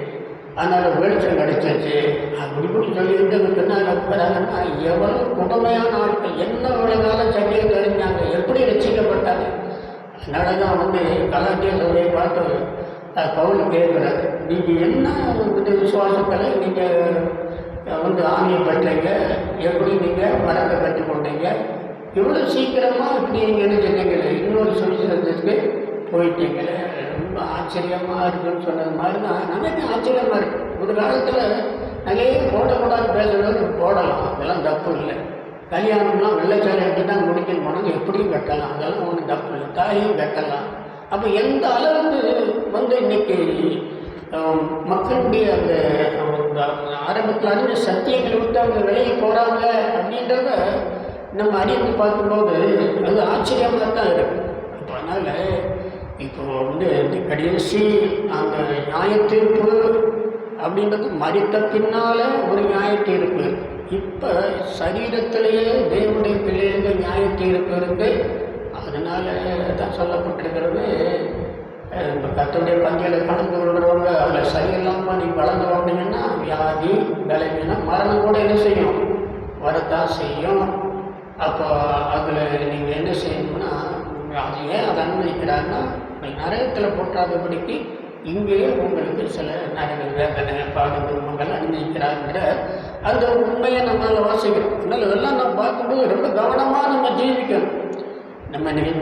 Speaker 1: அதனால் வெளிச்சம் கிடைச்சிருச்சு அப்படி இப்படி சொல்லிட்டு பின்னால் இருக்கிறாங்கன்னா எவ்வளோ கொடுமையான ஆட்கள், என்ன விளைனாலும் சரியாக தெரிஞ்சாங்க, எப்படி ரசிக்கப்பட்டாங்க. அதனால தான் கலாட்டியர்களுடைய பார்த்து பவுல் கேட்குறாரு, நீங்கள் என்ன விசுவாசத்தில் நீங்கள் ஆணையை பெற்றீங்க, எப்படி நீங்கள் மரத்தை கற்றுக்கொண்டீங்க, இவ்வளோ சீக்கிரமாக இப்படி நீங்கள் என்ன சொன்னீங்களே, இன்னொரு சுவிசேஷத்துக்கு போயிட்டீங்களே, ரொம்ப ஆச்சரியமாக இருக்குன்னு சொன்னது மாதிரி தான் நமக்கு ஆச்சரியமாக இருக்குது. ஒரு காலத்தில் நிறைய போடக்கூடாது பேசுகிறது போடலாம், அதெல்லாம் தப்பு இல்லை. கல்யாணம்லாம் வெள்ளைச்சாலை எடுத்து தான் முடிக்கணும் போனாங்க, எப்படியும் கட்டலாம், அதெல்லாம் ஒன்றும் தப்பு இல்லை, தாயும் கட்டலாம். அப்போ எந்த அளவுக்கு இன்னைக்கு மக்களுடைய அந்த ஆரம்பத்தில் அறிஞ்ச சத்தியங்களை விட்டு அவங்க விலையை போகிறாங்க அப்படின்றத நம்ம அறிந்து பார்க்கும்போது அது ஆச்சரியமாக தான் இருக்குது. அப்போ அதனால் இப்போ இந்த கடைசி அந்த நியாயத்தீர்ப்பு அப்படின்றது மரித்த பின்னால் ஒரு நியாயத்தீர்ப்பு, இப்போ சரீரத்திலேயே தேவனுடைய பிள்ளைகள் நியாயத்தீர்ப்பு இருக்குது. அதனால் தான் சொல்லப்பட்டிருக்கிறது, இந்த கர்த்தருடைய பந்தியில் கலந்து கொள்கிறவங்க அதில் சரியில்லாமல் நீங்கள் வளர்ந்து வந்தீங்கன்னா வியாதி பலவீனம் மரணம் கூட என்ன செய்யும், வரத்தான் செய்யும். அப்போ அதில் நீங்கள் என்ன செய்யணும்னா, அது ஏன் அதை அனுமதிக்கிறாங்கன்னா நரகத்தில் போட்டாதபடிக்கு இங்கேயே உங்களுக்கு சில நரக வேதனை பாடு குடும்பங்கள் அனுமதிக்கிறாங்கிற அந்த உண்மையை நம்மளால் வாசிக்கிறோம். அதனால் இதெல்லாம் நம்ம பார்க்கும்போது ரொம்ப கவனமாக நம்ம ஜீவிக்கணும்.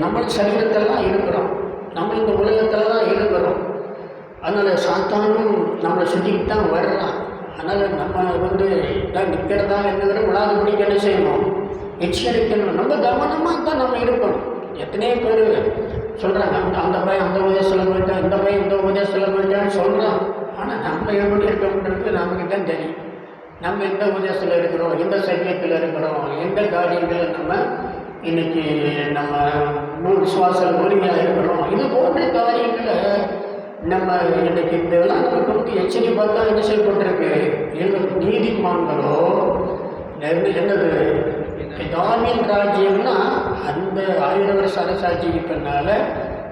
Speaker 1: நம்ம சரீரத்தில்தான் இருக்கிறோம், நம்ம இந்த உலகத்தில் தான் இருக்கிறோம். அதனால் சாத்தானும் நம்மளை சுற்றிக்கிட்டு தான் வர்றான். அதனால் நம்ம தான் நிற்கிறதா என்னங்கிற விழாதுபடிக்கு என்ன செய்யணும், எச்சரிக்கணும். நம்ம கவனமாக தான் நம்ம இருக்கணும். எத்தனையோ பேர் சொல்கிறாங்க, அந்த பையன் அந்த உபதேசத்தில் போயிட்டான், இந்த பையன் இந்த உபதேசத்தில் போயிட்டான்னு சொல்கிறான். ஆனால் நம்ம எப்படி இருக்கோம்ன்றது நமக்கு தான் தெரியும். நம்ம எந்த உபதேசத்தில் இருக்கிறோம், எந்த சத்தியத்தில் இருக்கிறோம், எந்த காரியங்களை நம்ம இன்னைக்கு நம்ம விசுவாசம் உரிமையாக இருக்கிறோம், இது போன்ற காரியங்களை நம்ம இன்னைக்கு இதெல்லாம் நமக்கு எச்சரிப்பாக தான் என்ன செய்யப்பட்டிருக்கு. எங்கள் நீதிமான்களோ என்னது தாவீது ராஜ்யம்னா அந்த 1000 வருஷ அரசாட்சிக்கு பின்னால்,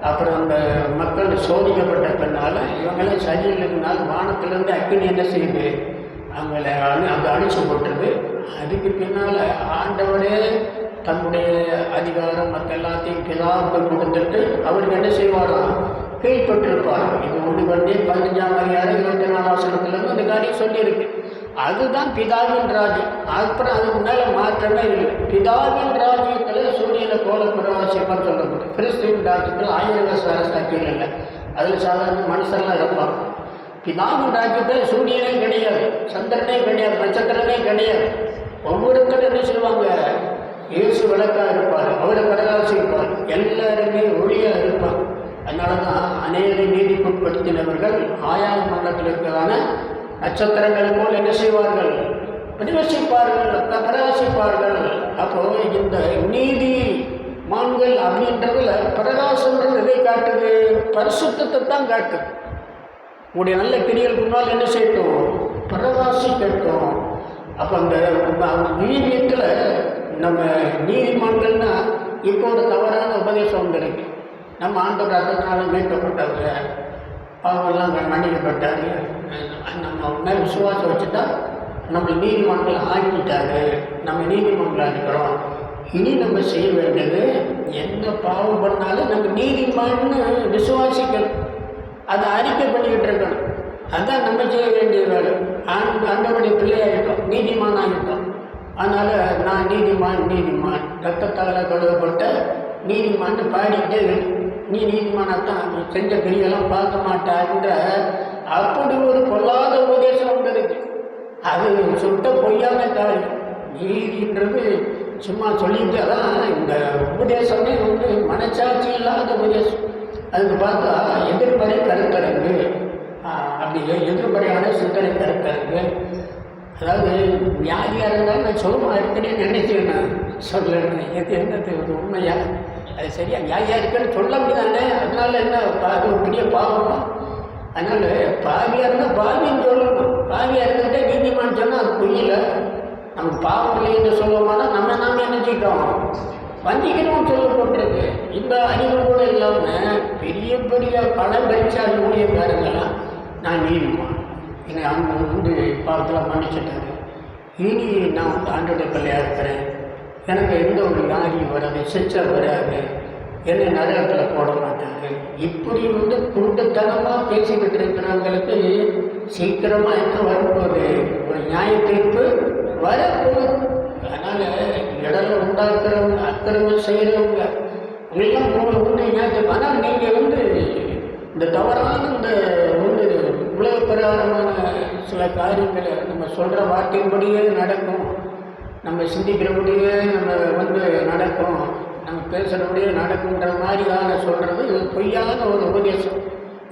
Speaker 1: அப்புறம் அந்த மக்கள் சோதிக்கப்பட்ட பின்னால் இவங்கெல்லாம் சரியில்லைனால வானத்திலேருந்து அக்கினி என்ன செய்யுது, அவங்கள அந்த அழிச்சு போட்டுருது. அதுக்கு பின்னால் ஆண்டவரே தன்னுடைய அதிகாரம் மற்ற எல்லாத்தையும் பிதாவுக்கு கொடுத்துட்டு அவருக்கு என்ன செய்வாராம், கீழ்பட்டிருப்பார். இது 1 அதிகாரம் 24 வசனத்திலிருந்து அந்த காரியம் சொல்லியிருக்கு. அதுதான் பிதாவின் ராஜ்யம். அப்புறம் அதுக்கு மேலே மாற்றமே இல்லை. பிதாவின் ராஜ்யத்தில் சூரியனை போல பிரகாசிப்பான்னு சொல்லப்படும். கிறிஸ்துவின் ராஜ்யத்தில் 1000 வருஷ அரசாட்சிகள் இல்லை, அதில் சாதாரண மனுஷன்லாம் இருப்பாங்க. பிதாவின் ராஜ்யத்தில் சூரியனே கிடையாது, சந்திரனே கிடையாது, நட்சத்திரனே கிடையாது. ஒவ்வொருத்தரும் என்ன செய்வாங்க, இயேசு விளக்காக இருப்பார், அவரை பிரகாசிப்பார், எல்லாருமே ஒளியாக இருப்பார். அதனால தான் அநேக நீதிக்குட்படுத்தினவர்கள் ஆயாத மண்டலத்தில் இருக்கிறதான நட்சத்திரங்கள் போல் என்ன செய்வார்கள், பிரகாசிப்பார்கள், பிரகாசிப்பார்கள். அப்போ இந்த நீதி மான்கள் அப்படின்றதுல பிரகாசம்ன்றது எதை காட்டுது, பரிசுத்தத்தை தான் காட்டுது. உங்களுடைய நல்ல கிரியைகளுக்கு முன்னால் என்ன செய்யட்டும், பிரகாசிக்கட்டும். அப்போ அந்த நீதியத்தில் நம்ம நீதிமான்கள்னா இப்போ ஒரு தவறான உபதேசம் வந்துருக்கு. நம்ம ஆண்டவர் அதனால மீட்கப்பட்டவங்க, அவங்கெல்லாம் மன்னிக்கப்பட்டாரு, நம்ம மேலே விசுவாசம் வச்சுட்டா நம்ம நீதிமன்றம் ஆக்கிட்டாரு, நம்ம நீதிமன்றம் இருக்கிறோம். இனி நம்ம செய்ய வேண்டியது என்ன பாவம் பண்ணாலும் நம்ம நீதிமான்னு விசுவாசிக்கணும், அதை அறிக்கை பண்ணிக்கிட்டு இருக்கணும். அதுதான் நம்ம செய்ய வேண்டிய வேலை. ஆண்டவருடைய பிள்ளையாகிட்டோம், நீதிமான் ஆகிட்டோம். அதனால் நான் நீதிமான் ரத்தத்தால் கழுவப்பட்ட நீதிமான்னு பாடிக்கிட்டே நீ நீதிமானாத்தான் நீ செஞ்ச பெரியெல்லாம் பார்க்க மாட்டான்ற அப்படி ஒரு பொல்லாத உபதேசம் வந்திருக்கு. அது சுட்ட பொய்யான காரியம். நீதின்றது சும்மா சொல்லிட்டு அதான் இந்த உபதேசமே மனச்சாட்சி இல்லாத உபதேசம். அதுக்கு பார்த்தா எதிர்மறை கருத்தரங்கு, அப்படி எதிர்மறையான சிந்தனை கருத்தரங்கு. அதாவது வியாதியாக இருந்தாலும் நான் சுகமாக இருக்கேன்னு நினைச்சேன், நான் சொல்லணும் எது என்னது ஒரு உண்மையா, அது சரியா வியாதியாக இருக்குன்னு சொல்ல முடியாதானே. அதனால என்ன அது ஒரு பெரிய பாவமா. அதனால் பாவியாக இருந்தால் பாவின்னு சொல்லணும், பாவியாக இருந்துகிட்டே நீதிமான்னு சொன்னால் அது புரியல. நமக்கு பாவம் இல்லைன்னு சொல்லுவோம்னா நம்ம நாம நினைச்சிட்டோம் வஞ்சிக்கணும் சொல்லப்பட்டிருக்கு. இந்த அறிவு கூட இல்லாமல் பெரிய பெரிய பணம் பெற்றால் ஊழியக்காரங்களாம் நான் நீதிமான், என்னை அவங்க வந்து பாவத்தில் மன்னிச்சுட்டாரு, இனி நான் வந்து ஆண்டோடைய பிள்ளையாக இருக்கிறேன், எனக்கு எந்த ஒரு வியாதியும் வராது, சிச்சை வராது, என்னை நரகத்தில் போட மாட்டாங்க, இப்படி வந்து குருட்டுத்தனமாக பேசிக்கிட்டு இருக்கிறவங்களுக்கு சீக்கிரமாக என்ன வரப்போகுது, ஒரு நியாய தீர்ப்பு வரப்போகுது. அதனால் இடலை உண்டாக்குறவங்க, அக்கிரமம் செய்கிறவங்க எல்லாம் உண்மை நியாயத்தை. ஆனால் நீங்கள் வந்து இந்த தவறான இந்த வந்து உலக பிரகாரமான சில காரியங்களை நம்ம சொல்கிற வார்த்தையின்படியே நடக்கும், நம்ம சிந்திக்கிறபடியே நம்ம வந்து நடக்கும், நம்ம பேசுகிறபடியே நடக்குன்ற மாதிரியான சொல்கிறது இது பொய்யான ஒரு உபதேசம்.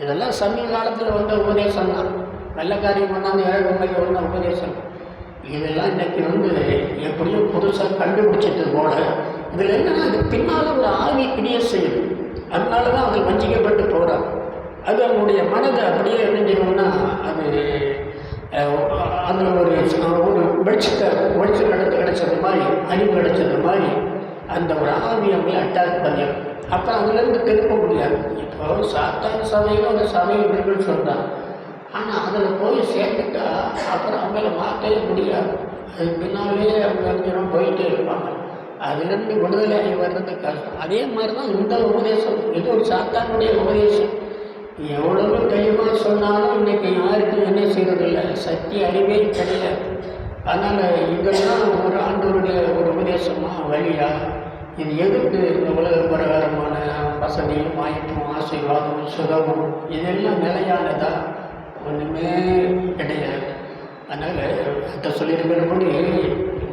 Speaker 1: இதெல்லாம் சமீப காலத்தில் வந்த உபதேசம் தான். வெள்ளக்காரியம் பண்ணாமல் ஏழை வந்த உபதேசம். இதெல்லாம் இன்றைக்கி வந்து எப்படியோ புதுசாக கண்டுபிடிச்சது போல. இதில் என்னன்னா அது பின்னால் ஒரு ஆவி கிரியை செய்யுது, அதனால தான் அதில் வஞ்சிக்கப்பட்டு போகிறாங்க. அது அவங்களுடைய மனதை அப்படியே இணைஞ்சிடும்னா அது அதில் ஒரு வெளிச்சம் கிடைச்சது மாதிரி, அறிவு கிடைச்சது மாதிரி அந்த ஒரு ஆவி அவங்களை அட்டாக் பண்ணிடும். அப்போ அதுலேருந்து திரும்ப முடியாது. இப்போ சாத்தான சபையில் ஒரு சபை இருக்குன்னு சொல்கிறாங்க, ஆனால் அதில் போய் சேர்ந்துட்டா அப்புறம் அவங்கள மாற்றவே முடியாது. அதுக்கு பின்னாலே அவங்க கொஞ்சம் போயிட்டே இருப்பாங்க. அதுலேருந்து விடுதலை வர்றது கஷ்டம். அதே மாதிரி தான் இந்த உபதேசம், இது ஒரு சாத்தானுடைய உபதேசம். எவ்வளவு தெளிவாக சொன்னாலும் இன்றைக்கி யாருக்கும் என்ன செய்கிறதில்லை, சத்திய அறிவே கிடையாது. அதனால் இதெல்லாம் ஒரு ஆண்டவருடைய ஒரு உபதேசமாக வழியா, இது எதுக்கு இந்த உலக பிரகாரமான வசதியும் வாய்ப்பும் ஆசீர்வாதமும் சுகமும் இதெல்லாம் நிலையானதா? ஒன்றுமே கிடையாது. அதனால் அதை சொல்லியிருக்கிறபடி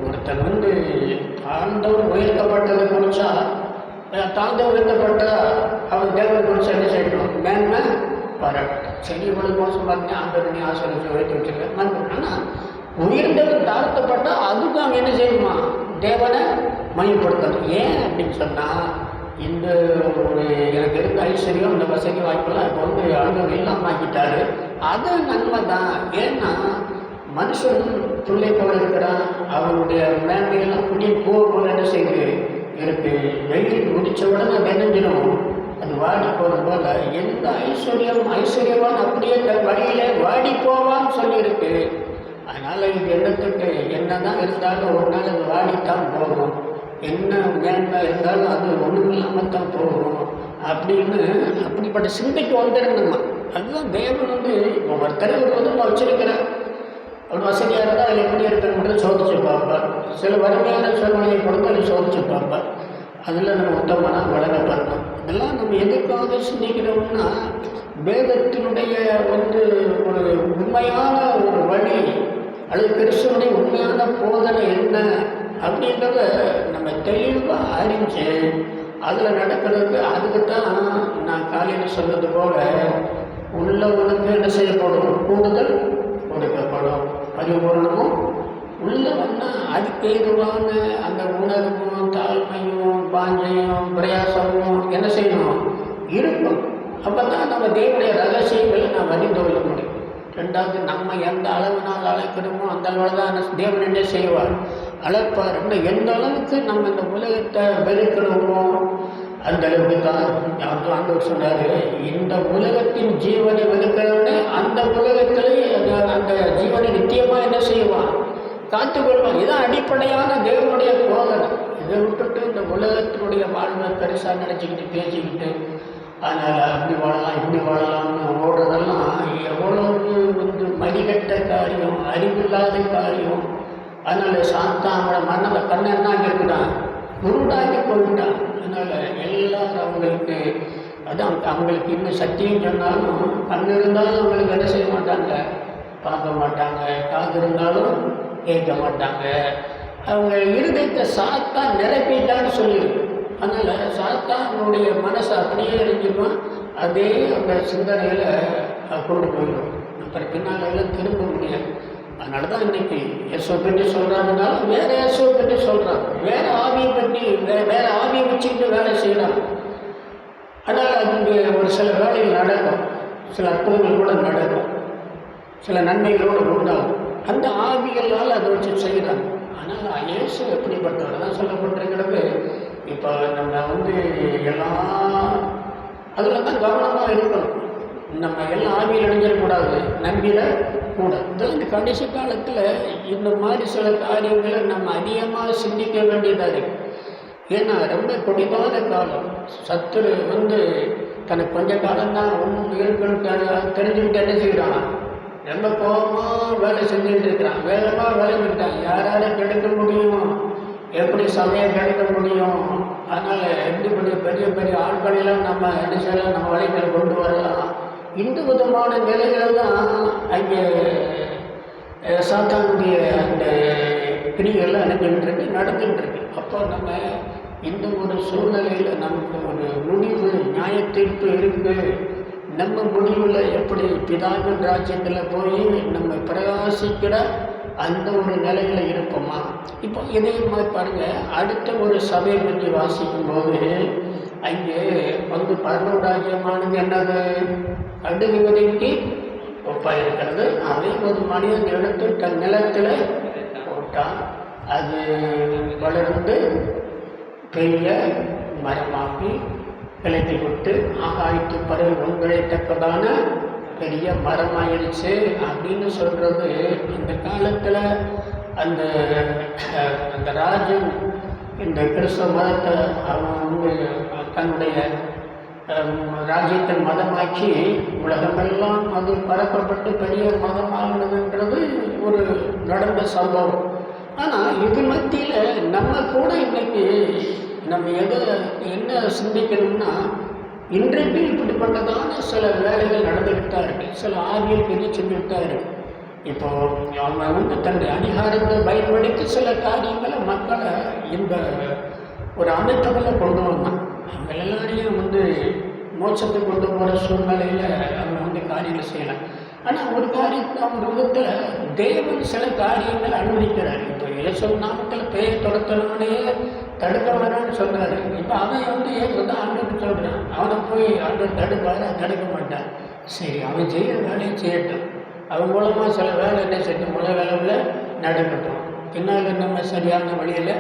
Speaker 1: ஒருத்தன் வந்து தாழ்ந்தவர் உயர்த்தப்பட்டதை குறிச்சா, தாழ்ந்த உயர்த்தப்பட்டா அவன் தேவனை குறித்து என்ன செய்யணும், மேன்மை பாராட்டணும். சரி இவ்வளவு மோசம் பார்த்தீங்க, ஆண்டவனை ஆசிரியர் உயர்த்தி வச்சுருக்கேன் மன்னிக்கணும். ஆனால் உயர்ந்தவர் தாழ்த்தப்பட்டால் அதுக்கு அவன் என்ன செய்யணுமா, தேவனை மையப்படுத்தணும். ஏன் அப்படின்னு சொன்னால், இந்த ஒரு எனக்கு இருந்த ஐஸ்வர்யம், இந்த வசதி வாய்ப்பெல்லாம் இப்போ வந்து ஆண்டவர் இல்லாமல் ஆக்கிட்டாரு. அது நன்மை தான். ஏன்னா மனுஷன் துள்ளை போல இருக்கிறான், அவனுடைய மேன்மையெல்லாம் குடிய போல என்ன செய்யுது இருக்கு. வெயில் முடித்த உடனே நினைஞ்சிடும், அது வாடி போகிறது போல. எந்த ஐஸ்வர்யவான் அப்படியே தன் வழியிலே வாடி போவான்னு சொல்லியிருக்கு. அதனால் இது எண்ணத்துக்கு என்ன தான் இருந்தாலும் ஒரு நாள் அது வாடித்தான் போகும், என்ன மேன்மை இருந்தாலும் அது ஒன்றும் இல்லாமல் தான் போகும் அப்படின்னு அப்படிப்பட்ட சிந்தைக்கு வந்துடணுமா. அதுதான் தேவன் வந்து ஒவ்வொருத்தரை ஒரு விதமாக வச்சிருக்கிறார். அவர் வசதியாக இருந்தால் அதில் எப்படி இருக்கிறது சோதிச்சு பார்ப்பார். சில வறுமையான சூழ்நிலையை பொறுத்து அதை சோதிச்சு பார்ப்பார். அதில் நம்ம உத்தமனாக வழங்கப்படணும். இதெல்லாம் நம்ம எதுக்காக சிந்திக்கிறோம்னா, வேதத்தினுடைய வந்து ஒரு உண்மையான ஒரு வழி அல்லது கிறிஸ்துவனுடைய உண்மையான போதனை என்ன அப்படின்றத நம்ம தெளிவாக அறிஞ்சு அதில் நடக்கிறதுக்கு. அதுக்கு தான் நான் காலையில் சொன்னது போல் உள்ளவனுக்கு என்ன செய்யப்படும், கூடுதல் கொடுக்கப்படும், பரிபூர்ணமும் உள்ளவன்னா அதுக்கு ஏதுவான அந்த உணர்வும் தாழ்மையும் வாஞ்சையும் பிரயாசமும் என்ன செய்யணும் இருக்கும். அப்போ தான் நம்ம தேவனுடைய ரகசியங்களை நாம் அறிந்து கொள்ள முடியும். ரெண்டாவது, நம்ம எந்த அளவுனால் அழைக்கிறோமோ அந்த அளவு தான் தேவன் என்ன செய்வார், அழைப்பார். எந்த அளவுக்கு நம்ம இந்த உலகத்தை வெறுக்கிறோமோ அந்த அளவுக்கு தான் ஆண்டவர் சொன்னார், இந்த உலகத்தின் ஜீவனை வெறுக்கிறவனே அந்த உலகத்திலே அந்த ஜீவனை நித்தியமாக என்ன செய்வான், காத்துக்கொள்வான். இதுதான் அடிப்படையான தேவனுடைய போதனை. இதை விட்டுட்டு இந்த உலகத்தினுடைய வாழ்வை பெருசாக நினச்சிக்கிட்டு பேசிக்கிட்டு அதனால் அப்படி வாழலாம் இப்படி வாழலாம்னு ஓடுறதெல்லாம் எவ்வளவு வந்து மதிக்கட்ட காரியம், அறிவில்லாத காரியம். அதனால் சாத்தாங்கள மன்னலை கண்ணென்னா இருக்குதான் குருடாக்கி கொண்டுட்டான். அதனால் எல்லாரும் அவங்களுக்கு அதான் அவங்களுக்கு இன்னும் சத்தியம் சொன்னாலும் கண் இருந்தாலும் அவங்களுக்கு என்ன செய்ய மாட்டாங்க, பார்க்க மாட்டாங்க, காது இருந்தாலும் கேட்க மாட்டாங்க. அவங்க இருதயத்தை சாத்தான் நிரப்பிட்டான்னு சொல்லியிருக்கு. அதனால் சாத்தானுடைய மனசை அப்படியே இருந்துமா அதே அந்த சிந்தனையில் கொண்டு போயிடும். அப்புறம் பின்னால் எல்லாம் திரும்ப முடியாது. அதனால தான் இன்றைக்கி இயேசுவை பற்றி சொல்கிறாங்கனாலும் வேறு இயேசுவை பற்றி சொல்கிறாங்க, வேறு ஆவியை பற்றி வேறு ஆவியை வச்சுக்கிட்டு வேலை செய்கிறாங்க. ஆனால் அங்கே ஒரு சில வேலைகள் நடக்கும், சில அற்புதங்கள் கூட நடக்கும், சில நன்மைகளோடு உண்டாகும். அந்த ஆவிகளால் அதை வச்சு செய்கிறாங்க. ஆனால் இயேசு எப்படிப்பட்டவர் தான் சொல்லப்பட்டிருக்கிறது, இப்போ நம்ம வந்து எல்லாம் அதில் தான் கவனமாக இருக்கணும். நம்ம எல்லாம் ஆவியில் அடைஞ்சிடக்கூடாது, நம்பிட கூட. இதெல்லாம் இந்த கடைசி காலத்தில் இந்த மாதிரி சில காரியங்களை நம்ம அதிகமாக சிந்திக்க வேண்டியதாக இருக்குது. ஏன்னா ரொம்ப கொடிதான காலம். சத்துரு வந்து தனக்கு கொஞ்ச காலம்தான் ஒன்றும் இருக்குன்னு தெரிஞ்சுக்கிட்டு என்ன செய்கிறான், ரொம்ப கோபமாக வேலை செஞ்சுக்கிட்டு இருக்கிறான். வேகமாக வேலைக்கிட்டான். யாரால கெடுக்க முடியும், எப்படி சமயம் கெடுக்க முடியும். அதனால் எப்படி பெரிய பெரிய ஆட்களெல்லாம் நம்ம என்ன செய்யலாம், நம்ம வழிகளை கொண்டு வரலாம். இந்த விதமான நிலைகள் தான் அங்கே சாத்தானுடைய அந்த கிரிகள்லாம் நடந்துகிட்டு இருக்கு. அப்போ நம்ம இந்த ஒரு சூழ்நிலையில் நமக்கு ஒரு முடிவு, நியாயத்தீர்ப்பு இருக்குது. நம்ம முடிவில் எப்படி பிதாவின் ராஜ்யத்தில் போய் நம்ம பிரகாசிக்கிற அந்த ஒரு நிலையில் இருப்போமா? இப்போ இதே மாதிரி பாருங்கள், அடுத்த ஒரு சபையை பற்றி வாசிக்கும்போது அங்கே வந்து பரலோக ராஜ்யமானது என்னது, கடுகு விதைக்கு ஒப்பாக இருக்கிறது. அதை ஒரு மனிதன் எடுத்து தன் நிலத்தில் போட்டான். அது வளர்ந்து பெரிய மரமாகி கிளைத்து விட்டு ஆகாய்த்து பறவை உண்பிழைத்தக்கதான பெரிய மரமாயிடுச்சு அப்படின்னு சொல்கிறது. இந்த காலத்தில் அந்த அந்த ராஜன் இந்த கிறிஸ்தவ மதத்தை அவன் வந்து தன்னுடைய ராஜ்யத்தின் மதமாக்கி உலகமெல்லாம் அது பரப்பப்பட்டு பெரிய மதமாகினதுன்றது ஒரு நடந்த சம்பவம். ஆனால் இது மத்தியில் நம்ம கூட இன்னைக்கு நம்ம என்ன சிந்திக்கணும்னா, இன்றைக்கு இப்படிப்பட்டதான சில வேலைகள் நடந்துக்கிட்டு தான் இருக்குது. சில ஆவியல் பெரிய செஞ்சுட்டு தான் இருக்குது. இப்போது அவங்க வந்து தன்னுடைய அதிகாரத்தை பயன்படுத்தி சில காரியங்களை மக்களை இந்த ஒரு அமைப்புகளை கொண்டு வந்தான். அவங்க எல்லாரையும் வந்து மோட்சத்தை கொண்டு போகிற சூழ்நிலையில் அவங்க வந்து காரியங்களை செய்யலாம். ஆனால் ஒரு காரியத்தை அவங்க விதத்தில் தேவன் சில காரியங்களை அனுமதிக்கிறார். இப்போ இயேசு நாமத்தில் பேயை துரத்தனோடையே தடுக்க வேணான்னு சொல்கிறாரு. இப்போ அவன் வந்து ஏன் சொன்னால் ஆண்டவன் சொல்கிறான், அவனை போய் ஆண்டவன் தடுப்பார், தடுக்க மாட்டான். சரி, அவன் செய்கிற வேலையை செய்யட்டும். அவன் மூலமாக சில வேலை என்ன செய்யட்டும், உலக அளவில் நடக்கட்டும். பின்னால் நம்ம சரியான வழியில்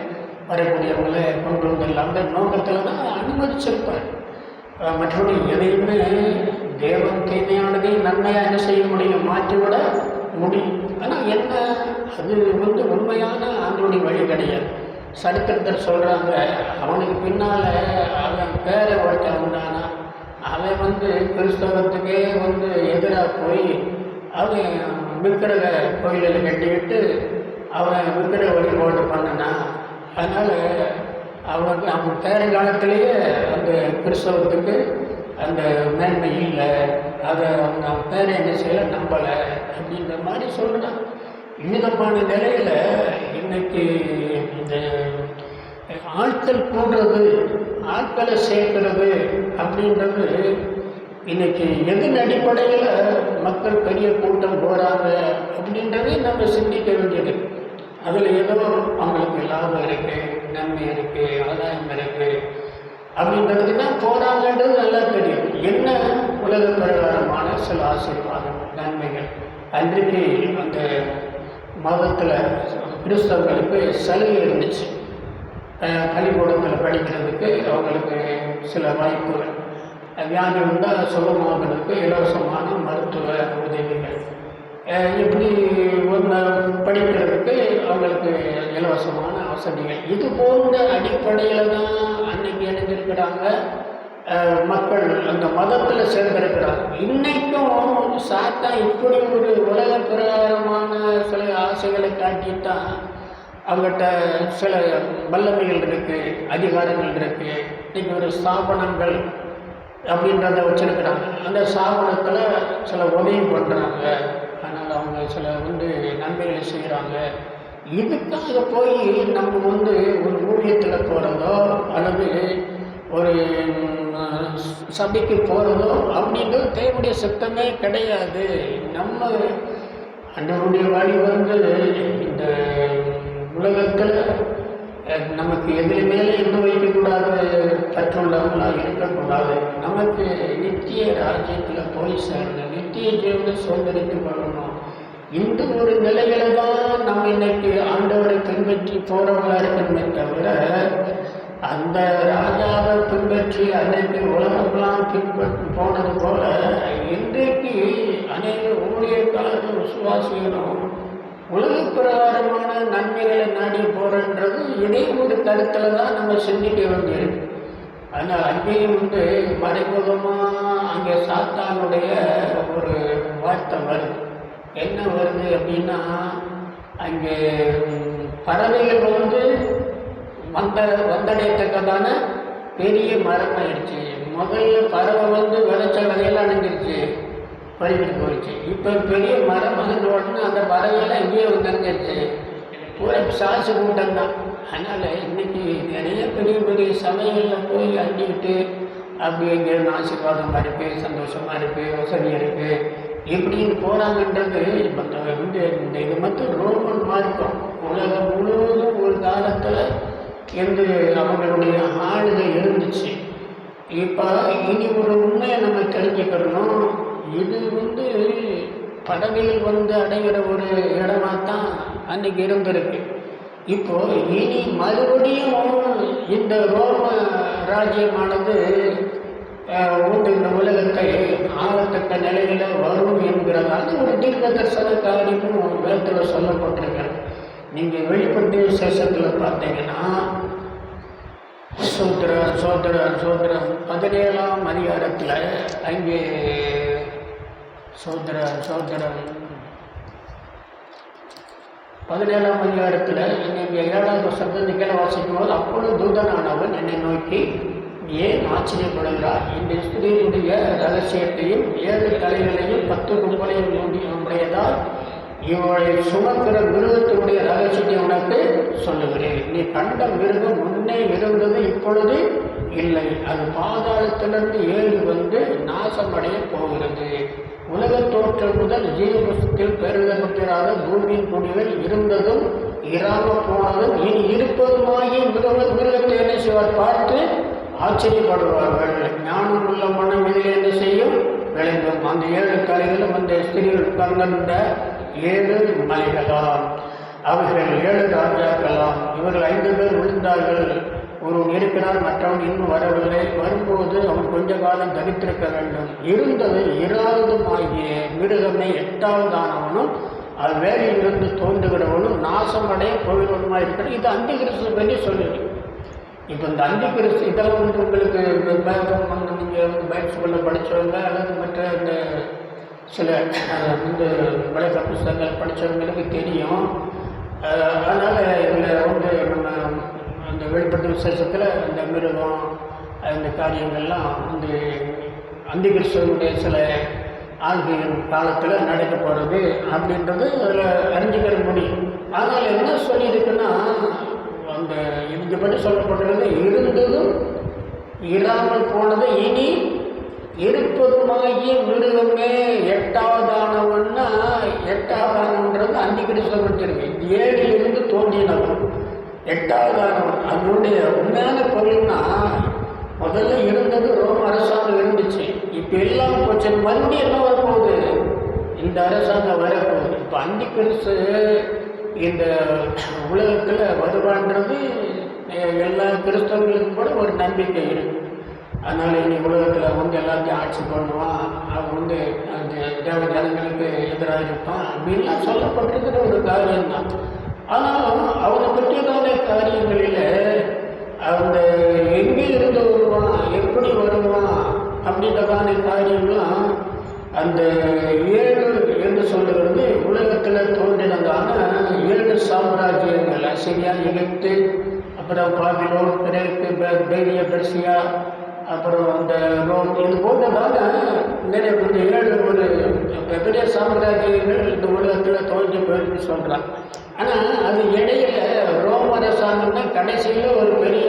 Speaker 1: வரக்கூடியவங்களை கொண்டு வந்துடலாம். அந்த நோக்கத்தில் தான் அனுமதிச்சிருப்பார். மற்றபடி எதையுமே தேவன் தீமையானதை நன்மையாக என்ன செய்ய முடியும், மாற்றிவிட முடியும். ஆனால் என்ன, அது வந்து உண்மையான ஆண்டவருடைய வழி கிடையாது. சரித்திரத்தில் சொல்கிறாங்க, அவனுக்கு பின்னால் அவன் பேரை ஒருத்தன் உண்டானா, அவன் வந்து கிறிஸ்தவத்துக்கே வந்து எதிராக போய் அவன் விக்கிரக கோயிலில் கட்டிக்கிட்டு அவன் விக்கிரக வழிபாடு பண்ணனான். அதனால் அவன் பேரங்காலத்திலேயே அந்த கிறிஸ்தவத்துக்கு அந்த மேன்மை இல்லை, அதை அவன் பேரை என்ன செய்யலை, நம்பலை அப்படின்ற மாதிரி சொல்கிறான். விதமான நிலையில் இன்னைக்கு இந்த ஆட்கள் கூடுறது, ஆட்களை சேர்க்கிறது அப்படின்றது இன்னைக்கு எதன் அடிப்படையில் மக்கள் பெரிய கூட்டம் போகிறாங்க அப்படின்றதே நம்ம சிந்திக்க வேண்டியது. அதில் ஏதோ அவங்களுக்கு லாபம் இருக்குது, நன்மை இருக்குது, ஆதாயம் இருக்குது அப்படின்றதுக்கு தான் போகிறாங்கன்றது நல்லா தெரியும். என்ன உலக பிரகாரமான சில ஆசீர்வாதம், நன்மைகள். அன்றைக்கு அந்த மதத்தில் கிறிஸ்தவர்களுக்கு சலுகை இருந்துச்சு. பள்ளிக்கூடத்தில் படிக்கிறதுக்கு அவங்களுக்கு சில வாய்ப்புகள், வியாதி இருந்தால் சுகமாகிறதுக்கு இலவசமான மருத்துவ உதவிகள், இப்படி ஒன்று படிக்கிறதுக்கு அவங்களுக்கு இலவசமான வசதிகள். இது போன்ற அடிப்படையில் தான் அன்னைக்கு இணைஞ்சிருக்கிறாங்க மக்கள், அந்த மதத்தில் சேர்ந்திருக்கிறாங்க. இன்றைக்கும் சாத்தா இப்படி ஒரு உலக பிரகாரமான சில ஆசைகளை காட்டித்தான் அவங்ககிட்ட சில வல்லமைகள் இருக்குது, அதிகாரங்கள் இருக்குது. இன்றைக்கி ஒரு ஸ்தாபனங்கள் அப்படின்றத வச்சுருக்கிறாங்க. அந்த ஸ்தாபனத்தில் சில உதவி பண்ணுறாங்க, அதனால் அவங்க சில வந்து நன்மைகளை செய்கிறாங்க. இதுக்காக போய் நம்ம வந்து ஒரு ஊழியத்தில் போகிறதோ அல்லது ஒரு சபைக்கு போகிறதோ அப்படின்றது தேவனுடைய சத்தமே கிடையாது. நம்ம அண்ணனுடைய வழி வந்து இந்த உலகத்தில் நமக்கு எதிரி மேலே இன்னும் வைக்கக்கூடாது, பற்றுள்ளவங்களாக இருக்கக்கூடாது. நமக்கு நித்திய ராஜ்யத்தில் போய் சேரணும், நித்திய ஜீவனை சுதந்திரித்து கொள்ளணும். இந்த ஒரு நிலையில தான் நம்ம இன்னைக்கு ஆண்டவரை பின்பற்றி போகிறவங்களாக இருக்கணுமே தவிர அந்த ராஜாவை பின்பற்றி அன்றைக்கு உலகமெல்லாம் பின்பற்றி போனது போல இன்றைக்கு அநேக ஊழியக்காரர்கள் விசுவாசிகளும் உலக பிரகாரமான நன்மைகளை நாடி போகிறன்றது இதே ஒரு கருத்தில் தான் நம்ம சிந்திக்க வேண்டியிருக்கு. ஆனால் அங்கேயும் மறைமுகமாக அங்கே சாத்தானுடைய ஒரு வார்த்தை வருது. என்ன வருது அப்படின்னா, அங்கே பறவைகள் வந்தடையத்தக்கதான பெரிய மரம் ஆயிடுச்சு. முதல்ல பறவை விளைச்ச வகையில் அணைஞ்சிருச்சு, பறிக்கிட்டு போயிடுச்சு. இப்போ பெரிய மரம் அணைஞ்ச உடனே அந்த பறவையெல்லாம் இங்கேயே வந்துருந்துருச்சு. பூரா சாசு கூட்டம் தான். அதனால் இன்றைக்கி நிறைய பெரிய பெரிய சபைகளில் போய் அண்டிக்கிட்டு அப்படி எங்கே ஆசீர்வாதமாக இருக்குது, சந்தோஷமாக இருக்குது, வசதி இருக்குது இப்படின்னு போகிறாங்கன்றது இப்போ இந்த இது மட்டும் ரோமன் மார்க்கம் உலகம் முழுவதும் ஒரு காலத்தில் அவங்களுடைய ஆளுகை இருந்துச்சு. இப்போ இனி ஒரு உண்மையை நம்ம தெரிஞ்சுக்கிறணும். இது பதவியில் அடைகிற ஒரு இடமா தான் அன்றைக்கி இருந்திருக்கு. இப்போ இனி மறுபடியும் இந்த ரோம ராஜ்யமானது இந்த உலகத்தை ஆளத்தக்க நிலையில வரும் என்கிறதால ஒரு தீர்க்க தரிசன காரியமும் வேதத்தில் சொல்லப்பட்டிருக்கிறது. நீங்கள் வெளிப்பட்டு விசேஷத்தில் பார்த்தீங்கன்னா சோதரன் 17ஆம் அதிகாரத்தில் அங்கே சோதரன் 17ஆம் அதிகாரத்தில் நீங்கள் 7ஆம் வருஷத்தை கீழே வாசிக்கும் போது, அப்பொழுது தூதனானவன் என்னை நோக்கி, ஏன் ஆச்சரியப்படுகிறார்? இந்த ஸ்திரீனுடைய ரகசியத்தையும் 7 தலைகளையும் 10 கும்பலையும் உடையதால் இவளை சுமக்கிற மிருகத்தினுடைய ரகசியத்தை உனக்கு சொல்லுகிறேன். நீ கண்ட மிருகம் முன்னே இருந்தது, இப்பொழுது இல்லை. அது பாதாளத்திலிருந்து ஏறி நாசமடைய போகிறது. உலக தோற்றம் முதல் ஜீவபுஸ்தத்தில் பெருகப்பட்டிராத பூமியின் குடிகள் இருந்ததும் இராமல் போனதும் இனி இருப்பதுமாகி மிருகத்தை என்ன செய்வார் பார்த்து ஆச்சரியப்படுவார்கள். ஞானம் உள்ள மனம் இதில் என்ன செய்யும்? விளைந்தும். அந்த 7 தலைகளும் அந்த ஸ்திரீகள் கண்கண்ட 7 மலைகளாம். அவர்கள் 7 ராஜாக்களாம். இவர்கள் 5 பேர் விழுந்தார்கள். ஒருவன் இருக்கிறான், மற்றவன் இன்னும் வரவில்லை. வரும்போது அவன் கொஞ்ச காலம் தரித்திருக்க வேண்டும். இருந்தது இராததுமாகிய மிருகமே 8ஆவதானவனும் அது வேலையிலிருந்து தோன்றுகிறவனும் நாசமடைய போகிறவனுமாக இருக்கிறான். இது அந்தி கிறிஸ்து பற்றி சொல்லுது. இப்போ இந்த அந்தி கிறிஸ்து இதெல்லாம் உங்களுக்கு நீங்கள் பைபிள் ஸ்கூலில் படித்தவங்க அல்லது மற்ற இந்த சில விளக்க புஸ்தகங்கள் படித்தவங்களுக்கு தெரியும். அதனால் இதில் நம்ம அந்த வெளிப்பட்ட விசேஷத்தில் இந்த மிருகம் இந்த காரியங்கள்லாம் அந்தி கிறிஸ்துவனுடைய சில ஆள்கையின் காலத்தில் நடக்க போகிறது அப்படின்றது அதில் அறிஞ்சிக்கிற முடியும். ஆனால் என்ன சொல்லியிருக்குன்னா, அந்த இதுக்கு பற்றி சொல்லப்பட்டிருக்கிறது இருந்ததும் இராமல் போனது இனி இருப்பதுமாகிய மிருகமே 8ஆவதானவன்னா 8ஆவதானவன்றது அந்தி கிறிஸ்துவை பற்றிருக்கு. 7லிருந்து தோன்றினவன் 8ஆவதானவன். அதனுடைய உண்மையான பொருள்னா, முதல்ல இருந்தது ரோம அரசாங்கம் இருந்துச்சு. இப்போ எல்லாம் போச்சு. மறுபடியும் என்ன வரப்போகுது? இந்த அரசாங்கம் வரப்போகுது. இப்போ அந்தி கிறிஸ்து இந்த உலகத்தில் வருவான்றது எல்லா கிறிஸ்தவர்களுக்கும் கூட ஒரு நம்பிக்கை இருக்குது. அதனால் இனி உலகத்தில் எல்லாத்தையும் ஆட்சி பண்ணுவான், அவன் அந்த தேவ ஜனங்களுக்கு எதிராக இருப்பான் அப்படின்லாம் சொல்லப்பட்டிருக்கிற ஒரு காரியம்தான். ஆனாலும் அவனை பற்றியதான காரியங்களில் அந்த எங்கே இருந்து வருவான், எப்படி வருவான் அப்படின்றதான காரியம்லாம் அந்த 7 என்று சொல்லுகிறது உலகத்தில் தோன்றினதான 7 சாம்ராஜ்யங்கள், அசிரியா, எகிப்து, அப்புறம் பாபிலோன், கிரேக்கு, பேரியா, பெர்சியா, அப்புறம் அந்த ரோம், இது போன்றதான நிறைய 7 ஒரு பெரிய சாம்ராஜ்யங்கள் இந்த உலகத்தில் தோன்றி போயிருக்கு சொல்கிறான். ஆனால் அது இடையில ரோம அரசாங்கம் தான் கடைசியில் ஒரு பெரிய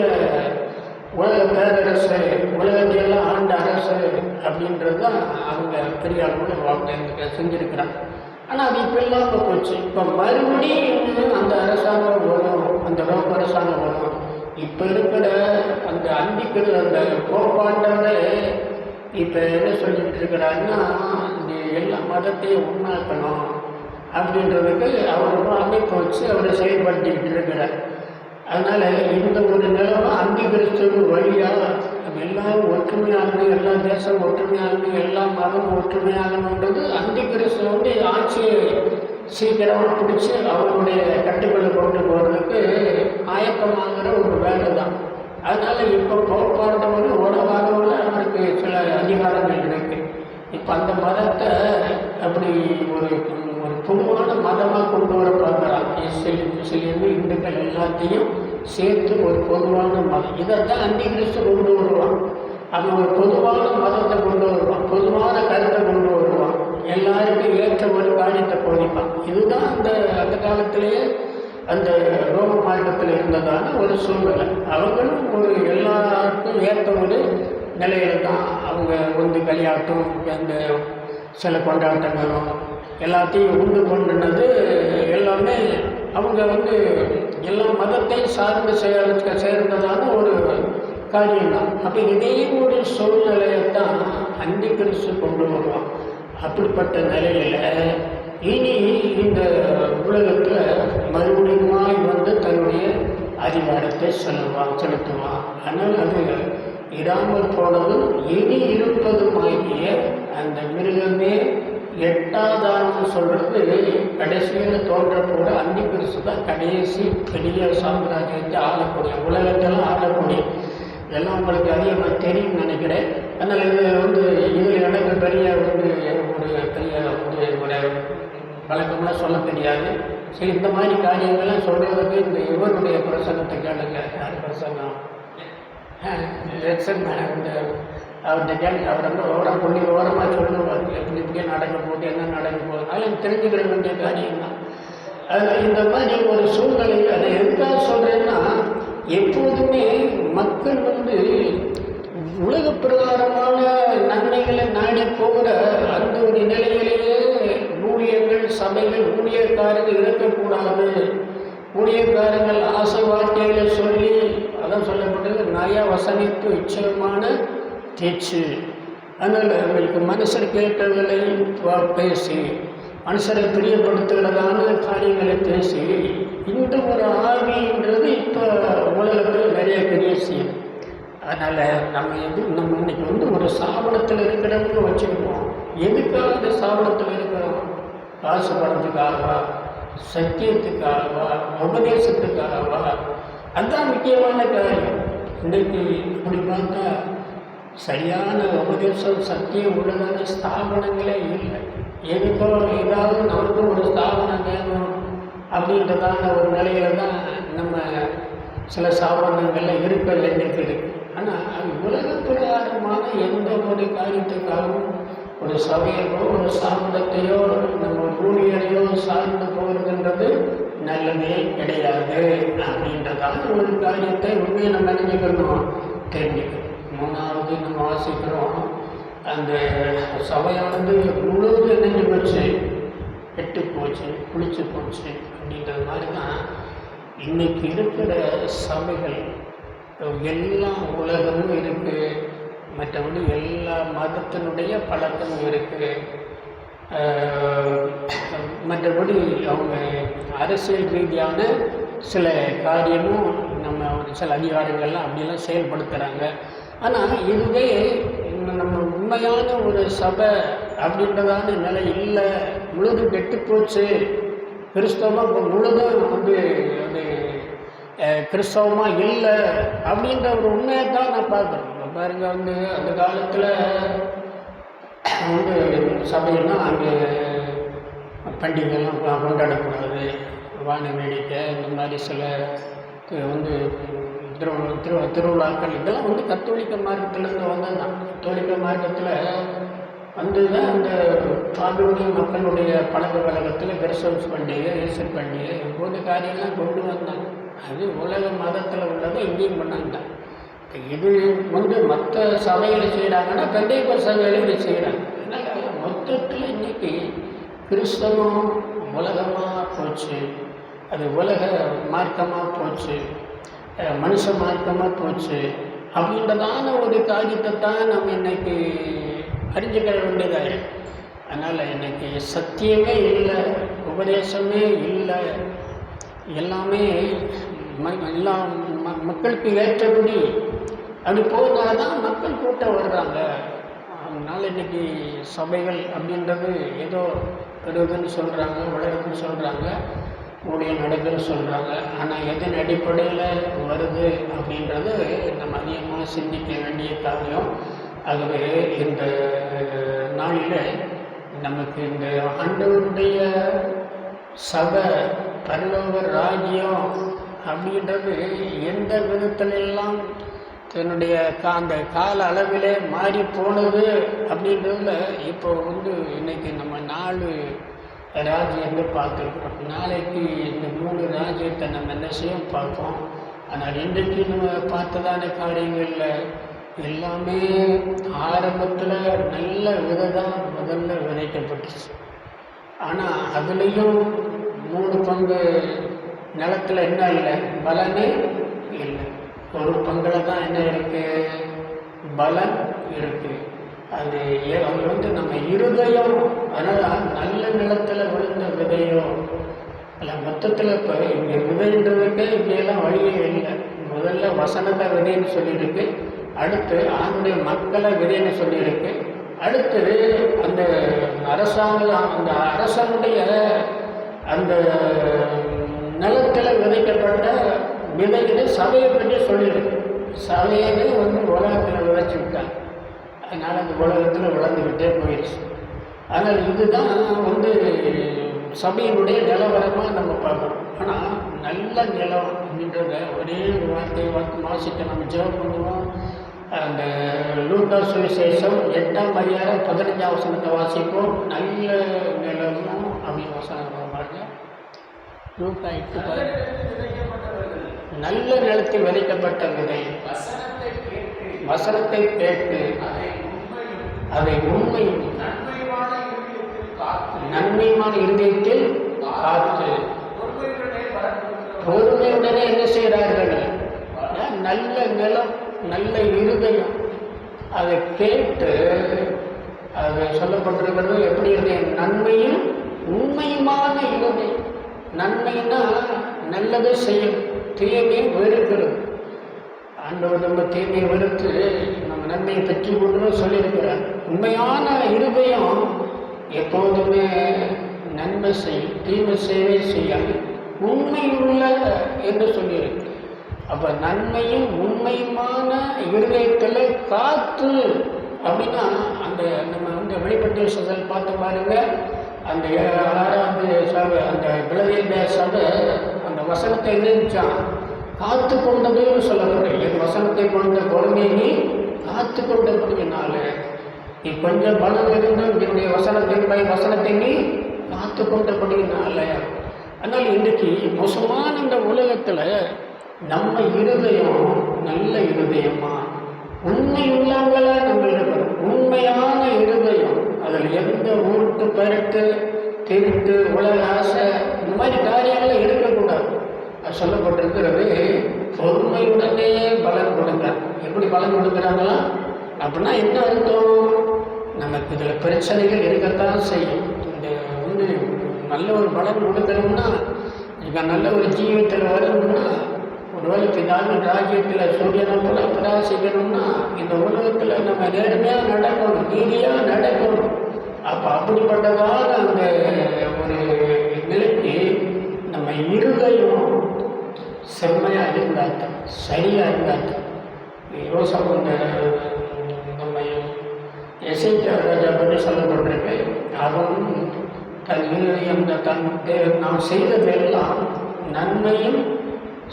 Speaker 1: உலக பேரரசு, உலகத்தையெல்லாம் ஆண்ட அரசு அப்படின்றது தான் அவங்க பெரிய அளவில் வாழ்க்கை செஞ்சுருக்கிறாங்க. ஆனால் அது இப்போ இல்லாமல் போச்சு. இப்போ மறுபடியும் அந்த அரசாங்கம் வரும், அந்த ரோம அரசாங்கம் வரும். இப்போ இருக்கிற அந்த அந்திக்கிற அந்த போப்பாண்டவரை இப்போ என்ன சொல்லிக்கிட்டு இருக்கிறாருன்னா, இந்த எல்லா மதத்தையும் உண்டாக்கணும் அப்படின்றதுக்கு அவர் அமைப்பு வச்சு அவரை செயல்படுத்திக்கிட்டு இருக்கிறார். அதனால் இந்த ஒரு நிலைமை அந்தி கிறிஸ்துவ வழியாக நம்ம எல்லாரும் ஒற்றுமையாகணும், எல்லா தேசம் ஒற்றுமையாகணும், எல்லா மதம் ஒற்றுமையாகணுன்றது அந்தி கிறிஸ்துவ ஆட்சியை சீக்கிரமாக பிடிச்சி அவருடைய கட்டுக்குள்ளே கொண்டு போகிறதுக்கு ஆயத்தமாகிற ஒரு வேலை தான். அதனால் இப்போ போப்பாண்டவர் உலகாகவில் அவருக்கு சில அதிகாரங்கள் இருக்குது. இப்போ அந்த மதத்தை அப்படி ஒரு ஒரு பொதுவான மதமாக கொண்டு வர பார்க்குறாங்க. முஸ்லீம் இந்துக்கள் எல்லாத்தையும் சேர்த்து ஒரு பொதுவான மதம், இதைத்தான் அந்தி கிறிஸ்து கொண்டு வருவான். அவன் ஒரு பொதுவான மதத்தை கொண்டு வருவான், பொதுவான கருத்தை கொண்டு வருவான், எல்லாருக்கும் ஏற்ற ஒரு காரியத்தை போதிப்பான். இதுதான் அந்த காலத்திலேயே அந்த ரோம மார்க்கத்தில் இருந்ததான ஒரு சூழ்நிலை. அவங்களும் ஒரு எல்லாருக்கும் ஏற்ற ஒரு நிலையில தான் அவங்க களியாட்டும் அந்த சில கொண்டாட்டங்களும் எல்லாத்தையும் உண்டு கொண்டுனது எல்லாமே அவங்க எல்லா மதத்தையும் சார்ந்து சேர்ந்ததான ஒரு காரியம்தான். அப்போ இதே ஒரு சூழ்நிலையைத்தான் அந்தி கிறிஸ்து கொண்டு வருவான். அப்படிப்பட்ட நிலையில் இனி இந்த உலகத்தில் மறுபடியும் தன்னுடைய அதிகாரத்தை செலுத்துவான். ஆனால் அது இராமல் போனதும் இனி இருப்பதுமாகிய அந்த மிருகமே எட்டாதான்னு சொல்கிறது கடைசியில் தோன்றக்கூட அந்தி கிறிஸ்து தான் கடைசி பெரிய சாம்ராஜ்யத்தை ஆளக்கூடிய, உலகத்தெல்லாம் ஆளக்கூடிய. இதெல்லாம் உங்களுக்கு அதிகமாக தெரியும்னு நினைக்கிறேன். அதனால் இதில் எனக்கு பெரிய ஒரு பெரிய வழக்கம்லாம் சொல்ல தெரியாது. சரி, இந்த மாதிரி காரியங்கள்லாம் சொல்கிறதுக்கு இந்த இவருடைய பிரசங்கத்தை கேளுங்க. யார் பிரசங்கம்? அவர்கிட்ட கேள்வி அவர் ஓரமாக சொல்லுவார், இப்படியே நடக்க போகுது, என்ன நடக்க போகுதுனால எனக்கு தெரிஞ்சுக்கிற வேண்டிய காரியம்தான். அதில் இந்த மாதிரி ஒரு சூழ்நிலையில் அதை எதுக்காக சொல்கிறேன்னா, எப்போதுமே மக்கள் உலக பிரகாரமான நன்மைகளை நாடி போகிற அந்த ஒரு நிலையிலேயே ஊழியர்கள், சபைகள், ஊழியக்காரர்கள் இருக்கக்கூடாது. ஊழியக்காரர்கள் ஆசை வார்த்தைகளை சொல்லி, அதான் சொல்லப்பட்டது நய வசனிப்பு நிச்சயமான பேச்சு. அதனால் அவங்களுக்கு மனுஷர் கேட்டவர்களை பேசி, மனுஷரை பிரியப்படுத்துகிறதான காரியங்களை பேசி, இந்த ஒரு ஆவின்றது இப்போ உலகத்தில் நிறைய பெரிய செய்யும். அதனால் நம்ம இன்னைக்கு ஒரு சாபனத்தில் இருக்கிறவங்க வச்சுருக்கோம். எதுக்காக இந்த சாபனத்தில் இருக்கிறோம்? காசு பணத்துக்காகவா, சத்தியத்துக்காகவா, உபதேசத்துக்காகவா? அதுதான் முக்கியமான காரியம். இன்றைக்கு இப்படி பார்த்தா சரியான உபதேசம், சத்தியம் உள்ளதான ஸ்தாபனங்களே இல்லை. எதுக்கோ ஏதாவது நமக்கு ஒரு ஸ்தாபனம் வேணும் அப்படின்றதான ஒரு நிலையில தான் நம்ம சில ஸ்தாபனங்களில் இருக்க வேண்டியது. ஆனால் அது உலக பிரகாரமான எந்த ஒரு காரியத்துக்காகவும் ஒரு சபையோ ஒரு ஸ்தாபனத்தையோ நம்ம ஊழியரையோ சார்ந்து போகிறதுன்றது நல்லதே கிடையாது அப்படின்றதான ஒரு காரியத்தை உண்மையை நம்ம நினைக்கணும், தெரிஞ்சுக்கணும். மூணாவது நம்ம வாசிக்கிறோம், அந்த சபையானது முழுவதும் நினைஞ்சு போச்சு, கெட்டு போச்சு, குளிச்சு போச்சு அப்படின்றது மாதிரி தான் இன்னைக்கு இருக்கிற சபைகள். எல்லா உலகமும் இருக்குது, மற்றபடி எல்லா மதத்தினுடைய பழக்கமும் இருக்குது, மற்றபடி அவங்க அரசியல் ரீதியான சில காரியமும் நம்ம சில அதிகாரிகள்லாம் அப்படியெல்லாம் செயல்படுத்துகிறாங்க. ஆனால் இதுவே நம்ம உண்மையான ஒரு சபை அப்படின்றதான நிலை இல்லை, முழுதும் கெட்டு போச்சு, கிறிஸ்தவமாக இப்போ முழுதும் அது கிறிஸ்தவமாக இல்லை அப்படின்ற ஒரு உண்மையை தான் நான் பார்க்குறேன். பாருங்க, அந்த காலத்தில் சபையெல்லாம் அங்கே பண்டிகைலாம் கொண்டாடக்கூடாது, வான வேடிக்கை, இந்த மாதிரி சில திருவிழாக்கள் இதெல்லாம் கத்தோலிக்க மார்க்கத்திலேருந்து வந்தது தான். கத்தோலிக்க மார்க்கத்தில் தான் அந்த பாபிலோனிய மக்களுடைய பழக்க வழக்கத்தில் கிறிஸ்துமஸ் பண்டிகை, ஈஸ்டர் பண்டிகை, இப்போது காரியம்லாம் கொண்டு வந்தாங்க. அது உலக மதத்தில் உள்ளதை இங்கேயும் பண்ணாங்க. இது மற்ற சபையில் செய்கிறாங்கன்னா பெந்தைக்கோஸ்து சபையில இதை செய்கிறாங்க. அதனால் மொத்தத்தில் இன்றைக்கி கிறிஸ்தவம் உலகமாக போச்சு, அது உலக மார்க்கமாக போச்சு, மனுஷ மார்க்கமாக போச்சு அப்படின்றதான ஒரு காரியத்தை தான் நம்ம இன்னைக்கு அறிஞ்சுக்கிற வேண்டியதாக. அதனால் இன்னைக்கு சத்தியமே இல்லை, உபதேசமே இல்லை, எல்லாமே எல்லாம் மக்களுக்கு ஏற்றபடி அப்படி போனால் தான் மக்கள் கூட்டம் வர்றாங்க. அதனால் இன்றைக்கி சபைகள் அப்படின்றது ஏதோ பெறுதுன்னு சொல்கிறாங்க, வளருதுன்னு சொல்கிறாங்க, ஊழியம் நடக்குதுன்னு சொல்கிறாங்க. ஆனால் எதன் அடிப்படையில் வருது அப்படின்றது நம்ம அதிகமாக சிந்திக்க வேண்டிய காரியம். ஆகவே இந்த நாளில் நமக்கு இந்த ஆண்டவருடைய சபை பரலோக ராஜ்யம் அப்படின்றது எந்த விதத்திலெல்லாம் தன்னுடைய அந்த கால அளவிலே மாறி போனது அப்படின்றதுல இப்போ இன்னைக்கு நம்ம 4 ராஜ்யத்தை பார்த்துருக்குறோம். நாளைக்கு இந்த 3 ராஜ்யத்தை நம்ம என்ன செய்யும் பார்ப்போம். ஆனால் இன்றைக்கு நம்ம பார்த்ததான காரியங்களில் எல்லாமே ஆரம்பத்தில் நல்ல விதை தான் முதல்ல விதைக்கப்பட்டுச்சு. ஆனால் அதுலேயும் 3 பங்கு நிலத்தில் என்ன இல்லை, பலனே இல்லை. ஒரு பங்கில் தான் என்ன இருக்குது, பலன் இருக்குது. அது நம்ம இருதயம். அதனால் நல்ல நிலத்தில் விழுந்த விதையோ இல்லை மொத்தத்தில் இப்போ இங்கே விதைன்றதுக்கு இப்படியெல்லாம் வழியே இல்லை. முதல்ல வசனத்தை விதைன்னு சொல்லியிருக்கு, அடுத்து ஆண்டுடைய மக்களை விதைன்னு சொல்லியிருக்கு, அடுத்தது அந்த அந்த அரசனுடைய அந்த நிலத்தில் விதைக்கப்பட்ட விதைகளை சபையை பற்றி சொல்லியிருக்கு. சபையவே உலகத்தில் விதைச்சி விட்டாங்க. அதனால் அந்த உலகத்தில் வளர்ந்துக்கிட்டே போயிடுச்சு. ஆனால் இதுதான் சபையினுடைய நிலவரமாக நம்ம பார்க்கணும். ஆனால் நல்ல நிலம் அப்படின்றத ஒரே ஒரு வார்த்தை வாசிக்க நம்ம ஜெபம் பண்ணுவோம். அந்த லூக்கா சுவிசேஷம் 8ஆம் அதிகாரம் 15ஆம் வசனத்தை வாசிப்போம். நல்ல நிலமும் அப்படின்னு வசனம் பாருங்க. லூக்கா 8 நல்ல நிலத்தில் விதைக்கப்பட்ட விதை வசனத்தை கேட்டு அதை உண்மையும் நன்மையான இருதயத்தில் காத்து பொறுமையுடனே என்ன செய்கிறார்கள், நல்ல நிலம் நல்ல இருதயம் அதை கேட்டு அது சொல்லப்பட்டிருக்கிறது. எப்படி இருதயம், நன்மையும் உண்மையுமான இருதயம். நன்மைன்னா நல்லதை செய்யும், தீமையை வெறுக்கிறது. ஆண்டவர் நம்ம தீமையை வெறுத்து நம்ம நன்மையை பெற்று கொண்டு சொல்லியிருக்கிறார். உண்மையான இருதயம் எப்போதுமே நன்மை செய்யும், தீமை செய்யவே செய்யாது, உண்மையுள்ள என்று சொல்லியிருக்கு. அப்போ நன்மையும் உண்மையுமான இருதயத்தில் காத்து அப்படின்னா அந்த நம்ம வெளிப்பட்ட சபை பார்த்து பாருங்க. அந்த 6ஆவது சபை, அந்த பிளவேலியா சபை அந்த வசனத்தை எழுதிச்சான், காத்து கொண்டதுன்னு சொல்லப்படுது. என் வசனத்தை கொண்ட குழந்தை நீ காத்து கொண்டபடியினால நீ கொஞ்சம் பலம் இருந்தும் என்னுடைய வசனத்தை நீ காத்து கொண்டபடியினால. அதனால் இன்றைக்கு மோசமான இந்த உலகத்தில் நம்ம இருதயம் நல்ல இருதயமா, உண்மை உள்ளவங்களா நம்ம இருக்கணும். உண்மையான இருதயம், அதில் எந்த ஊருக்கு பெருட்டு திருட்டு உலக ஆசை இந்த மாதிரி காரியங்களும் இருக்கக்கூடாது. அது சொல்லப்பட்டிருக்கிறது. பொறுமையுடனே பலன் கொடுக்குறாங்க. எப்படி பலன் கொடுக்குறாங்களா அப்படின்னா என்ன அர்த்தம், நமக்கு இதில் பிரச்சனைகள் இருக்கத்தான் செய்யும். இந்த நல்ல ஒரு பலன் கொடுக்கணும்னா, இதுக்கு நல்ல ஒரு ஜீவியத்தில் வரணும்னா, ஒருவேளை பிதாவின் ராஜ்யத்தில் சூரியனை போல பிரகாசிக்கணும்னா இந்த உலகத்தில் நம்ம நேர்மையாக நடக்கணும், நீதியாக நடக்கணும். அப்போ அப்படிப்பட்டதான அந்த ஒரு நிலைக்கு நம்ம இருதயம் செம்மையாக இருந்தாத்தான், சரியாக இருந்தாத்தான். யோசனை நம்ம எசேக்கியா ராஜா பற்றி சொல்லப்பட்டிருக்கு. அவன் தன் இருதயம் நாம் செய்ததெல்லாம் நன்மையும்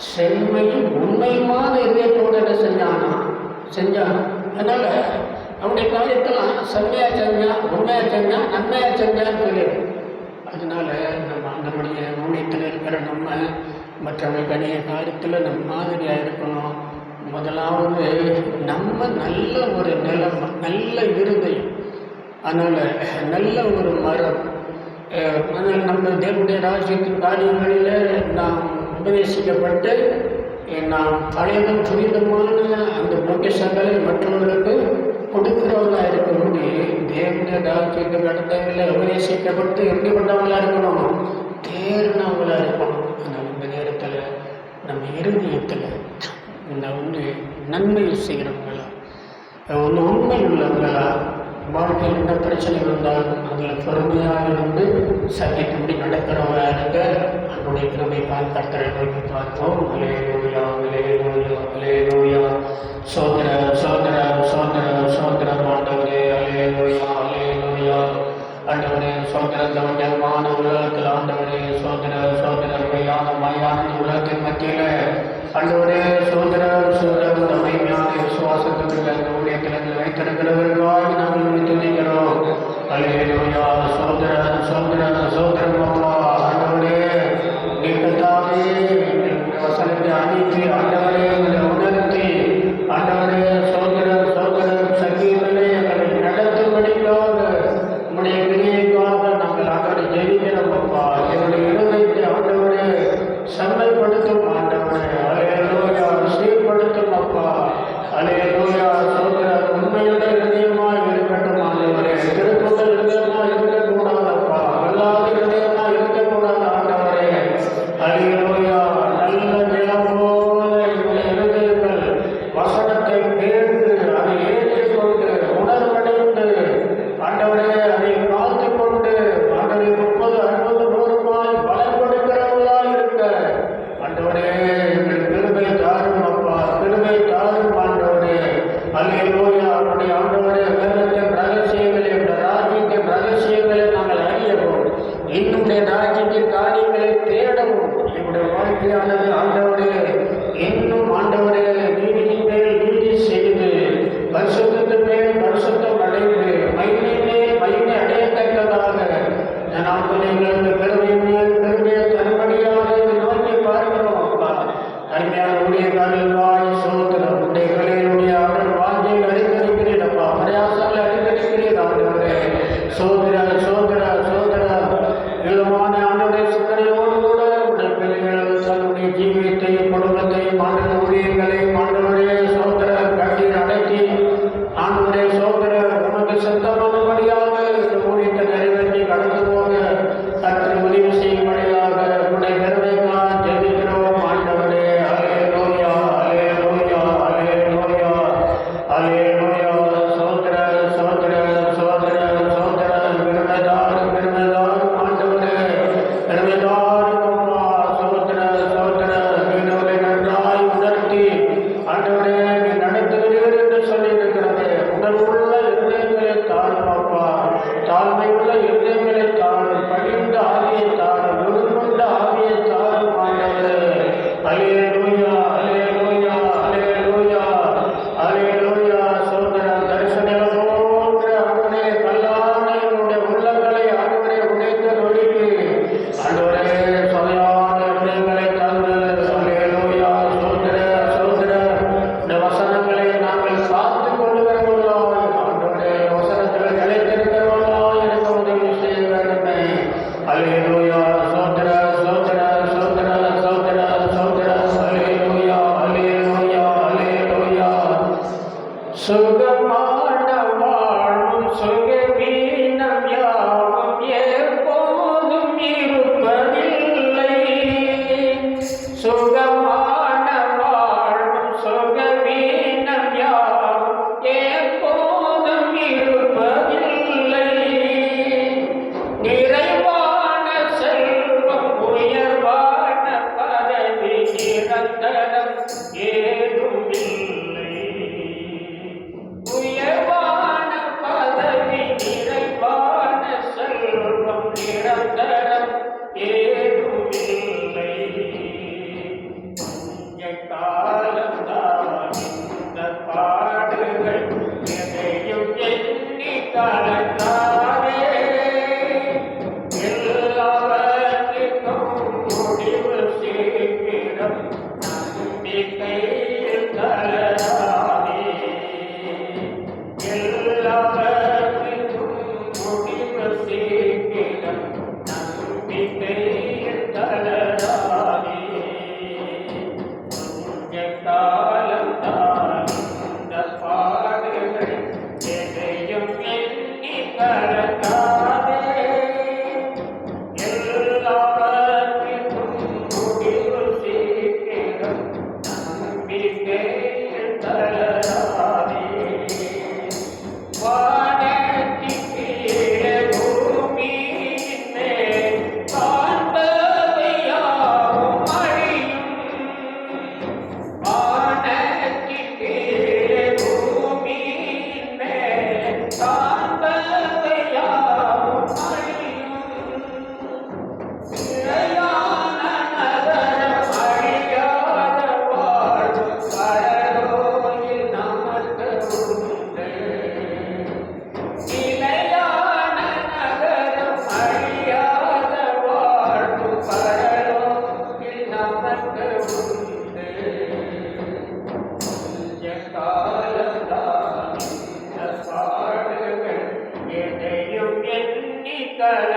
Speaker 1: செம்மையும் உண்மையுமான இதயத்தோடு என்ன செஞ்சான். அதனால் அவனுடைய காரியத்தெல்லாம் செம்மையாக செஞ்சான், உண்மையாக செஞ்சான், நன்மையாக செஞ்சான்னு சொல்லிடு. அதனால நம்முடைய ஊழியத்தில் இருக்கிற நம்ம மற்றவங்களுக்கு அநேக காரியத்தில் நம்ம மாதிரியாக இருக்கணும். முதலாவது நம்ம நல்ல ஒரு நிலம், நல்ல இருதயம், அதனால் நல்ல ஒரு மரம். அதனால் நம்ம தேவனுடைய ராஜ்யத்தின் காரியங்களில் நாம் உபதேசிக்கப்பட்டு நாம் பழையதும் புனிதமான அந்த பொக்கிஷங்களை மற்றவர்களுக்கு கொடுக்கிறவங்களாக இருக்கணும்னு தேவனுடைய ராஜ்யத்துக்கு அடுத்தவங்களை உபதேசிக்கப்பட்டு எப்படிப்பட்டவங்களாக இருக்கணும், தேர்னவங்களாக இருக்கணும். அதனால் இந்த நேரத்தில் நம்ம இருதயத்தில் இந்த நன்மை செய்கிறவங்களா உண்மை உள்ளவங்களா வாழ்க்கையில் என்ன பிரச்சனை வந்தாலும் அதில் பொறுமையாக இருந்து சகிக்கும்படி நடக்கிறவங்க இருக்க அதனுடைய கிருபை கர்த்தரை நோக்கி பார்ப்போம். அல்லேலூயா அல்லேலூயா அல்லேலூயா. சோதர சோதர சோதர சோதரம் ஆண்டவரே. அல்லேலூயா அல்லேலூயா. ஆண்டவரே சோதர தவஞ்சமான உலகத்தில் ஆண்டவரே சோதர சோதர மையான உலகத்தின் மத்தியில் ஆண்டவரே சோதர சோதர மையான விசுவாசத்துக்கு அந்த ஊழியத்தில் வைத்திருக்கிறவர்களாக நாங்கள் துணிக்கிறோம். அல்லேலூயா. சோதர சோதர சோதரம் அப்பா ஆண்டவரே நீக்கத்தாவே வசனத்தை அணித்து ஆண்டவரே உணர்த்தி ஆண்டவரே சோதர சோதர சங்கீதங்களை எங்களை நடத்தும்படிக்காக உங்களுடைய கிரியைக்காக நாங்கள் ஆண்டவரை ஜெயிக்கிறோம் அப்பா. எங்களுடைய இருதயத்தை ஆண்டவரே செம்மைப்படுத்தும் ஆண்டவரே. அல்லேலூயா. சீர்படுத்தும் அப்பா. அல்லேலூயா. சோதர உண்மையுள்ள இருதயமாக இருக்கட்டும் ஆண்டவரே. திருப்பத இருதயமாக இருக்கக்கூடாதப்பா. வல்லாத இருதயமாக இருக்கக்கூடாது ஆண்டவரே. அல்லேலூயா. நல்ல நிலம் போல எங்களுடைய இருதயங்கள் வசனத்தை கேட்டு அதை ஏற்றுக்கொண்டு உணர்வடைந்து ஆண்டவரே அதை காத்து கொண்டு ஆண்டவரை 30, 60, 100 பலன் கொடுக்கிறவர்களாக இருக்க ஆண்டவரே எங்களுக்கு கிருபை தாரும் அப்பா. கிருபை தாரும் ஆண்டவரே. அல்லேலூயா. அவருடைய ஆண்டவரே வேதத்தின் ரகசியங்களை ராஜ்யத்தின் ரகசியங்களை நாங்கள் அறியவும் இன்னுடைய ராஜ்யத்தின் காரியங்களை தேடவும் எங்களுடைய வாழ்க்கையானது ஆண்டவரே இன்னும் ஆண்டவரே நீதியின் மேல் நீதி செய்து பரிசுத்தத்தின் மேல் பரிசுத்தம் அடைந்து மகிமை மேல் மகிமை அடையத்தக்கதாக நான் எங்களுக்கு பெருமையின் மேல் பெருமையை தரும்படியாக நோக்கி பார்க்கிறோம் அப்பா. அருமையான ஊழியக்காரர்களாய் சோதரம் உடைய கலையினுடைய அவர் வாஞ்சியில் அறிந்திருக்கிறேன் அப்பா. பிரயாசங்களை அறிந்திருக்கிறேன் ஆண்டவரே. சோதர சோதர சோதர விதமான ஆண்டவருடைய சிந்தனையோடு கூட உடைய பிள்ளைகள் தன்னுடைய ஜீவியத்தையும் குடும்பத்தையும் ஆண்டவருடைய ஊழியர்களையும் ஆண்டவரே சோதர கட்டில் அடக்கி ஆண்டவருடைய சோதர உனக்கு சொந்தமானபடியாக இந்த ஊழியத்தை நிறைவேற்றி கடந்து போக கற்று உதவி செய்யும்படியாக உடைய பெருமைக்காக ஜெபிக்கிறோம் ஆண்டவரே. அல்லேலூயா அல்லேலூயா அல்லேலூயா அல்லேலூயா. சோதர சோதர சோதர சோதர பெருமைதாரும் பெருமைதாரும் ஆண்டவரே பெருமைதாரும் அப்பா. சோதர சோதர மீனவரை நன்றாய் உணர்த்தி ஆண்டவரே நீ நடத்துகிறீர்கள் என்று சொல்லியிருக்கிறது. உணர்வுள்ள இருதயங்களை தாரும் அப்பா. தாழ்மையுள்ள இருதயங்களை தாரும். படிந்த ஆவியை தாரும். உருகுண்ட ஆவியை தாரும் ஆண்டவரே. அல்லேலூயா அல்லேலூயா அல்லேலூயா அல்லேலூயா. சோதர தரிசனம் போன்ற ஆண்டவரே கல்லான என்னுடைய உள்ளங்களை ஆண்டவரே உடைத்து நொறுக்கி ஆண்டவரே சதையான இருதயங்களை தந்து அல்லேலூயா. சோதர சோதர இந்த வசனங்களை நாங்கள் காத்து கொள்ளுகிறவர்களாய் ஆண்டவரே வசனத்தில் நிலைத்திருக்கிறவர்களாய் எனக்கு உதவி செய்ய வேண்டுமே. அல்லேலூயா. சோதர சோதர சோதர சோதர சோதர அல்லேலூயா அல்லேலூயா அல்லேலூயா. சுகமான வாழும் சுகவீனம் யாவும் எப்போதும் இருப்பதில்லை. சுகமான வாழும் சுகவீனம் யாவும் எப்போதும் இருப்பதில்லை. நிறைவான செல்வ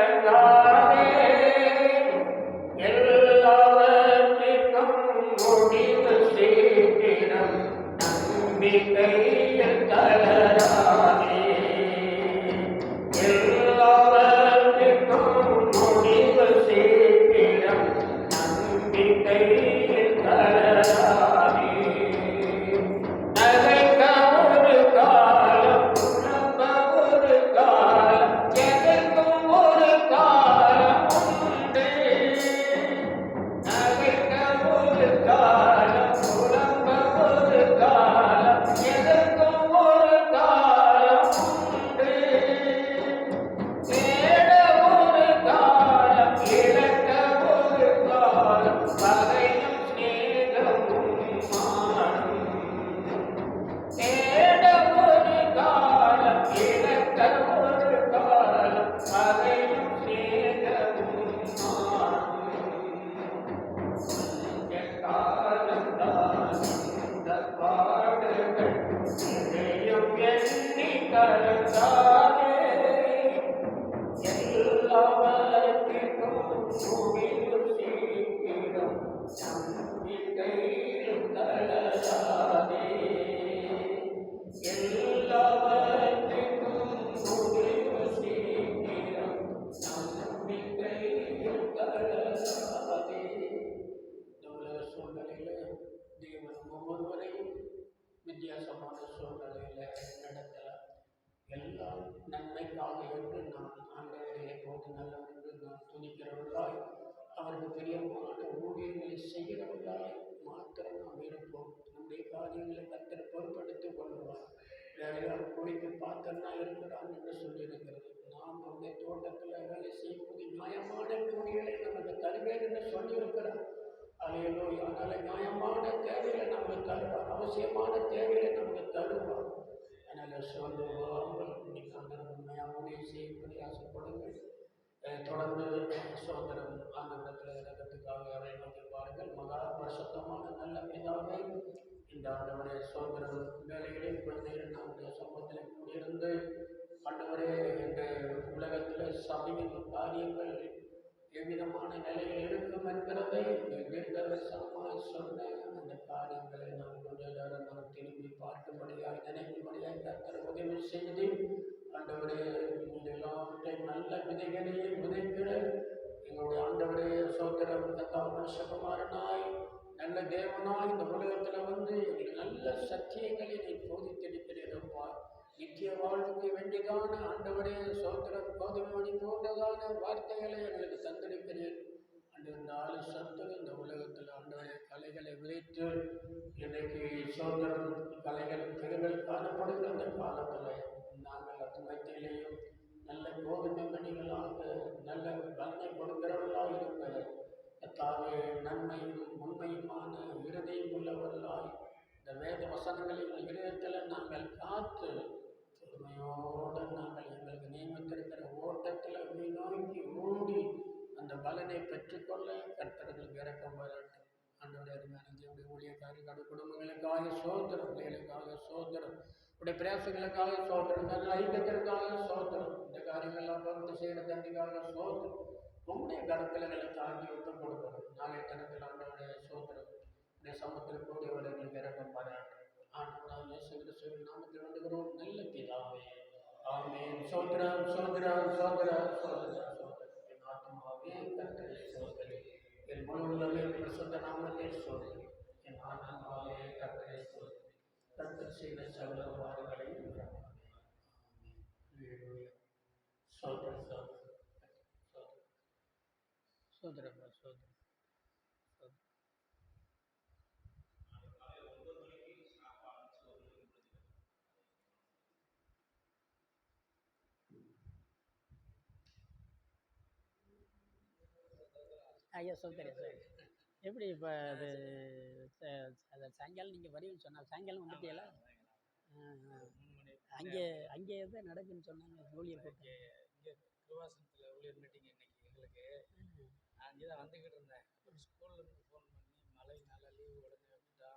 Speaker 1: கலங்காதே எல்லாவற்றிற்கும் முடிவு சீக்கிரம் நம்பிக்கையில் தளராதே எல்லாவற்றிற்கும் முடிவு சீக்கிரம் நம்பிக்கையில் தளராதே நகைக்க ஒரு காலம் புலம்ப ஒரு காலம் எதற்கும் ஒரு காலம் உண்டு நகைக்க ஒரு காலம் புலம்ப ஒரு காலம் எதற்கும் ஒரு காலம் உண்டு தேட ஒரு காலம் இழக்க ஒரு காலம் பகையும் சிநேகமும் மாறும் தேட ஒரு காலம் இழக்க ஒரு காலம் பகையும் சிநேகமும் மாறும் கொஞ்ச காலம்தான் இந்த பாடுகள் இதையும் எண்ணி கலங்காதே எல்லாவற்றிற்கும் முடிவு சீக்கிரம் நம்பிக்கையில் தளராதே எல்லாவற்றிற்கும் முடிவு சீக்கிரம் நம்பிக்கையில் தளராதே இந்த உலக சூழ்நிலையில தேவன் ஒவ்வொருவரையும் வித்தியாசமான சூழ்நிலையில நடத்தலாம் எல்லாம் நன்மைக்காக என்று நாம் ஆண்டவரை போது நல்லவர் என்று நாம் துணிக்கிறவர்களாய் அவருக்கு பிரியமான ஊழியர்களை செய்கிறவர்களாய் மாத்திரம் நாம் இருப்போம். நம்முடைய காரியங்களை கத்தர் பொறுப்படுத்திக் கொள்வார். வேற யாரும் குளிக்க பார்த்தன்னா இருக்கிறான் என்று சொல்லியிருக்கிறது. நாம் நம்முடைய தோட்டத்தில் வேலை செய்யும்போது நியாயமான கூலிகளை நமக்கு தருவேன் என்று சொல்லியிருக்கிறார். அலையிலோ அதனால நியாயமான தேவையை நமக்கு தருவார், அவசியமான தேவையை நமக்கு தருவார். அதனால் சோர்ந்து போகாமல் நீங்கள் உண்மையாக ஊழியம் செய்யும்படி ஆசைப்படுங்கள். தொடர்ந்து சோதரம் ஆண்டவரத்தில் இறக்கத்துக்காக அவரை நோக்கி பாருங்கள். மகா பரிசுத்தமான நல்ல பிதாவே, இந்த ஆண்டவரே சோதரம் வேலையிலே கொஞ்ச நேரம் நம்முடைய சமூகத்தில் கூடியிருந்து ஆண்டவரே இந்த உலகத்தில் சபையின் காரியங்கள் எவ்விதமான நிலையில் இருக்கும் என்கிறதை தீர்க்கதரிசனமாக சொன்ன அந்த காரியங்களை நாம் கொஞ்ச நேரம் நாம் திரும்பி பார்க்கும்படியாய் நினைக்கும்படியாய் கர்த்தர் உதவி செய்து ஆண்டவரே எல்லாவற்றையும் நல்ல விதைகளையே விதைக்கிற எங்களுடைய ஆண்டவரே சோதரம் மனுஷகுமாரனாய் நல்ல தேவனாய் இந்த உலகத்தில் வந்து எங்களுக்கு நல்ல சத்தியங்களை நீ போதித்தெடுக்கிறீரப்பா. நித்திய வாழ்வுக்கு வேண்டியதான ஆண்டவரே சோத்திரம் கோதுமை போன்றதான வார்த்தைகளை எங்களுக்கு தந்திருக்கிறேன். அன்று இந்த சத்துரு இந்த உலகத்தில் ஆண்டவரே கலைகளை விதைத்து இன்றைக்கு சோத்திரம் கலைகள் காணப்படுகிற அந்த காலத்தில் நாங்கள் அது மத்தியிலேயும் நல்ல கோதுமை மணிகளாக நல்ல பலனை கொடுக்கிறவர்களாக இருக்கிற தாவே நன்மையும் உண்மையுமான இருதயம் உள்ளவர்களாய் இந்த வேத வசனங்களின் இருதயத்தில் நாங்கள் காத்து பொறுமையோடு நாங்கள் எங்களுக்கு நியமித்திருக்கிற ஓட்டத்தில் நோக்கி ஓடி அந்த பலனை பெற்றுக்கொள்ள கர்த்தர்களுக்கு இறக்கம் வரட்டும். ஆண்டவரே அருமையான ஊழியக்காரர்கள் குடும்பங்களுக்காக சோதரம், பிள்ளைகளுக்காக சோதரம், உடைய பிரயாசங்களுக்காக சோதரம், நல்ல ஐக்கியத்திற்காக சோதரம், இந்த காரியங்கள்லாம் பகுத்து செய்கிற தண்டிக்காக சோதரம். உங்களுடைய கருப்பிலங்களை தாண்டி ஒப்புக் கொடுக்கணும். நாளைய தினத்தில் ஆண்டவருடைய சோதரம் உடைய சமத்தில் கூடியவர்களுக்கு இறக்கம் பாராட்டு. ஆண்டவராக இயேசு கிறிஸ்துவின் நாமத்தில் வேண்டுகிறோம் நல்ல பிதாவே, ஆமென். சோதரம் சோதரம் சோதரம் சோதரம் சோதரம். என் ஆத்மாவே கர்த்தரை சோதரி, என் முழு உள்ளமே பிரசுத்த நாமத்தை சோதரி. என் ஆத்மாவே கர்த்தரை சோதரி, கர்த்தர் செய்த சகல வாரங்களையும் சோதரம் சோதரம் சோதரப்பா சோதரம். ஐயா சொல்கிறேன் சார். எப்படி இப்போ அது சாயங்காலம் நீங்கள் வருவீங்கன்னு சொன்னால் சாயங்காலம் வந்துட்டீங்களா? அங்கே அங்கே எதாவது நடக்குன்னு சொன்னாங்க ஊழியர் கூட்டம்.
Speaker 3: இங்கே திருவாசனத்தில் ஊழியர் மீட்டிங் இன்னைக்கு எங்களுக்கு. நான் அங்கே தான் வந்துக்கிட்டு இருந்தேன்.